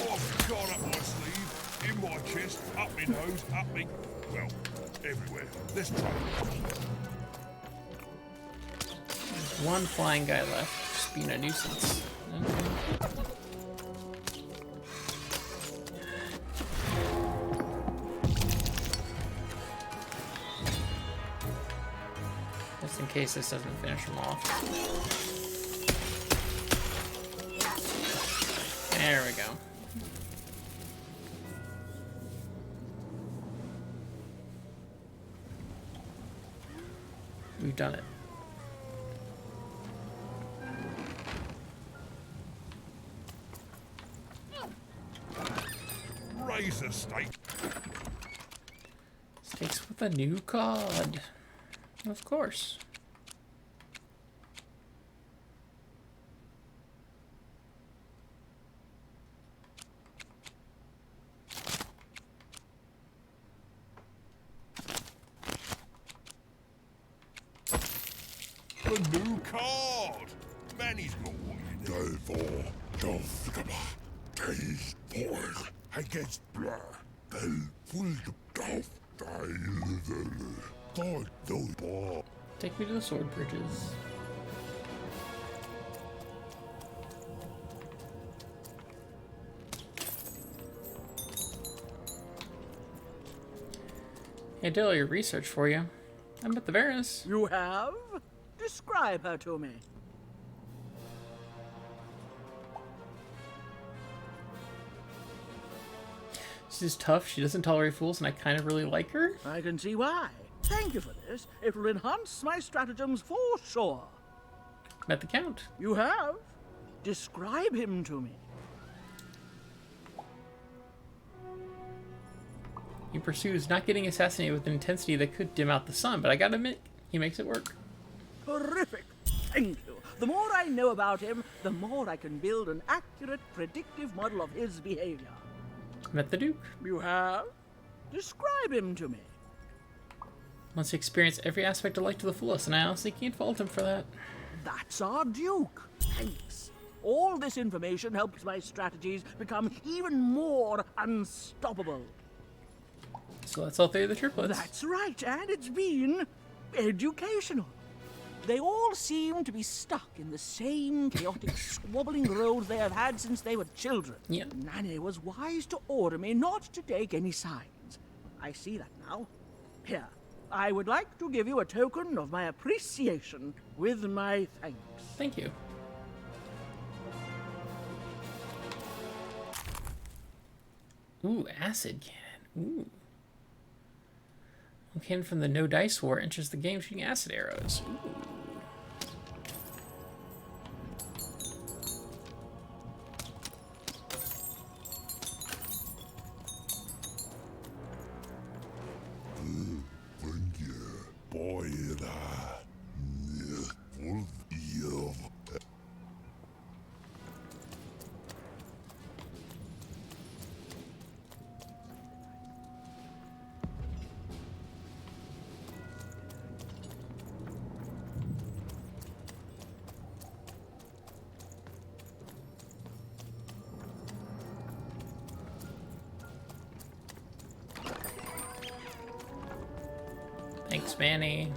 I've got up my sleeve, in my chest, up my nose, up me. Well, everywhere. Let's try it. There's one flying guy left, just being a nuisance. Okay. Just in case this doesn't finish him off. There we go. We've done it. Razor steak. Steaks with a new cod. Of course. a new card. Manny's got one. Therefore, against Blur. Take me to the sword bridges. I did all your research for you. I met the Baroness. You have? Describe her to me. She's tough, she doesn't tolerate fools, and I kind of really like her. I can see why. Thank you for this. It will enhance my stratagems for sure. Met the Count. You have? Describe him to me. He pursues not getting assassinated with an intensity that could dim out the sun, but I gotta admit, he makes it work. Terrific. Thank you. The more I know about him, the more I can build an accurate, predictive model of his behavior. Met the Duke. You have? Describe him to me. Wants to experience every aspect of life to the fullest, and I honestly can't fault him for that. That's our Duke. Thanks. All this information helps my strategies become even more unstoppable. So that's all three of the triplets. That's right, and it's been educational. They all seem to be stuck in the same chaotic, squabbling road they have had since they were children. Yep. Nanny was wise to order me not to take any sides. I see that now. Here, I would like to give you a token of my appreciation with my thanks. Thank you. Ooh, acid cannon. Ooh. One cannon from the No Dice War enters the game shooting acid arrows. Ooh. Thanks, Manny.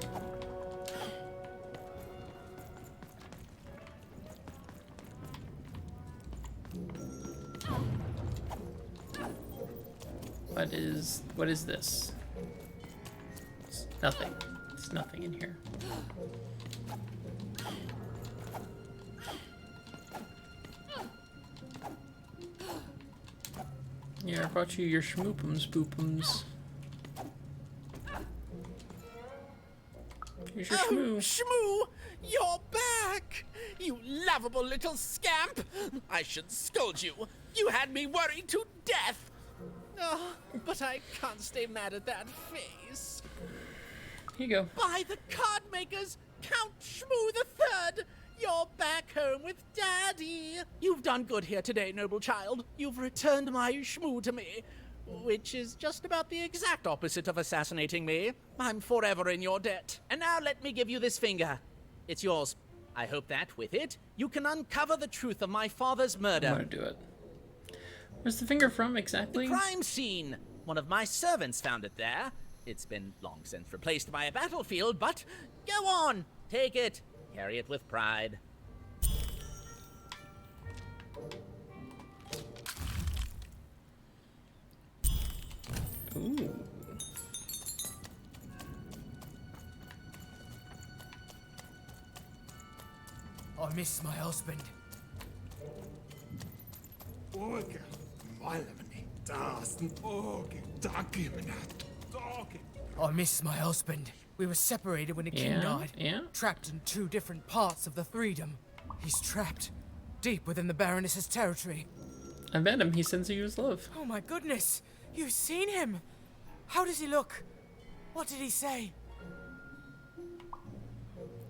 What is this? It's nothing. It's nothing in here. Yeah, I brought you your schmoopums boopums. Here's your schmoo. Shmoo! You're back! You lovable little scamp! I should scold you. You had me worried to death. Oh, but I can't stay mad at that face. Here you go. By the card makers, Count Shmoo the Third! You're back home with Daddy! You've done good here today, noble child. You've returned my Shmoo to me, which is just about the exact opposite of assassinating me. I'm forever in your debt. And now let me give you this finger. It's yours. I hope that, with it, you can uncover the truth of my father's murder. I'm gonna do it. Where's the finger from, exactly? The crime scene. One of my servants found it there. It's been long since replaced by a battlefield, but go on. Take it. Carry it with pride. Ooh. I miss my husband. I miss my husband. We were separated when the king died. Yeah. Trapped in two different parts of the Freedom. He's trapped deep within the Baroness's territory. I met him. He sends you his love. Oh my goodness! You've seen him! How does he look? What did he say?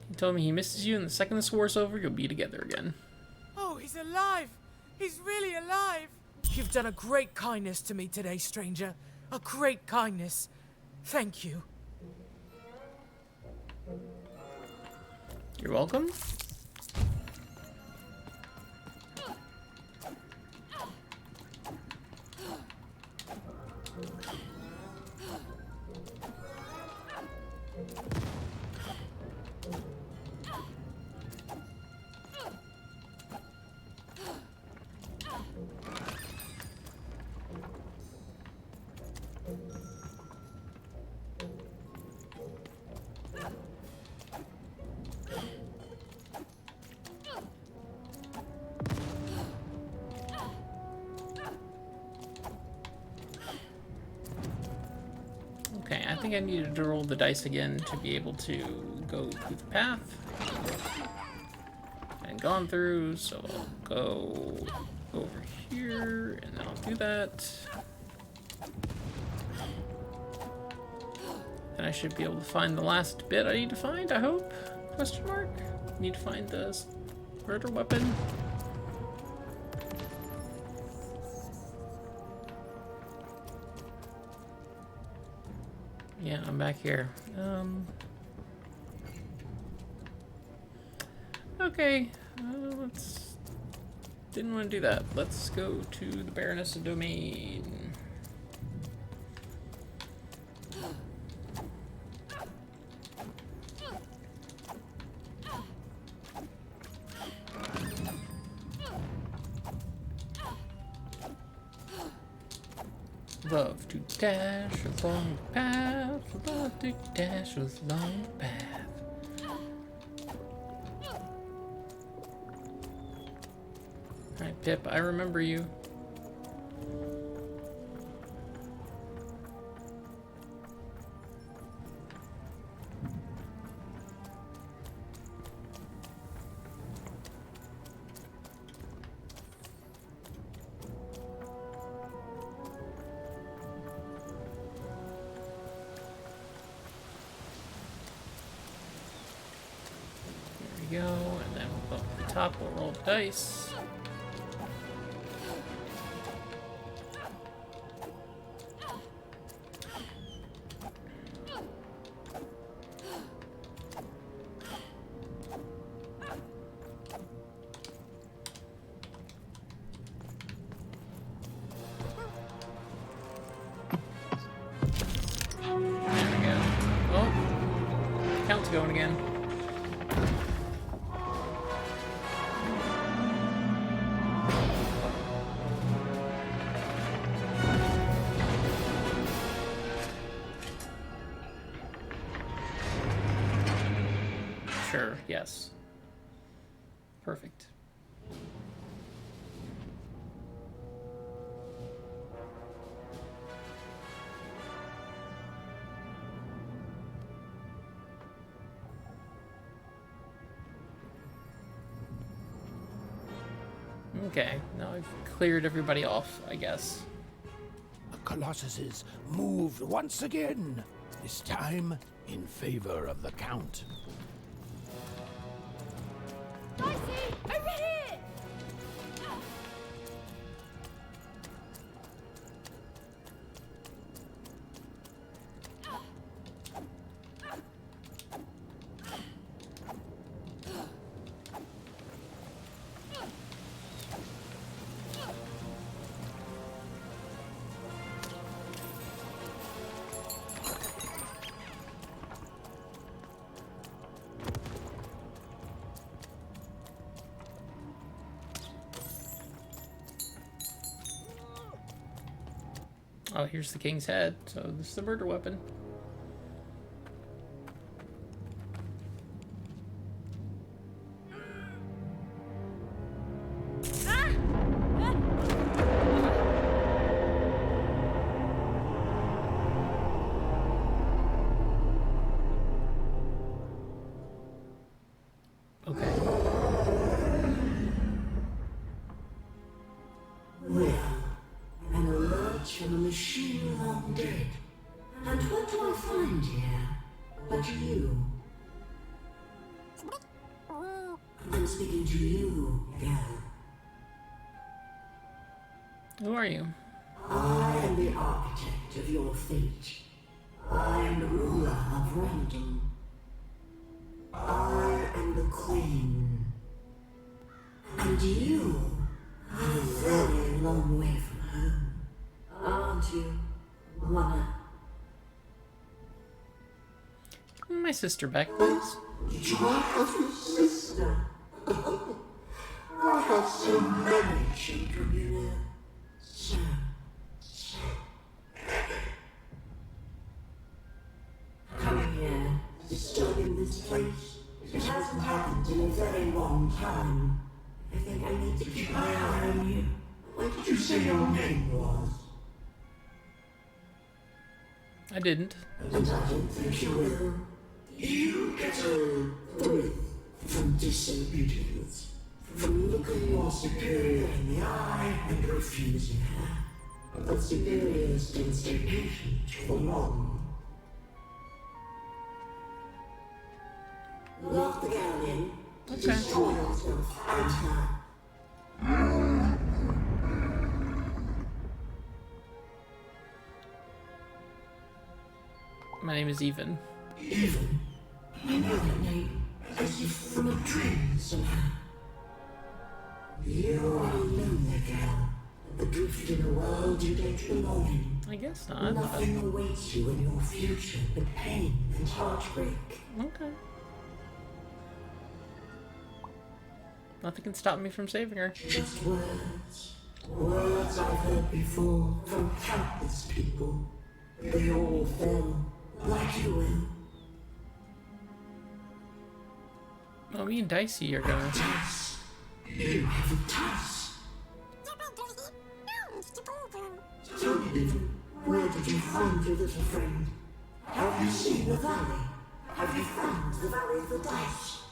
He told me he misses you, and the second this war's over, you'll be together again. Oh, he's alive! He's really alive! You've done a great kindness to me today, stranger. A great kindness. Thank you. You're welcome. Okay, I think I needed to roll the dice again to be able to go through the path. And gone through, so I'll go over here, and then I'll do that. And I should be able to find the last bit I need to find, I hope? Question mark? Need to find the murder weapon. Yeah, I'm back here. Okay, let's... Didn't want to do that. Let's go to the Baroness of Domain. Love to dash along the path, love to dash along the path. Alright, Pip, I remember you. Go, and then we'll go up to the top, we'll roll the dice. There we go. Oh, count's going again. Sure, yes. Perfect. Okay, now I've cleared everybody off, I guess. The Colossuses moved once again, this time in favor of the Count. Dicey, over here! Oh, here's the king's head. So this is the murder weapon. From a machine long dead. And what do I find here but you? I'm speaking to you, girl. Who are you? I am the architect of your fate. I am the ruler of Random. I am the queen. And you are a very long way from home, aren't you, Wanna? My sister back, please. Did you have your sister? I have so many children, you know. So coming here, disturbing this place. It hasn't happened in a very long time. I think I need to keep my eye on you. What did you say your name was? I didn't. And I don't think you will. You get a thrill from disobedience, from looking your superior in the eye and refusing her. But superiors don't stay patient for long. Lock the girl in. Okay. Destroy yourself and her. My name is Even. Even? I know that name, as if from a dream somehow. You are a lonely girl, adrift in a world you don't belong in. I guess not. Nothing awaits you in your future but pain and heartbreak. Okay. Nothing can stop me from saving her. Just words. Words I've heard before from countless people. They all fell, like you will. Oh, me and Dicey are going. You have a task. Tell me, Even, where did you find your little friend? Have you seen the valley? Have you found the valley of the dice?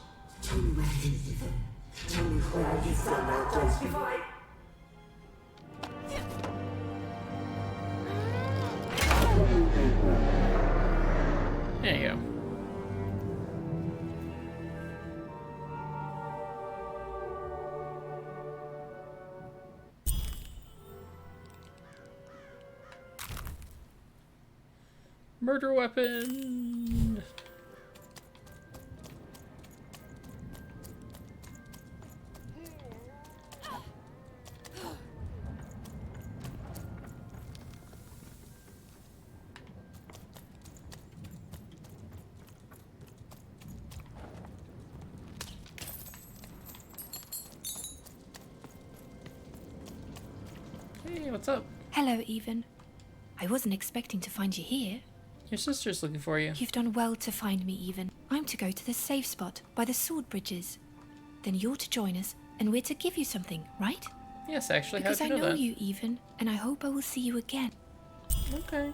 Tell me where it is, Even. Tell me where you found that dice before I... There you go. Murder weapon! Hey, what's up? Hello, Even. I wasn't expecting to find you here. Your sister's looking for you. You've done well to find me, Even. I'm to go to the safe spot by the sword bridges. Then you're to join us, and we're to give you something, right? Yes, actually, Because how'd I you know know that? you, Even, and I hope I will see you again. Okay.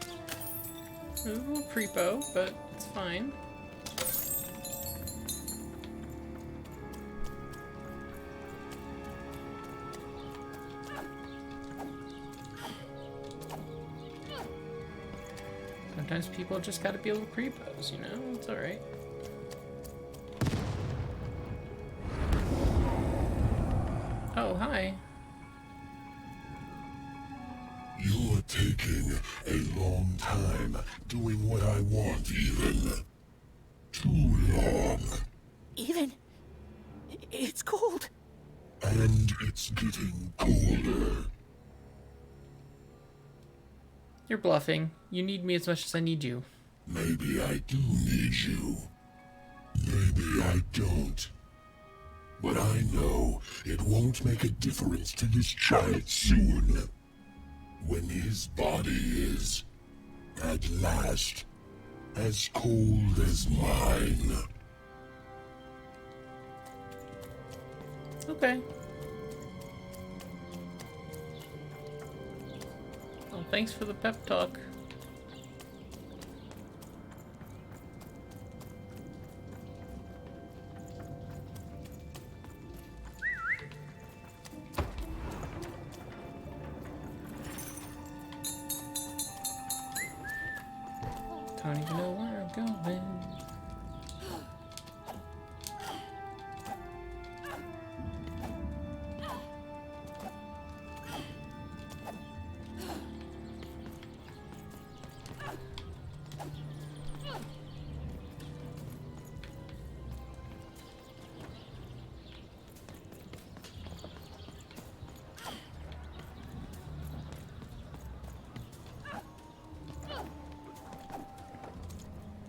It was a little creepo, but it's fine. Sometimes people just gotta be a little creepos, you know? It's alright. Oh, hi. You're taking a long time doing what I want, Even. Too long. Even, it's cold. And it's getting colder. You're bluffing. You need me as much as I need you. Maybe I do need you. Maybe I don't. But I know it won't make a difference to this child soon. When his body is, at last, as cold as mine. Okay. Well, thanks for the pep talk. Don't even know where I'm going.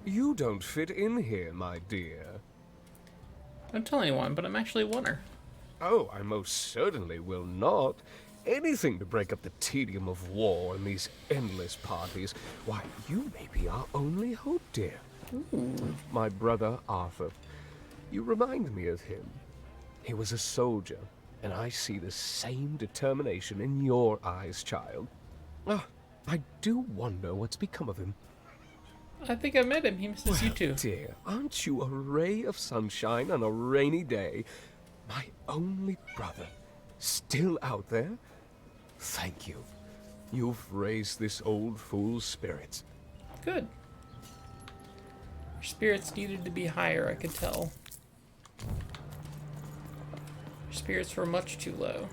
You don't fit in here, my dear. Don't tell anyone, but I'm actually a oner. Oh, I most certainly will not. Anything to break up the tedium of war and these endless parties. Why, you may be our only hope, dear. Ooh. My brother Arthur. You remind me of him. He was a soldier, and I see the same determination in your eyes, child. Ah, I do wonder what's become of him. I think I met him. He misses you too. Dear, aren't you a ray of sunshine on a rainy day? My only brother, still out there? Thank you. You've raised this old fool's spirits. Good. Your spirits needed to be higher, I could tell. Your spirits were much too low.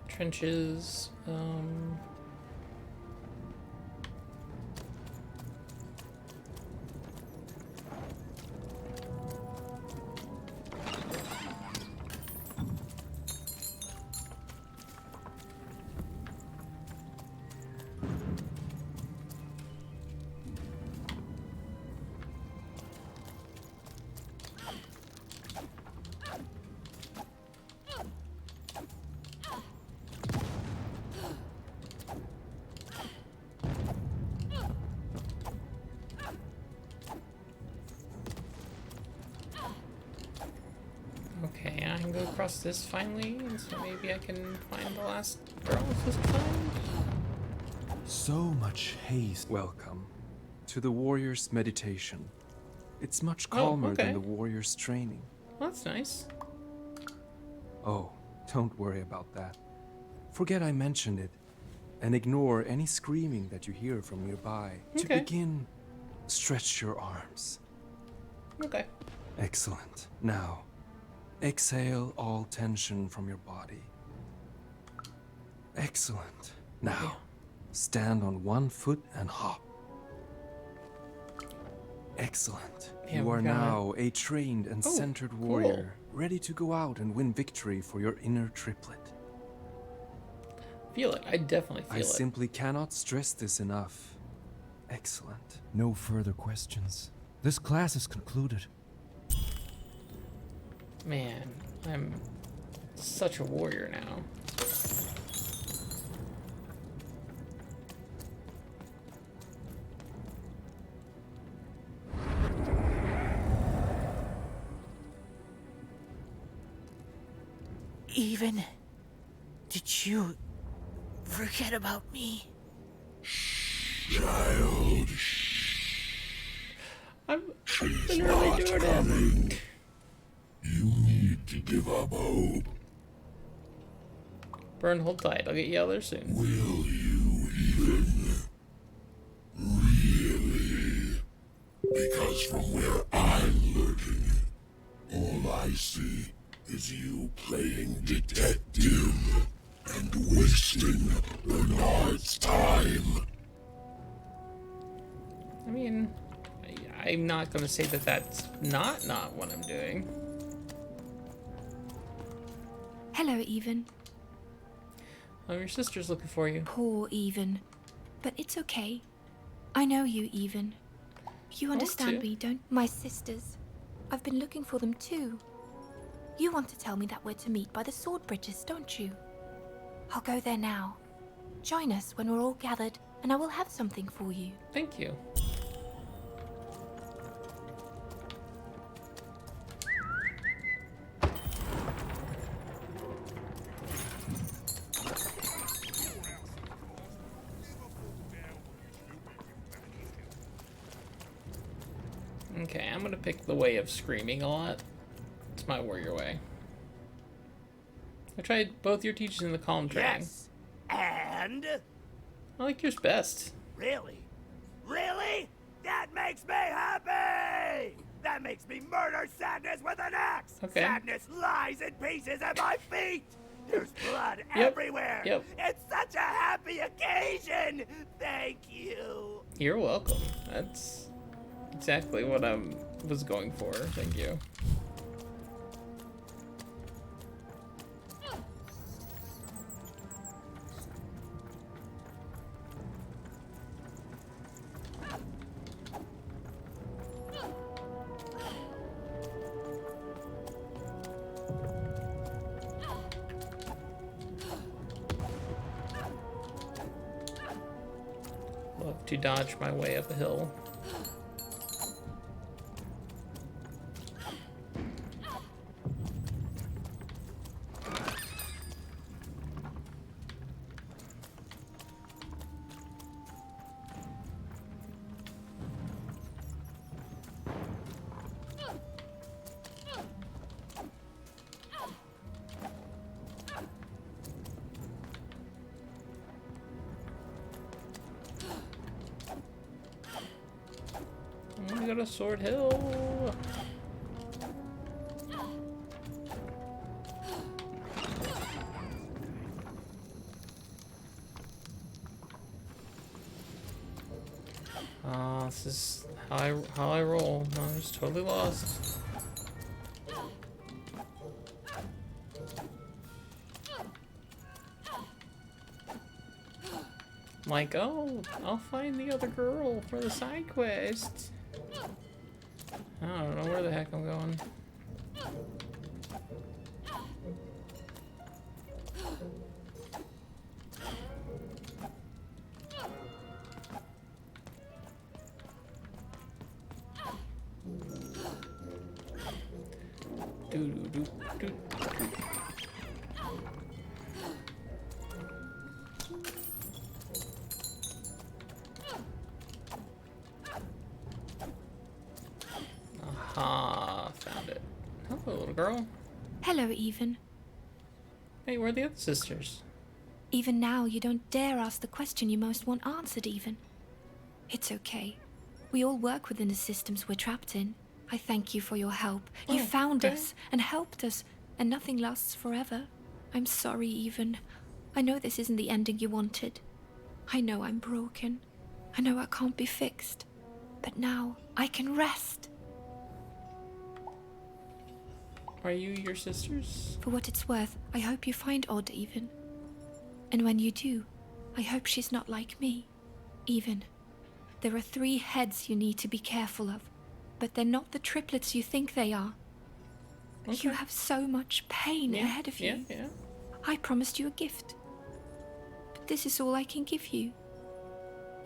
Trenches, okay, I can go across this finally, and so maybe I can find the last girl I'm supposed to find. So much haste. Welcome to the warrior's meditation. It's much calmer than the warrior's training. Well, that's nice. Oh, don't worry about that. Forget I mentioned it, and ignore any screaming that you hear from nearby. To begin, stretch your arms. Okay. Excellent. Now, exhale all tension from your body. Excellent. Now, stand on one foot and hop. Excellent. Yeah, You are now a trained and Oh, centered cool. warrior, ready to go out and win victory for your inner triplet. Feel it. I definitely feel I it. simply cannot stress this enough. Excellent. No further questions. This class is concluded. Man, I'm such a warrior now. Even, did you forget about me? Child. I'm She's literally not doing it. coming. You need to give up hope. Burn, hold tight. I'll get you out there soon. Will you even? Really? Because from where I'm lurking, all I see is you playing detective and wasting Bernard's time. I mean, I'm not going to say that that's not what I'm doing. Hello, Even. Oh, your sister's looking for you. Poor Even. But it's okay. I know you, Even. You understand me, don't? My sisters. I've been looking for them too. You want to tell me that we're to meet by the sword bridges, don't you? I'll go there now. Join us when we're all gathered, and I will have something for you. Thank you. Okay, I'm gonna pick the way of screaming a lot. It's my warrior way. I tried both your teachers in the calm training. Yes. And? I like yours best. Really? Really? That makes me happy! That makes me murder sadness with an axe! Okay. Sadness lies in pieces at my feet! There's blood everywhere! Yep. It's such a happy occasion! Thank you! You're welcome. That's exactly what I was going for. Thank you. to dodge my way up a hill. We got a Sword Hill. This is how I roll. No, I'm just totally lost. Like, oh, I'll find the other girl for the side quest. I don't know where the heck I'm going. Aha, found it. Hello, little girl. Hello, Even. Hey, where are the other sisters? Even now, you don't dare ask the question you most want answered, Even. It's okay. We all work within the systems we're trapped in. I thank you for your help. You found us and helped us, and nothing lasts forever. I'm sorry, Even. I know this isn't the ending you wanted. I know I'm broken. I know I can't be fixed. But now, I can rest. Are you your sisters? For what it's worth, I hope you find Odd, Even. And when you do, I hope she's not like me. Even. There are 3 heads you need to be careful of, but they're not the triplets you think they are. Okay. You have so much pain ahead of you. Yeah. I promised you a gift. But this is all I can give you.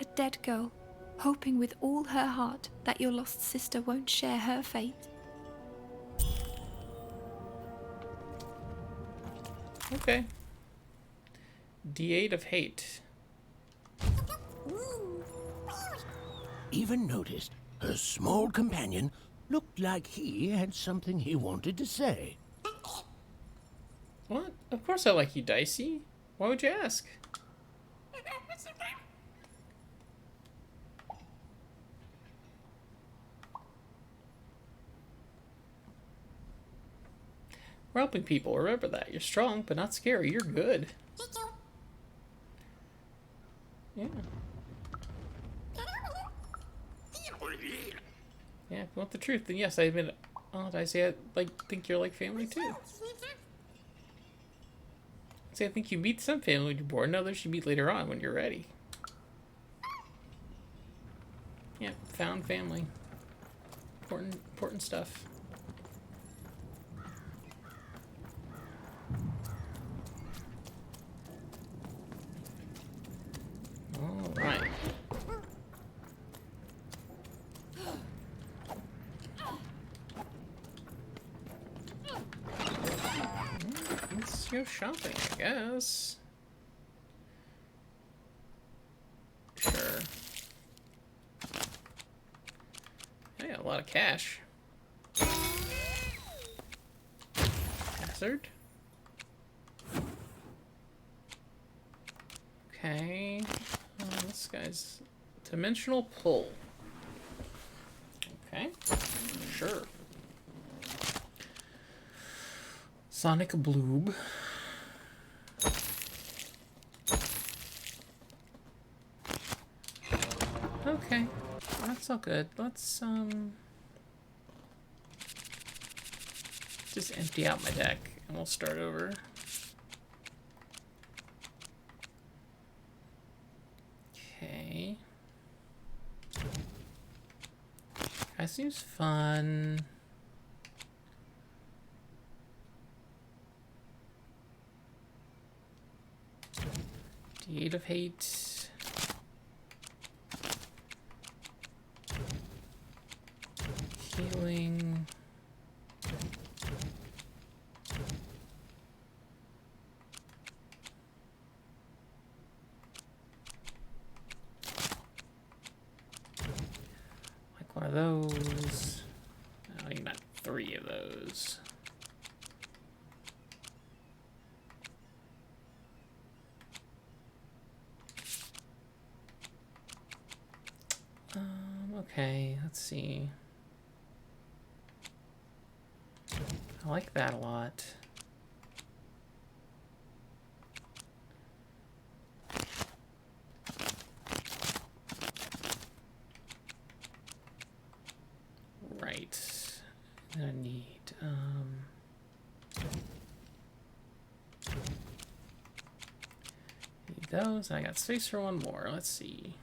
A dead girl, hoping with all her heart that your lost sister won't share her fate. Okay. D8 of hate. Even noticed her small companion looked like he had something he wanted to say. What? Of course I like you, Dicey. Why would you ask? We're helping people. Remember that. You're strong, but not scary. You're good. Yeah. Yeah, if you want the truth, then yes, I admit it. Oh, Dicey, I think you're like family too. See, I think you meet some family when you're born. Others you meet later on when you're ready. Yeah, found family. Important stuff. All right. Let's go shopping, I guess. Sure. I got a lot of cash. Hazard. Okay. This guy's dimensional pull. Okay. Sure. Sonic Bloob. Okay. That's all good. Let's just empty out my deck and we'll start over. Okay. That seems fun. D8 of hate. healing. Like one of those. Oh, you got 3 of those. Okay, let's see. I like that a lot. Right. I need, need those. I got space for one more. Let's see.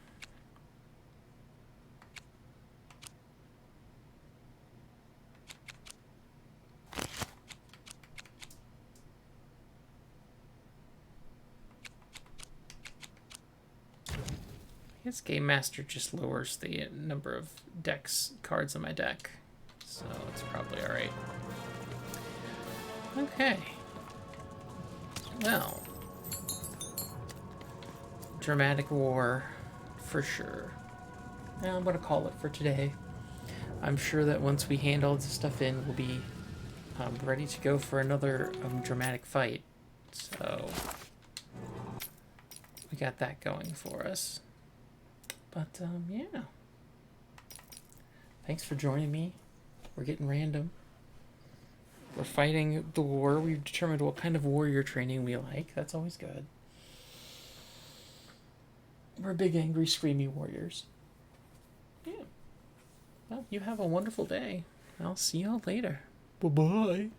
I guess Game Master just lowers the number of cards on my deck, so it's probably alright. Okay. Well. Dramatic war, for sure. Now I'm going to call it for today. I'm sure that once we hand all this stuff in, we'll be ready to go for another dramatic fight. So, we got that going for us. But, yeah. Thanks for joining me. We're getting random. We're fighting the war. We've determined what kind of warrior training we like. That's always good. We're big, angry, screamy warriors. Yeah. Well, you have a wonderful day. I'll see y'all later. Bye-bye.